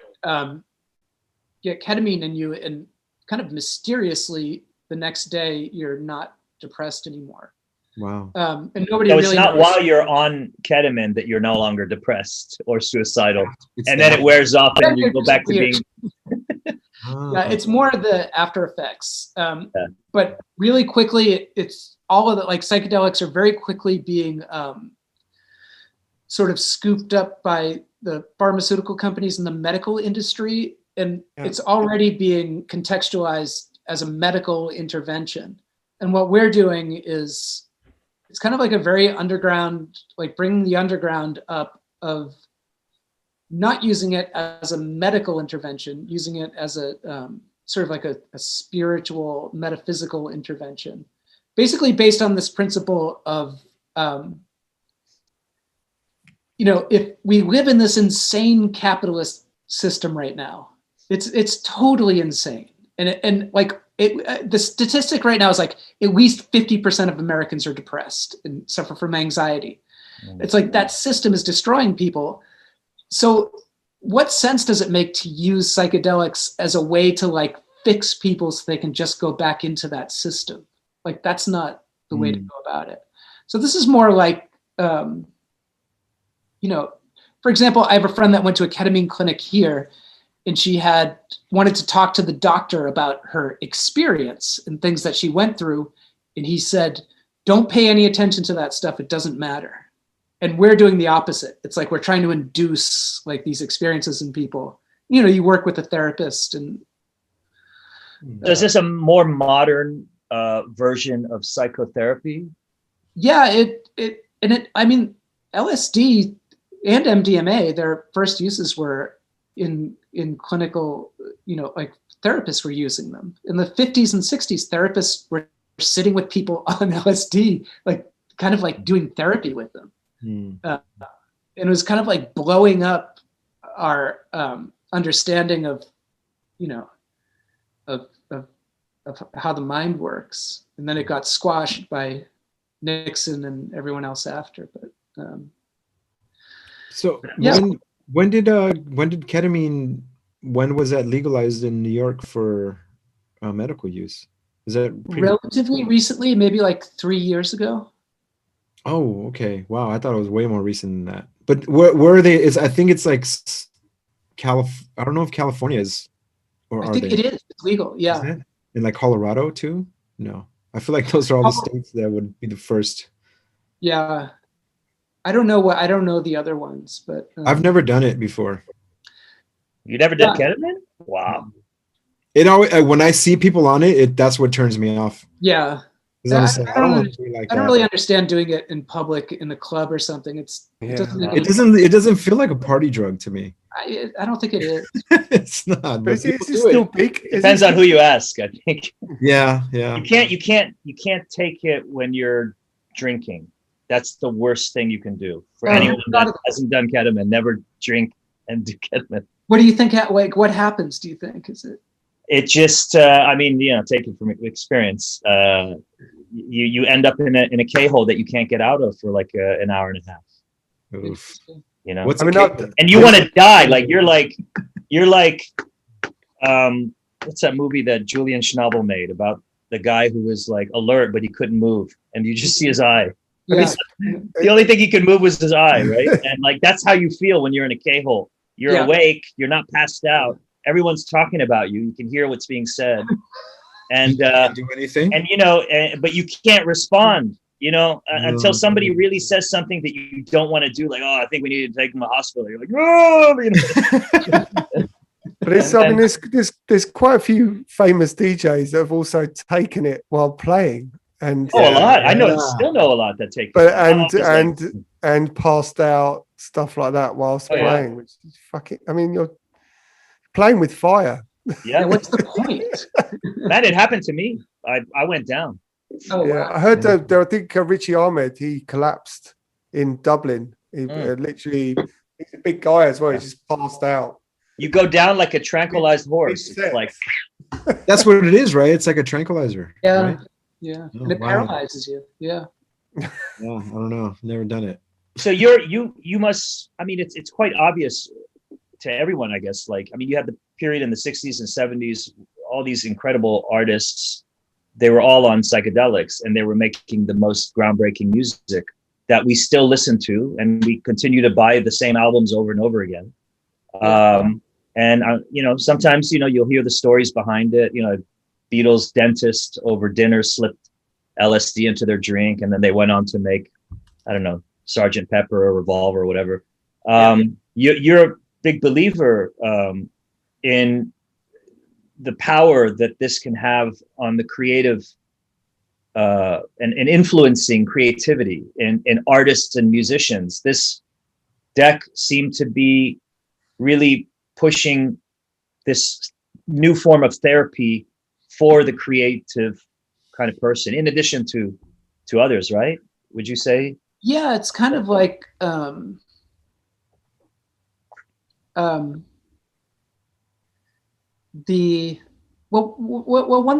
get ketamine in you, and kind of mysteriously the next day you're not depressed anymore. Wow. And nobody so really it's not knows. While you're on ketamine that you're no longer depressed or suicidal, and then it wears off and you go back to being. Yeah, it's more the after effects. But really quickly, it's all of the like psychedelics are very quickly being sort of scooped up by the pharmaceutical companies and the medical industry, and it's already being contextualized as a medical intervention. And what we're doing is it's kind of like a very underground, like bringing the underground up of not using it as a medical intervention, using it as a sort of like a spiritual, metaphysical intervention, basically based on this principle of, if we live in this insane capitalist system right now, it's totally insane. The statistic right now is like at least 50% of Americans are depressed and suffer from anxiety. It's like that system is destroying people. So what sense does it make to use psychedelics as a way to like fix people so they can just go back into that system? Like that's not the way to go about it. So this is more like, for example, I have a friend that went to a ketamine clinic here, and she wanted to talk to the doctor about her experience and things that she went through. And he said, don't pay any attention to that stuff. It doesn't matter. and we're doing the opposite. It's like we're trying to induce like these experiences in people. You know, you work with a therapist, and is this a more modern version of psychotherapy? Yeah, I mean, LSD and MDMA, their first uses were in clinical, you know, like therapists were using them. In the 50s and 60s, therapists were sitting with people on LSD, like kind of like doing therapy with them. And it was kind of like blowing up our understanding of, you know, of how the mind works. And then it got squashed by Nixon and everyone else after. But so yeah. When did ketamine, when was that legalized in New York for medical use? Is that relatively recently, maybe like 3 years ago? Oh, okay. Wow, I thought it was way more recent than that. But where are they? I think it's like I don't know if California is, or I think it is. It's legal. Yeah. In like Colorado too? No, I feel like those are all the states that would be the first. Yeah, I don't know the other ones, but I've never done it before. You never did ketamine? Wow. It always, when I see people on it, that's what turns me off. Yeah. I don't really understand doing it in public in a club or something. It doesn't feel like a party drug to me. I don't think it is. It's not. But it's still big. Depends on who you ask, I think. Yeah. You can't take it when you're drinking. That's the worst thing you can do. For anyone that hasn't done ketamine, never drink and do ketamine. What do you think? Like, what happens? Do you think it just? I mean, you know, take it from experience. You end up in a K-hole that you can't get out of for like an hour and a half. Oof. You know, and you want to die. Like you're like, what's that movie that Julian Schnabel made about the guy who was like alert but he couldn't move, and you just see his eye. Yeah. The only thing he could move was his eye, right? And like that's how you feel when you're in a K-hole. You're awake. You're not passed out. Everyone's talking about you. You can hear what's being said, and you can't do anything. And you know, but you can't respond. You know, until somebody really says something that you don't want to do, like, oh, I think we need to take him to the hospital. You're like, oh, you know. But it's, I mean, there's quite a few famous DJs that have also taken it while playing, and a lot. I still know a lot that take. But and passed out, stuff like that whilst playing, which is fucking. I mean, you're playing with fire. Yeah, what's the point? Man, it happened to me. I went down. Oh, yeah. Wow. I heard I think Richie Ahmed, he collapsed in Dublin. He literally, he's a big guy as well. He just passed out. You go down like a tranquilized horse. Like that's what it is, right? It's like a tranquilizer. Yeah, right? Yeah, and it paralyzes you. Yeah. Yeah, I don't know. Never done it. So you must. I mean, it's quite obvious to everyone, I guess. Like, I mean, you had the period in the 60s and 70s. All these incredible artists. They were all on psychedelics and they were making the most groundbreaking music that we still listen to, and we continue to buy the same albums over and over again. You know, sometimes, you know, you'll hear the stories behind it. You know, Beatles dentist over dinner slipped LSD into their drink, and then they went on to make, I don't know, Sgt. Pepper or Revolver or whatever. You're a big believer in the power that this can have on the creative and influencing creativity in artists and musicians. This deck seemed to be really pushing this new form of therapy for the creative kind of person, in addition to others, right? Would you say? Yeah, it's kind of like one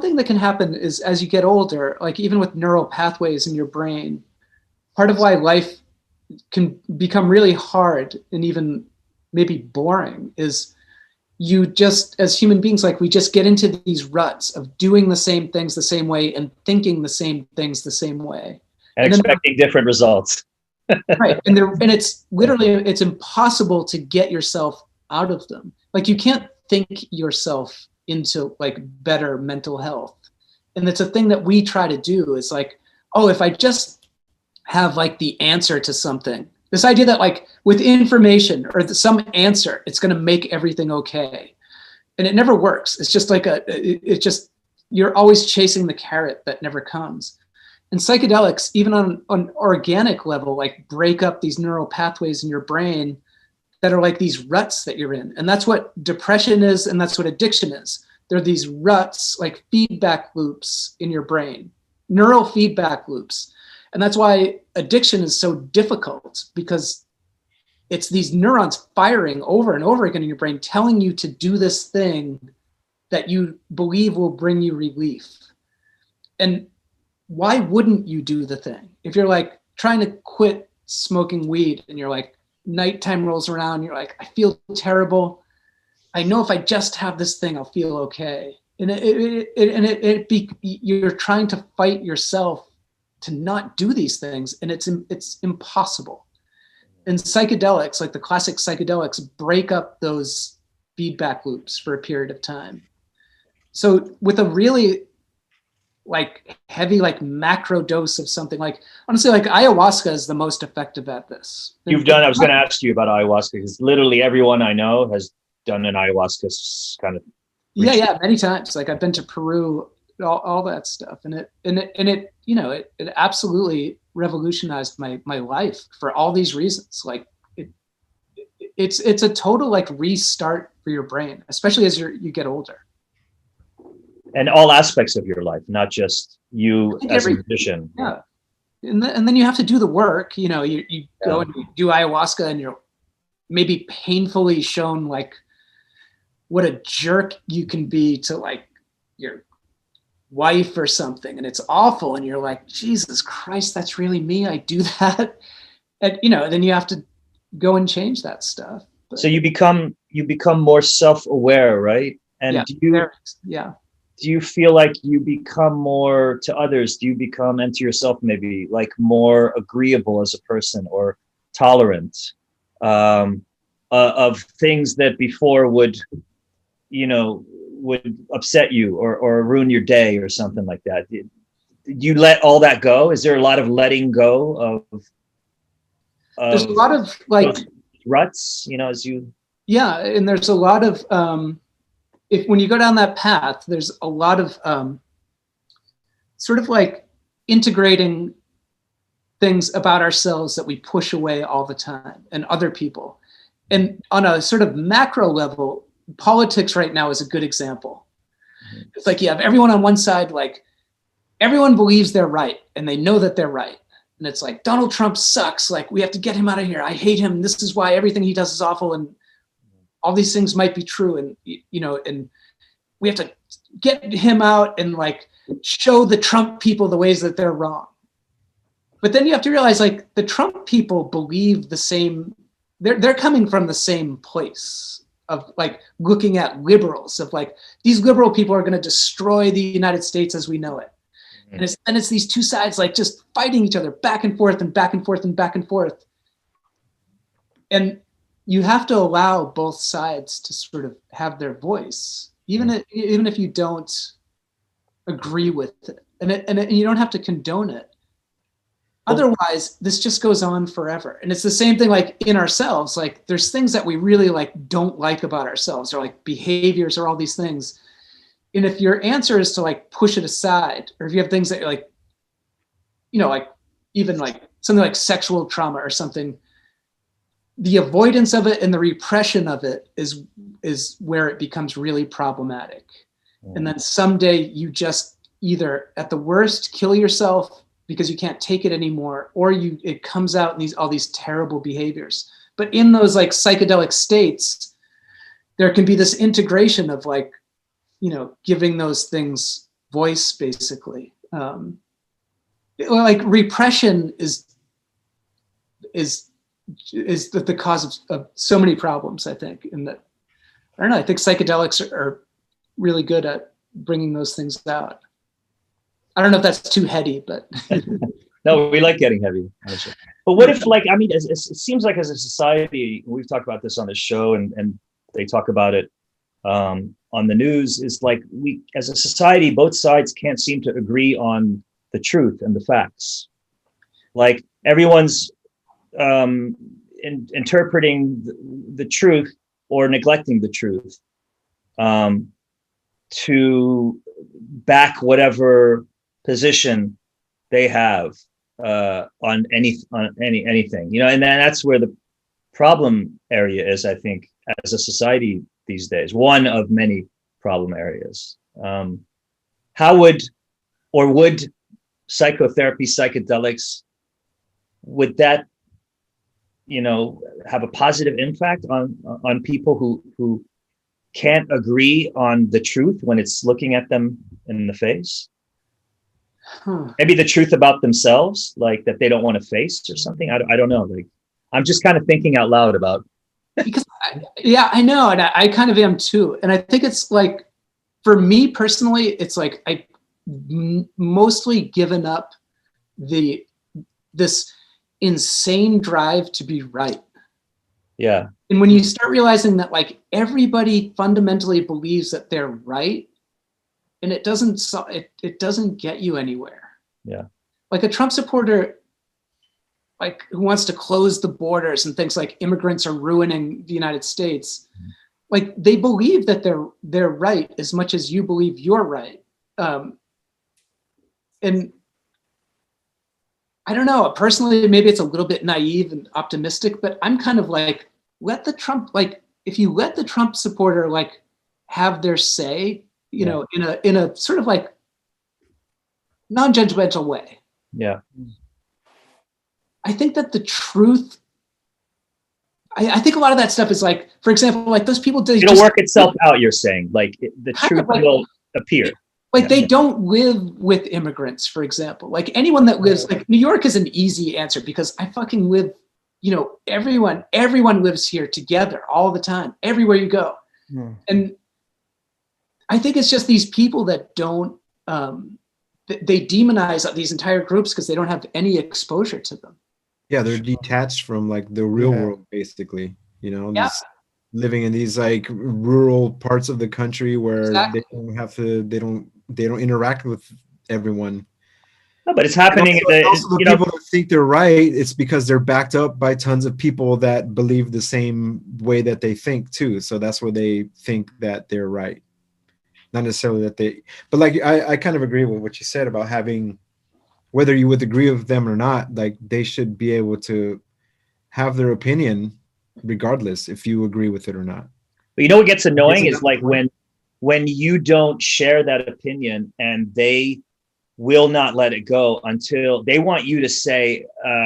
thing that can happen is as you get older, like even with neural pathways in your brain, part of why life can become really hard and even maybe boring is you just, as human beings, like we just get into these ruts of doing the same things the same way and thinking the same things the same way. And expecting different results. Right. And it's literally, it's impossible to get yourself out of them. Like you can't think yourself into like better mental health. And it's a thing that we try to do is like, oh, if I just have like the answer to something, This idea that like with information or some answer, it's going to make everything okay. And it never works. It's just like it's just, you're always chasing the carrot that never comes. And psychedelics, even on an organic level, like break up these neural pathways in your brain that are like these ruts that you're in. And that's what depression is. And that's what addiction is. They're these ruts, like feedback loops in your brain, neural feedback loops. And that's why addiction is so difficult, because it's these neurons firing over and over again in your brain, telling you to do this thing that you believe will bring you relief. And why wouldn't you do the thing? If you're like trying to quit smoking weed and you're like, nighttime rolls around, you're like, I feel terrible. I know if I just have this thing, I'll feel okay. And you're trying to fight yourself to not do these things, and it's impossible. And psychedelics, like the classic psychedelics, break up those feedback loops for a period of time. So with a really like heavy, like macro dose of something, like honestly, like ayahuasca is the most effective at this. I was going to ask you about ayahuasca, because literally everyone I know has done an ayahuasca kind of. Yeah, many times. Like I've been to Peru, all that stuff, and it you know, it absolutely revolutionized my life for all these reasons. Like it's a total like restart for your brain, especially as you get older. And all aspects of your life, not just you as a musician. Yeah, and then you have to do the work. You know, you go and you do ayahuasca, and you're maybe painfully shown like what a jerk you can be to like your wife or something, and it's awful, and you're like, Jesus Christ, that's really me, I do that. And you know, then you have to go and change that stuff. But, so you become more self-aware, right? And do you feel like you become more to others? Do you become, and to yourself maybe, like more agreeable as a person, or tolerant of things that before would upset you or ruin your day or something like that? Did you let all that go? Is there a lot of letting go of there's a lot of like ruts, you know, as you. Yeah. And there's a lot of, when you go down that path, there's a lot of sort of like integrating things about ourselves that we push away all the time, and other people. And on a sort of macro level, politics right now is a good example. Mm-hmm. It's like you have everyone on one side, like everyone believes they're right and they know that they're right. And it's like, Donald Trump sucks. Like, we have to get him out of here. I hate him. This is why everything he does is awful. And all these things might be true. And, you know, and we have to get him out and like show the Trump people the ways that they're wrong. But then you have to realize, like, the Trump people believe the same, they're coming from the same place of like looking at liberals, of like, these liberal people are going to destroy the United States as we know it. Mm-hmm. And it's these two sides like just fighting each other back and forth and back and forth and back and forth. And you have to allow both sides to sort of have their voice, even if you don't agree with it, and you don't have to condone it. Otherwise, this just goes on forever. And it's the same thing like in ourselves. Like there's things that we really like don't like about ourselves, or like behaviors or all these things. And if your answer is to like push it aside, or if you have things that you're like, you know, like even like something like sexual trauma or something, the avoidance of it and the repression of it is where it becomes really problematic. Mm. And then someday you just either at the worst kill yourself because you can't take it anymore, or it comes out in all these terrible behaviors. But in those like psychedelic states, there can be this integration of like, you know, giving those things voice, basically. Like repression is the cause of so many problems, I think. And that, I don't know, I think psychedelics are really good at bringing those things out. I don't know if that's too heady, but. No, we like getting heavy. But what if, like, I mean, it seems like as a society, we've talked about this on the show, and they talk about it on the news, is like we, as a society, both sides can't seem to agree on the truth and the facts. Like everyone's interpreting the truth or neglecting the truth to back whatever position they have on anything, and then that's where the problem area is, I think, as a society these days, one of many problem areas. How would psychotherapy, psychedelics, would that have a positive impact on people who can't agree on the truth when it's looking at them in the face? Maybe the truth about themselves, like that they don't want to face or something. I don't know. Like, I'm just kind of thinking out loud about. Because I know, and I kind of am too. And I think it's like, for me personally, it's like I mostly given up this insane drive to be right. Yeah. And when you start realizing that like everybody fundamentally believes that they're right, and it doesn't get you anywhere. Yeah. Like a Trump supporter, like who wants to close the borders and thinks like immigrants are ruining the United States. Like they believe that they're right as much as you believe you're right. And I don't know, personally, maybe it's a little bit naive and optimistic, but I'm kind of like, if you let the Trump supporter like have their say, in a sort of like non-judgmental way. Yeah. I think that the truth, I think a lot of that stuff is like, for example, like those people, it'll work itself out, you're saying, like the truth will appear. Like they don't live with immigrants, for example. Like anyone that lives, like New York is an easy answer because I fucking live, everyone lives here together all the time, everywhere you go. Yeah. And I think it's just these people that don't, they demonize these entire groups because they don't have any exposure to them. Yeah, they're detached from like the real world, basically, just living in these like rural parts of the country where they don't have to, they don't interact with everyone. No, but it's happening. Also the people that think they're right, it's because they're backed up by tons of people that believe the same way that they think too. So that's where they think that they're right. Not necessarily that but like, I kind of agree with what you said about having, whether you would agree with them or not, like they should be able to have their opinion regardless if you agree with it or not. But what gets annoying is like when you don't share that opinion and they will not let it go until they want you to say,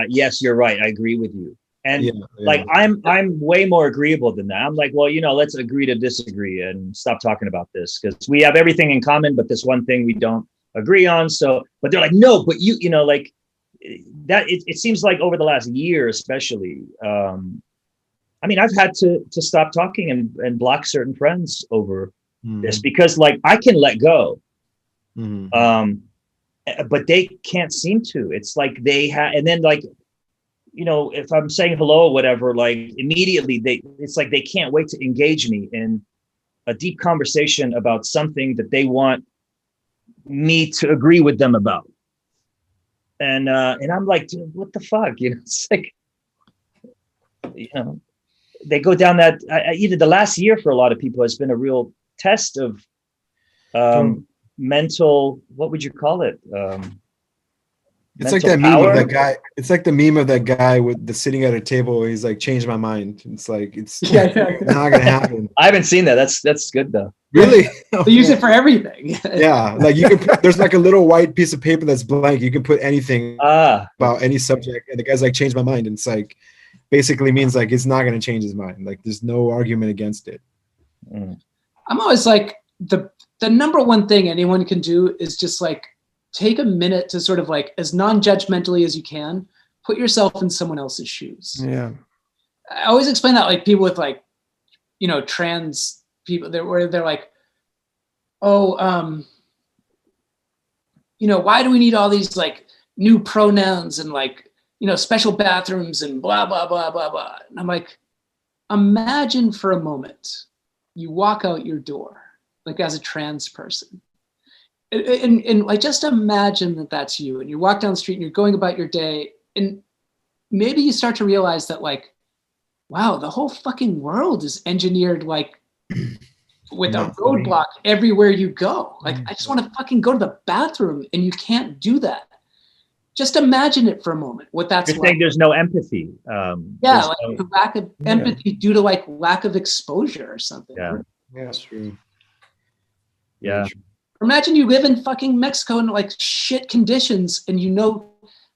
yes, you're right, I agree with you. And like, I'm way more agreeable than that. I'm like, well, let's agree to disagree and stop talking about this because we have everything in common, but this one thing we don't agree on. So, but they're like, no, but like that, it seems like over the last year, especially, I mean, I've had to stop talking and block certain friends over this because like I can let go. But they can't seem to. It's like they have, and then like, if I'm saying hello or whatever, like immediately it's like they can't wait to engage me in a deep conversation about something that they want me to agree with them about. And I'm like, dude, what the fuck? It's like, they go down that, either the last year for a lot of people has been a real test of mental, what would you call it? It's like that meme of that guy. It's like the meme of that guy with the sitting at a table. He's like, changed my mind. It's like, it's not gonna happen. I haven't seen that. That's good though. Really? They use it for everything. Yeah, like you can. There's like a little white piece of paper that's blank. You can put anything about any subject, and the guy's like, changed my mind. And it's like, basically means like it's not gonna change his mind. Like there's no argument against it. I'm always like, the number one thing anyone can do is just like take a minute to sort of like, as non-judgmentally as you can, put yourself in someone else's shoes. Yeah. I always explain that like people with like, trans people where they're like, why do we need all these like new pronouns and like, special bathrooms and blah, blah, blah, blah, blah. And I'm like, imagine for a moment, you walk out your door, like as a trans person. And like, just imagine that that's you and you walk down the street and you're going about your day and maybe you start to realize that like, wow, the whole fucking world is engineered like with a roadblock everywhere you go. Like, I just want to fucking go to the bathroom and you can't do that. Just imagine it for a moment, what that's You're like. saying there's no empathy. Yeah, like the lack of empathy due to like lack of exposure or something. Yeah, that's true. Yeah. Imagine you live in fucking Mexico in like shit conditions and you know,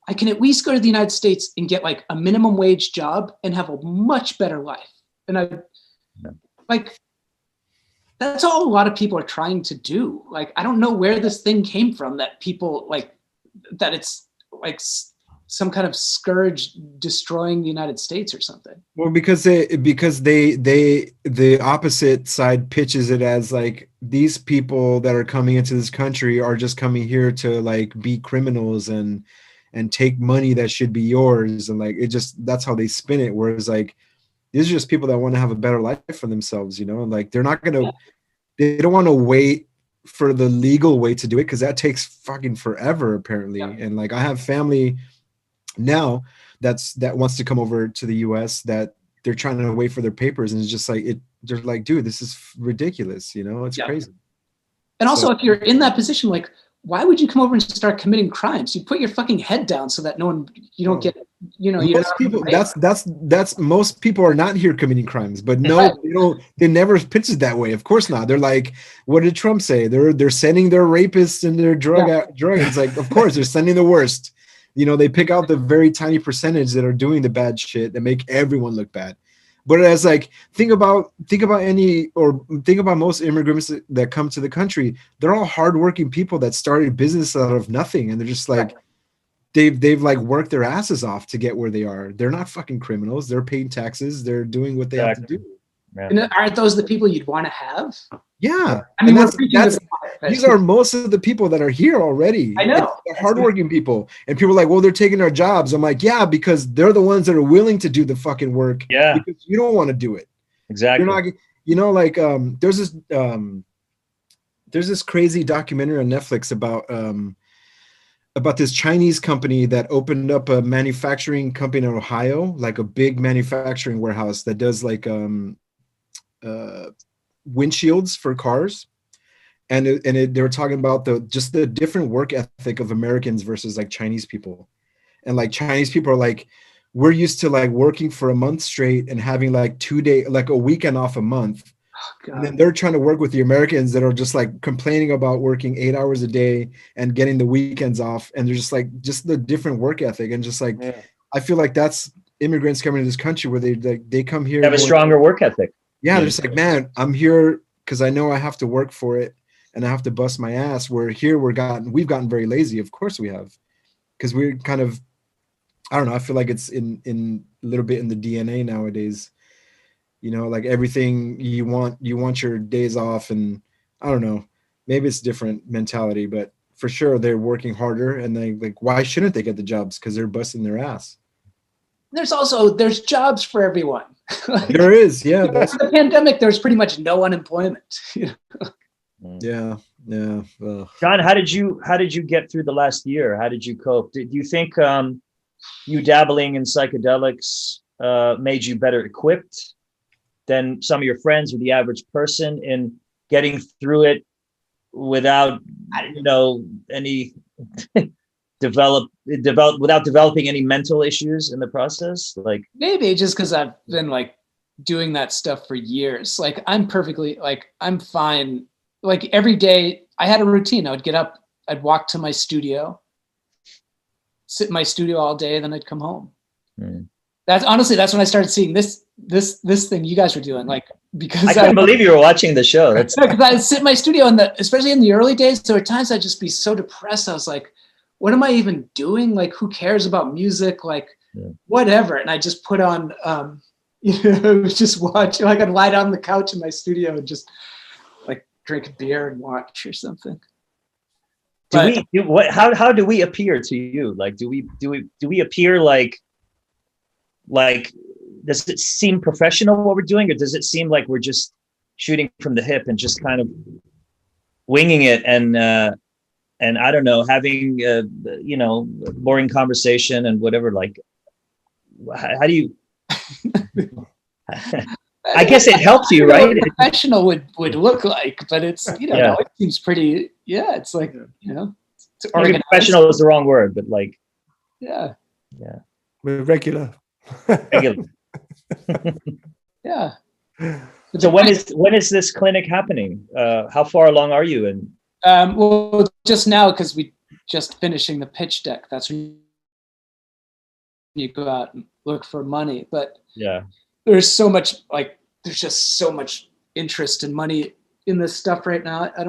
I can at least go to the United States and get like a minimum wage job and have a much better life. And like, that's all a lot of people are trying to do. Like, I don't know where this thing came from that people like, that it's like some kind of scourge destroying the United States or something. Well, because the opposite side pitches it as like, these people that are coming into this country are just coming here to like be criminals and take money that should be yours. And like, that's how they spin it. Whereas like, these are just people that want to have a better life for themselves, you know, like they're not going to, they don't want to wait for the legal way to do it. Cause that takes fucking forever apparently. Yeah. And like, I have family now that wants to come over to the US that they're trying to wait for their papers. And it's just like, they're like, dude, this is ridiculous. You know, it's crazy. And also if you're in that position, like, why would you come over and start committing crimes? You put your fucking head down so that you don't get, you know, most people, that's most people are not here committing crimes, but no, they never pitch it that way. Of course not. They're like, what did Trump say? They're sending their rapists and their drug. It's like, of course they're sending the worst. You know, they pick out the very tiny percentage that are doing the bad shit that make everyone look bad. But as like, think about most immigrants that come to the country, they're all hardworking people that started business out of nothing. And they're just like, they've like worked their asses off to get where they are. They're not fucking criminals. They're paying taxes. They're doing what they have to do. Yeah. And aren't those the people you'd want to have? Yeah. I mean, these are most of the people that are here already. I know. They're hardworking people. And people are like, well, they're taking our jobs. I'm like, yeah, because they're the ones that are willing to do the fucking work. Yeah. Because you don't want to do it. Exactly. You're not, you know, like there's this crazy documentary on Netflix about this Chinese company that opened up a manufacturing company in Ohio, like a big manufacturing warehouse that does like windshields for cars. And they were talking about the different work ethic of Americans versus like Chinese people. And like Chinese people are like, we're used to like working for a month straight and having like 2 days, like a weekend off a month. Oh, and then they're trying to work with the Americans that are just like complaining about working 8 hours a day and getting the weekends off. And they're just like, just the different work ethic. And just like, I feel like that's immigrants coming to this country where they come here. They have a stronger work ethic. Yeah. They're just like, man, I'm here because I know I have to work for it and I have to bust my ass. Where here we've gotten very lazy. Of course we have, because we're kind of, I don't know. I feel like it's in a little bit in the DNA nowadays. You know, like everything you want your days off, and I don't know. Maybe it's different mentality, but for sure they're working harder, and they like, why shouldn't they get the jobs? Because they're busting their ass. There's jobs for everyone. There is, yeah. The pandemic, there's pretty much no unemployment. Yeah. Well. John, how did you get through the last year? How did you cope? Do you think you dabbling in psychedelics made you better equipped than some of your friends or the average person in getting through it without, any without developing any mental issues in the process? Like maybe just because I've been like doing that stuff for years. Like I'm fine. Like every day I had a routine. I would get up, I'd walk to my studio, sit in my studio all day, then I'd come home. That's when I started seeing this thing you guys were doing. Like, because I can't believe you were watching the show. That's because I'd sit in my studio especially in the early days. So at times I'd just be so depressed. I was like, what am I even doing? Like, who cares about music? Like, whatever. And I just put on, just watch. Like, I'd lie down on the couch in my studio and just like drink a beer and watch or something. How do we appear to you? Like, do we appear like, does it seem professional what we're doing, or does it seem like we're just shooting from the hip and just kind of winging it and I don't know, having boring conversation and whatever? Like, how do you? I guess it helps you, right? What a professional would look like, but it's it seems pretty. Yeah, it's like it's organized. Professional is the wrong word, but like yeah. We're regular. Regular. Yeah. So when is this clinic happening? How far along are you in? Well, just now, because we just finishing the pitch deck. That's when you go out and look for money. But yeah, there's just so much interest and money in this stuff right now. I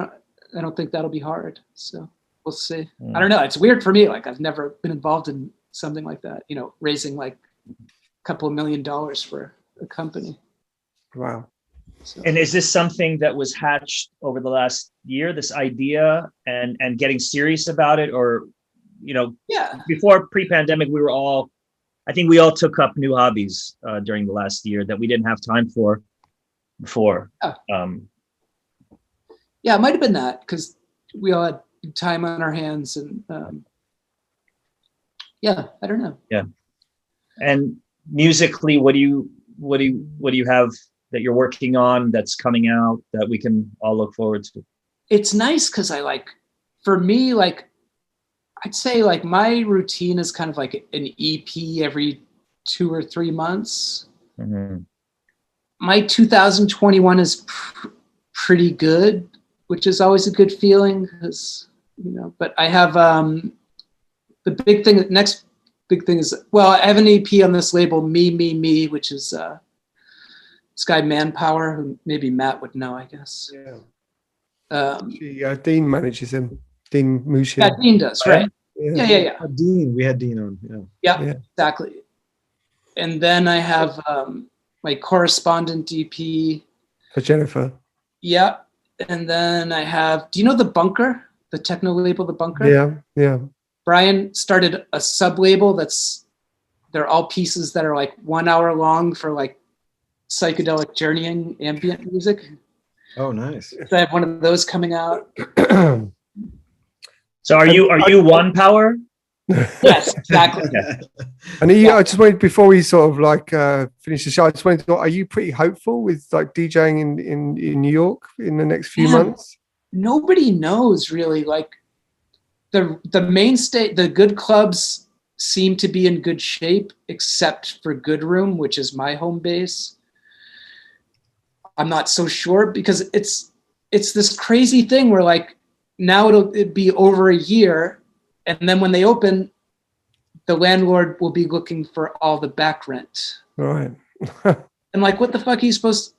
don't think that'll be hard. So we'll see. I don't know. It's weird for me. Like, I've never been involved in something like that. Raising like a couple of $1 million for a company. Wow. So. And is this something that was hatched over the last year, this idea, and getting serious about it? Or, before pre-pandemic, I think we all took up new hobbies during the last year that we didn't have time for before. Yeah, it might have been that, because we all had time on our hands, and I don't know. Yeah. And musically, what do you have that you're working on that's coming out that we can all look forward to? It's nice because for me, I'd say my routine is kind of like an EP every 2 or 3 months. Mm-hmm. My 2021 is pretty good, which is always a good feeling, because but I have the next big thing is, I have an EP on this label, Me, which is this guy Manpower, who maybe Matt would know, I guess. Yeah. Dean manages him. Dean Mushin. Yeah, Dean does, right? Yeah. Dean, we had Dean on. Yeah, exactly. And then I have my correspondent EP for Jennifer. Yeah, and then I have. Do you know The Bunker? The techno label, The Bunker. Yeah. Brian started a sub label they're all pieces that are like 1 hour long for like psychedelic journeying ambient music. Oh, nice. So I have one of those coming out. So are you One Power? Yes, exactly. And I just wanted, before we sort of finish the show, I just wanted to know, are you pretty hopeful with DJing in New York in the next few months? Nobody knows really. Like the mainstay, the good clubs seem to be in good shape, except for Good Room, which is my home base. I'm not so sure, because it's this crazy thing where now it'll be over a year, and then when they open, the landlord will be looking for all the back rent. Right. And what the fuck are you supposed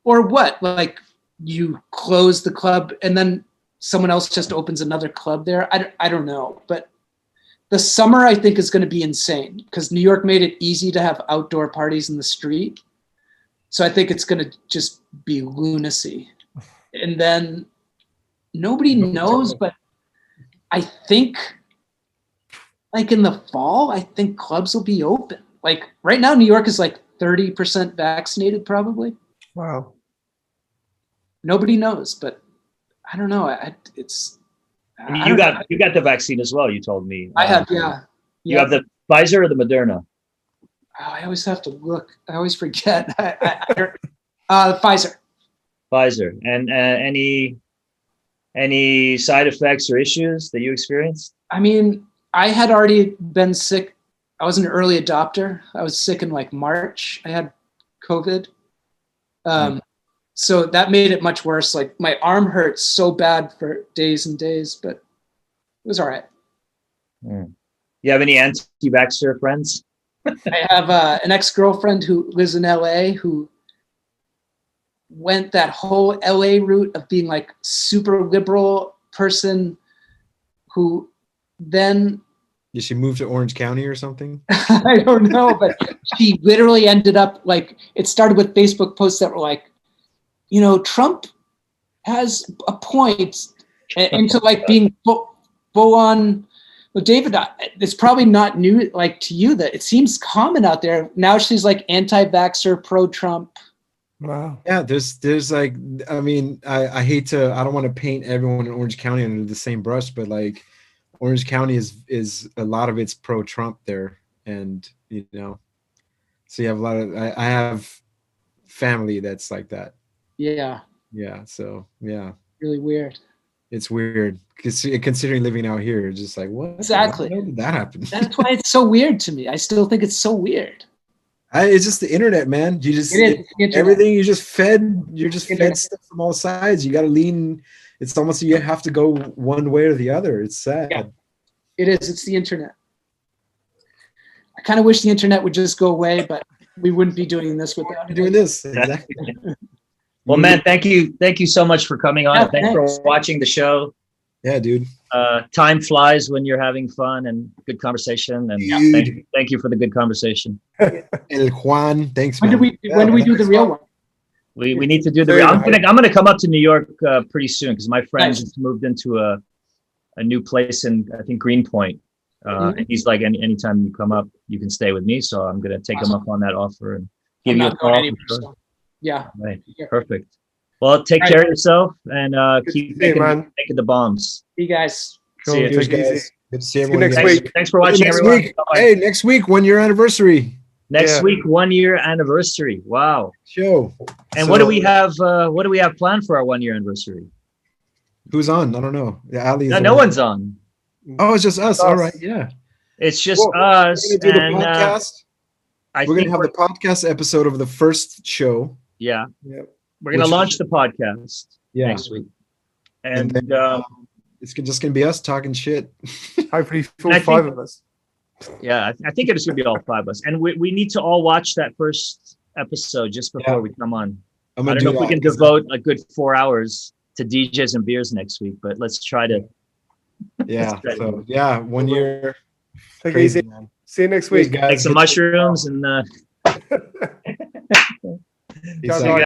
or what? You close the club and then someone else just opens another club there. I don't know, but the summer I think is going to be insane, because New York made it easy to have outdoor parties in the street. So I think it's going to just be lunacy. And then nobody knows, but I think in the fall, I think clubs will be open. Right now, New York is 30% vaccinated probably. Wow. Nobody knows, but I don't know. You got the vaccine as well, you told me. I have, yeah. You have the Pfizer or the Moderna? Oh, I always have to look. I always forget. Pfizer. Pfizer. And any side effects or issues that you experienced? I mean, I had already been sick. I was an early adopter. I was sick in March. I had COVID. So that made it much worse. My arm hurt so bad for days and days, but it was all right. You have any anti-vaxxer friends? I have an ex-girlfriend who lives in LA who went that whole LA route of being super liberal person who then... Did she move to Orange County or something? I don't know, but she literally ended up it started with Facebook posts that were Trump has a point, into being full on. Well, David, it's probably not new to you that it seems common out there. Now she's anti-vaxxer, pro-Trump. Wow. Yeah, there's I mean, I hate to, I don't want to paint everyone in Orange County under the same brush, but Orange County is a lot of it's pro-Trump there. And, you know. So you have a lot of. I have family that's like that. Yeah. Yeah. So yeah. Really weird. It's weird considering living out here. Just like what? Exactly. How did that happen? That's why it's so weird to me. I still think it's so weird. It's just the internet, man. You just everything you just fed. You're just fed stuff from all sides. You got to lean. It's almost you have to go one way or the other. It's sad. Yeah, it is. It's the internet. I kind of wish the internet would just go away, but we wouldn't be doing this without it. Doing this exactly. Well, man, thank you so much for coming on. Yeah, thanks for watching the show. Yeah, dude. Time flies when you're having fun and good conversation. And thank you for the good conversation. El Juan, thanks. When do we do the real one? We need to do the real. I'm gonna come up to New York pretty soon because my friend just moved into a new place in I think Greenpoint. And he's like, anytime you come up, you can stay with me. So I'm gonna take him up on that offer and give you a call. So. Yeah. Right. Perfect. Well, take care of yourself and keep making the bombs. See you guys. See you. Cheers, guys. Good to see everyone next week. Thanks for watching, everyone. Week. Hey, next week, 1 year anniversary. Next week, 1 year anniversary. Wow. Show. And what do we have? What do we have planned for our 1 year anniversary? Who's on? I don't know. Yeah, Ali. No one's on. Oh, it's just us. All right. Yeah. It's just us. We're gonna do the podcast. We're gonna have the podcast episode of the first show. Yeah. Yep. We're gonna launch the podcast next week, and then, it's just gonna be us talking shit. Hopefully, 4 or 5 of us. Yeah, I think it's gonna be all 5 of us, and we need to all watch that first episode just before we come on. I don't know if we can devote a good 4 hours to DJs and beers next week, but let's try to. Yeah. So 1 year. Take it easy, man. See you next week, guys. Take some mushrooms and.